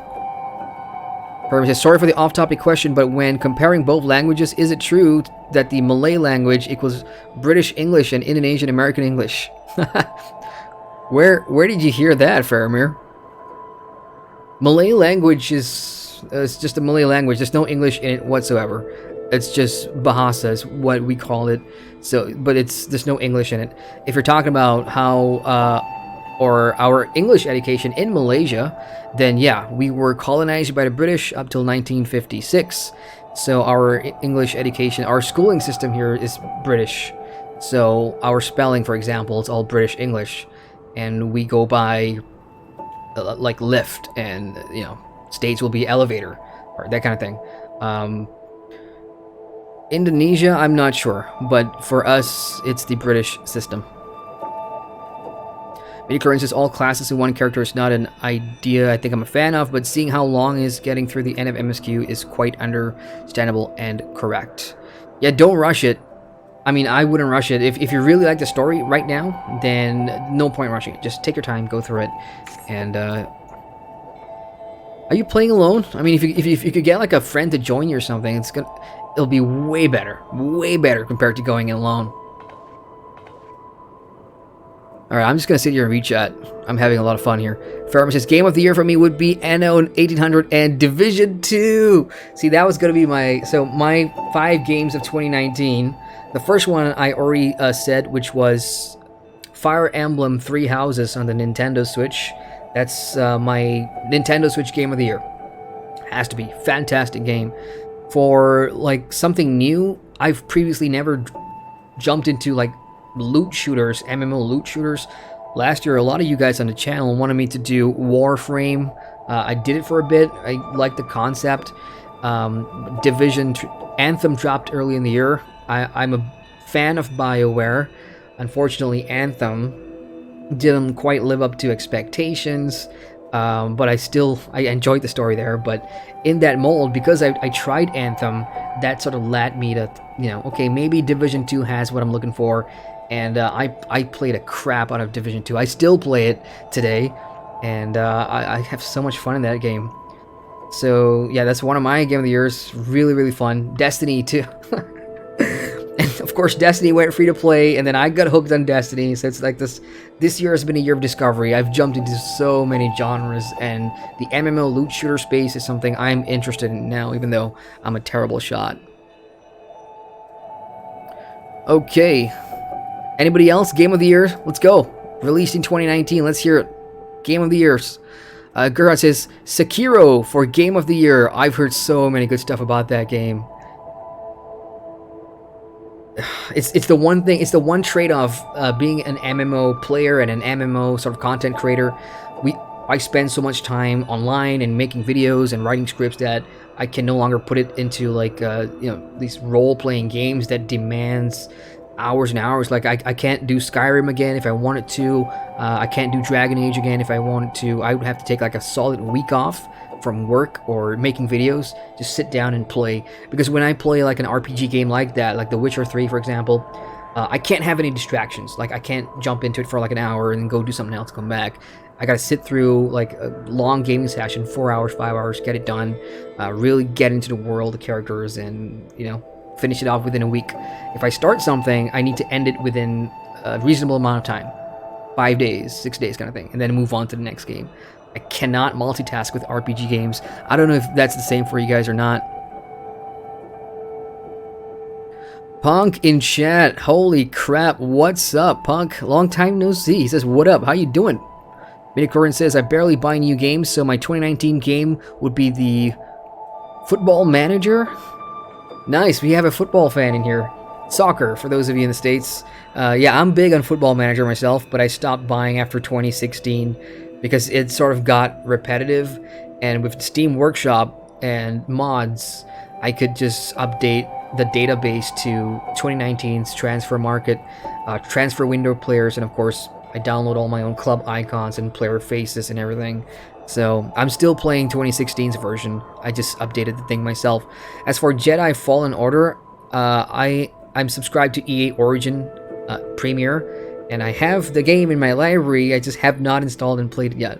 [SPEAKER 1] Herman says, sorry for the off-topic question, but when comparing both languages, is it true that the Malay language equals British English and Indonesian American English? Where did you hear that, Faramir? Malay language is it's just a Malay language. There's no English in it whatsoever. It's just Bahasa is what we call it. So, but there's no English in it. If you're talking about how or our English education in Malaysia, then yeah, we were colonized by the British up till 1956. So our English education, our schooling system here is British. So our spelling, for example, it's all British English, and we go by like lift, and you know, states will be elevator or that kind of thing. Indonesia, I'm not sure, but for us, it's the British system. Midi-current says all classes in one character is not an idea I think I'm a fan of, but seeing how long is getting through the end of MSQ is quite understandable and correct. Yeah, don't rush it. I mean, I wouldn't rush it. If you really like the story right now, then no point rushing it. Just take your time, go through it. And are you playing alone? I mean, if you could get like a friend to join you or something, it'll be way better compared to going in alone. Alright, I'm just going to sit here and read chat. I'm having a lot of fun here. Fairman says, Game of the Year for me would be Anno 1800 and Division 2. See, that was going to be my 5 games of 2019. The first one I already said, which was Fire Emblem 3 Houses on the Nintendo Switch. That's my Nintendo Switch Game of the Year. Has to be. Fantastic game. For, like, something new, I've previously never jumped into, like, loot shooters, MMO loot shooters. Last year, a lot of you guys on the channel wanted me to do Warframe. I did it for a bit. I liked the concept. Division Anthem dropped early in the year. I'm a fan of BioWare. Unfortunately, Anthem didn't quite live up to expectations. But I enjoyed the story there. But in that mold, because I tried Anthem, that sort of led me to, you know, okay, maybe Division 2 has what I'm looking for. And I played a crap out of Division 2. I still play it today, and I have so much fun in that game. So yeah, that's one of my Game of the Years. Really, really fun. Destiny too. And of course, Destiny went free to play, and then I got hooked on Destiny. So it's like this year has been a year of discovery. I've jumped into so many genres, and the MMO loot shooter space is something I'm interested in now, even though I'm a terrible shot. Okay. Anybody else? Game of the Year? Let's go. Released in 2019. Let's hear it. Game of the Years. YoRHa says, Sekiro for Game of the Year. I've heard so many good stuff about that game. It's the one thing, it's the one trade-off being an MMO player and an MMO sort of content creator. I spend so much time online and making videos and writing scripts that I can no longer put it into like these role-playing games that demands hours and hours. Like I can't do Skyrim again if I wanted to. I can't do Dragon Age again if I wanted to. I would have to take like a solid week off from work or making videos, just sit down and play. Because when I play like an RPG game like that, like The Witcher 3 for example, I can't have any distractions. Like I can't jump into it for like an hour and then go do something else, come back. I gotta sit through like a long gaming session, 4 hours, 5 hours, get it done, really get into the world, the characters, and finish it off within a week. If I start something, I need to end it within a reasonable amount of time, 5 days, 6 days kind of thing, and then move on to the next game. I cannot multitask with RPG games. I don't know if that's the same for you guys or not. Punk in chat, holy crap, what's up, Punk? Long time no see. He says, what up, how you doing? Midicorian says, I barely buy new games, so my 2019 game would be the Football Manager. Nice, we have a football fan in here. Soccer, for those of you in the States. Yeah, I'm big on Football Manager myself, but I stopped buying after 2016 because it sort of got repetitive, and with Steam Workshop and mods, I could just update the database to 2019's transfer market, transfer window players, and of course, I download all my own club icons and player faces and everything. So I'm still playing 2016's version. I just updated the thing myself. As for Jedi Fallen Order, I'm subscribed to EA Origin Premier, and I have the game in my library. I just have not installed and played it yet.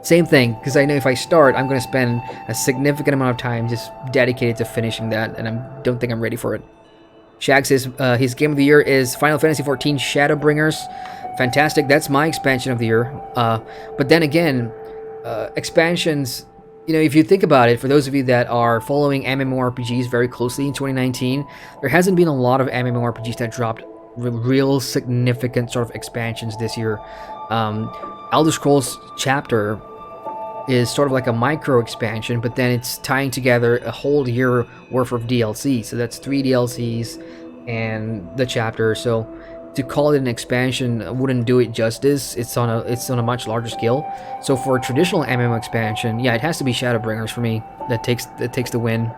[SPEAKER 1] Same thing, because I know if I start, I'm going to spend a significant amount of time just dedicated to finishing that, and I don't think I'm ready for it. Shag says his game of the year is Final Fantasy XIV Shadowbringers. Fantastic, that's my expansion of the year. But then again, expansions, if you think about it, for those of you that are following MMORPGs very closely in 2019, there hasn't been a lot of MMORPGs that dropped real significant sort of expansions this year. Elder Scrolls Chapter is sort of like a micro expansion, but then it's tying together a whole year worth of DLC. So that's 3 DLCs and the chapter. So to call it an expansion wouldn't do it justice. It's on a much larger scale. So for a traditional MMO expansion, yeah, it has to be Shadowbringers for me. That takes the win.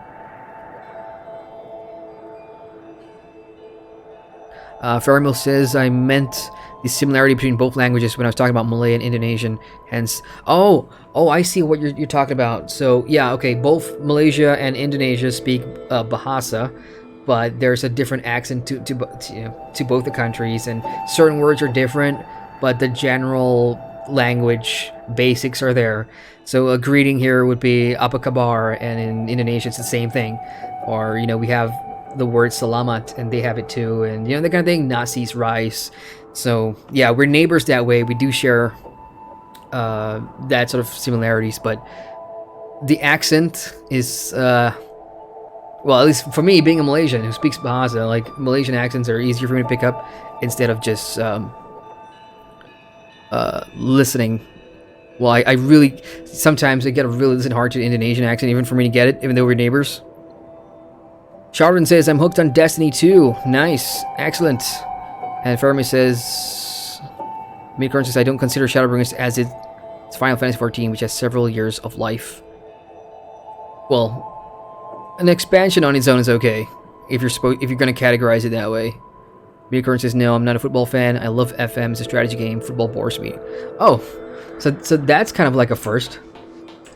[SPEAKER 1] Farimil says I meant the similarity between both languages when I was talking about Malay and Indonesian. Hence, oh, I see what you're talking about. So yeah, okay, both Malaysia and Indonesia speak Bahasa, but there's a different accent to both the countries, and certain words are different, but the general language basics are there. So a greeting here would be apa kabar, and in Indonesia it's the same thing. Or we have the word salamat, and they have it too, and that kind of thing. Nasi's rice. So yeah, we're neighbors that way. We do share that sort of similarities, but the accent is well, at least for me, being a Malaysian who speaks Bahasa, like Malaysian accents are easier for me to pick up instead of just listening. Well, I really sometimes I get to really listen hard to the Indonesian accent even for me to get it, even though we're neighbors. Chardon says I'm hooked on Destiny 2. Nice, excellent. And Fermi says, Midcorn says I don't consider Shadowbringers as it's Final Fantasy XIV, which has several years of life. Well, an expansion on its own is okay if you're going to categorize it that way. Midcorn says no, I'm not a football fan. I love FM. It's a strategy game. Football bores me. Oh, so that's kind of like a first.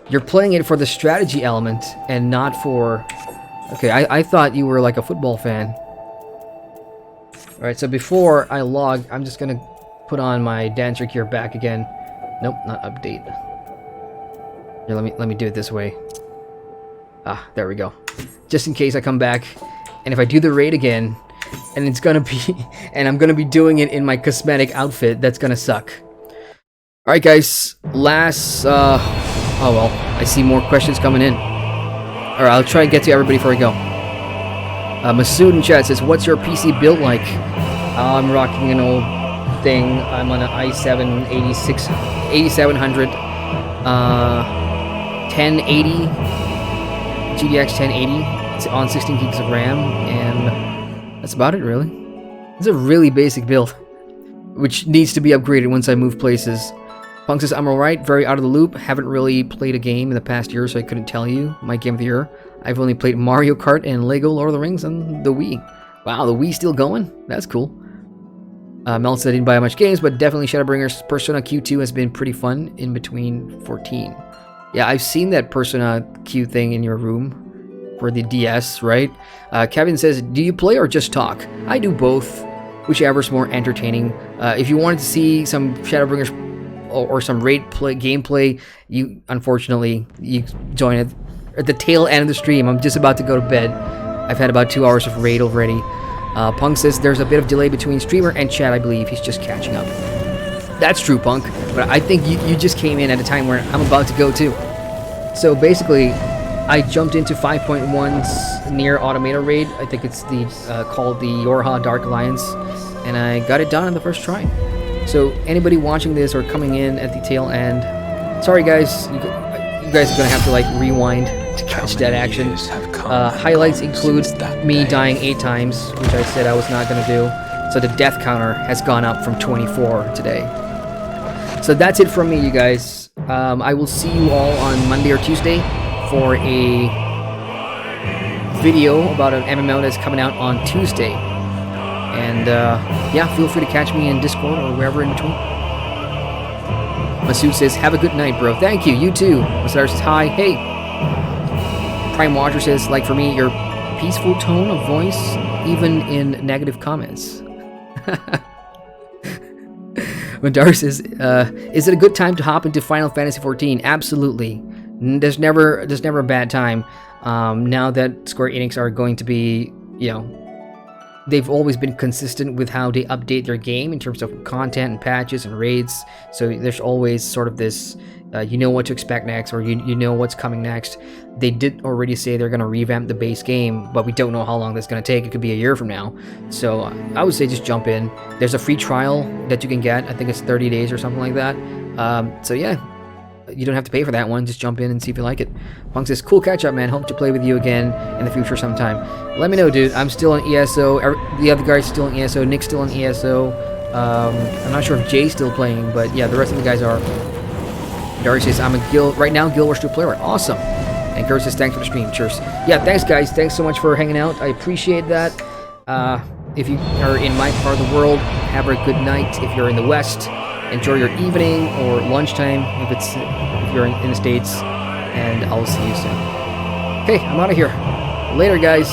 [SPEAKER 1] You're playing it for the strategy element and not for. Okay, I thought you were like a football fan. Alright, so before I log, I'm just gonna put on my dancer gear back again. Nope, not update. Here, let me do it this way. Ah, there we go. Just in case I come back, and if I do the raid again, and it's gonna be, and I'm gonna be doing it in my cosmetic outfit, that's gonna suck. Alright guys, last, oh well, I see more questions coming in. Alright, I'll try to get to everybody before I go. Masood in chat says, what's your PC build like? I'm rocking an old thing. I'm on an i7 8700 1080 GTX 1080. It's on 16 gigs of RAM, and that's about it really. It's a really basic build, which needs to be upgraded once I move places. Punk says, I'm alright, very out of the loop. Haven't really played a game in the past year, so I couldn't tell you my game of the year. I've only played Mario Kart and Lego Lord of the Rings on the Wii. Wow, the Wii's still going? That's cool. Mel said, I didn't buy much games, but definitely Shadowbringers Persona Q2 has been pretty fun in between 14. Yeah, I've seen that Persona Q thing in your room for the DS, right? Kevin says, do you play or just talk? I do both, whichever's more entertaining. If you wanted to see some Shadowbringers or some raid gameplay, you unfortunately you join it at the tail end of the stream. I'm just about to go to bed. I've had about 2 hours of raid already. Punk says there's a bit of delay between streamer and chat. I believe he's just catching up. That's true, Punk, but I think you just came in at a time where I'm about to go too. So basically, I jumped into 5.1's Nier Automata raid. I think it's the called the YoRHa Dark Alliance, and I got it done on the first try. So anybody watching this or coming in at the tail end, sorry guys, you guys are gonna have to like rewind to catch that action. Highlights include me dying 8 times, which I said I was not gonna do. So the death counter has gone up from 24 today. So that's it from me, you guys. I will see you all on Monday or Tuesday for a video about an MMO that's coming out on Tuesday. And yeah, feel free to catch me in Discord or wherever in between. Masood says, have a good night, bro. Thank you, you too. Masar says, hi, hey. Prime Watcher says, like for me, your peaceful tone of voice, even in negative comments. Madar says, is it a good time to hop into Final Fantasy XIV? Absolutely. There's never a bad time. Now that Square Enix are going to be, you know, they've always been consistent with how they update their game in terms of content and patches and raids. So there's always sort of this, you know what to expect next, or you know what's coming next. They did already say they're going to revamp the base game, but we don't know how long that's going to take. It could be a year from now. So I would say just jump in. There's a free trial that you can get. I think it's 30 days or something like that. So yeah, you don't have to pay for that one. Just jump in and see if you like it. Punk says, cool catch up, man. Hope to play with you again in the future sometime. Let me know, dude. I'm still on ESO. The other guy's still on ESO. Nick's still on ESO. I'm not sure if Jay's still playing, but yeah, the rest of the guys are. Dari says, I'm a right now Guild Wars 2 player. Awesome. And Kurt says, thanks for the stream. Cheers. Yeah, thanks, guys. Thanks so much for hanging out. I appreciate that. If you are in my part of the world, have a good night. If you're in the West, enjoy your evening or lunchtime if you're in the States. And I'll see you soon. Okay, I'm out of here. Later, guys.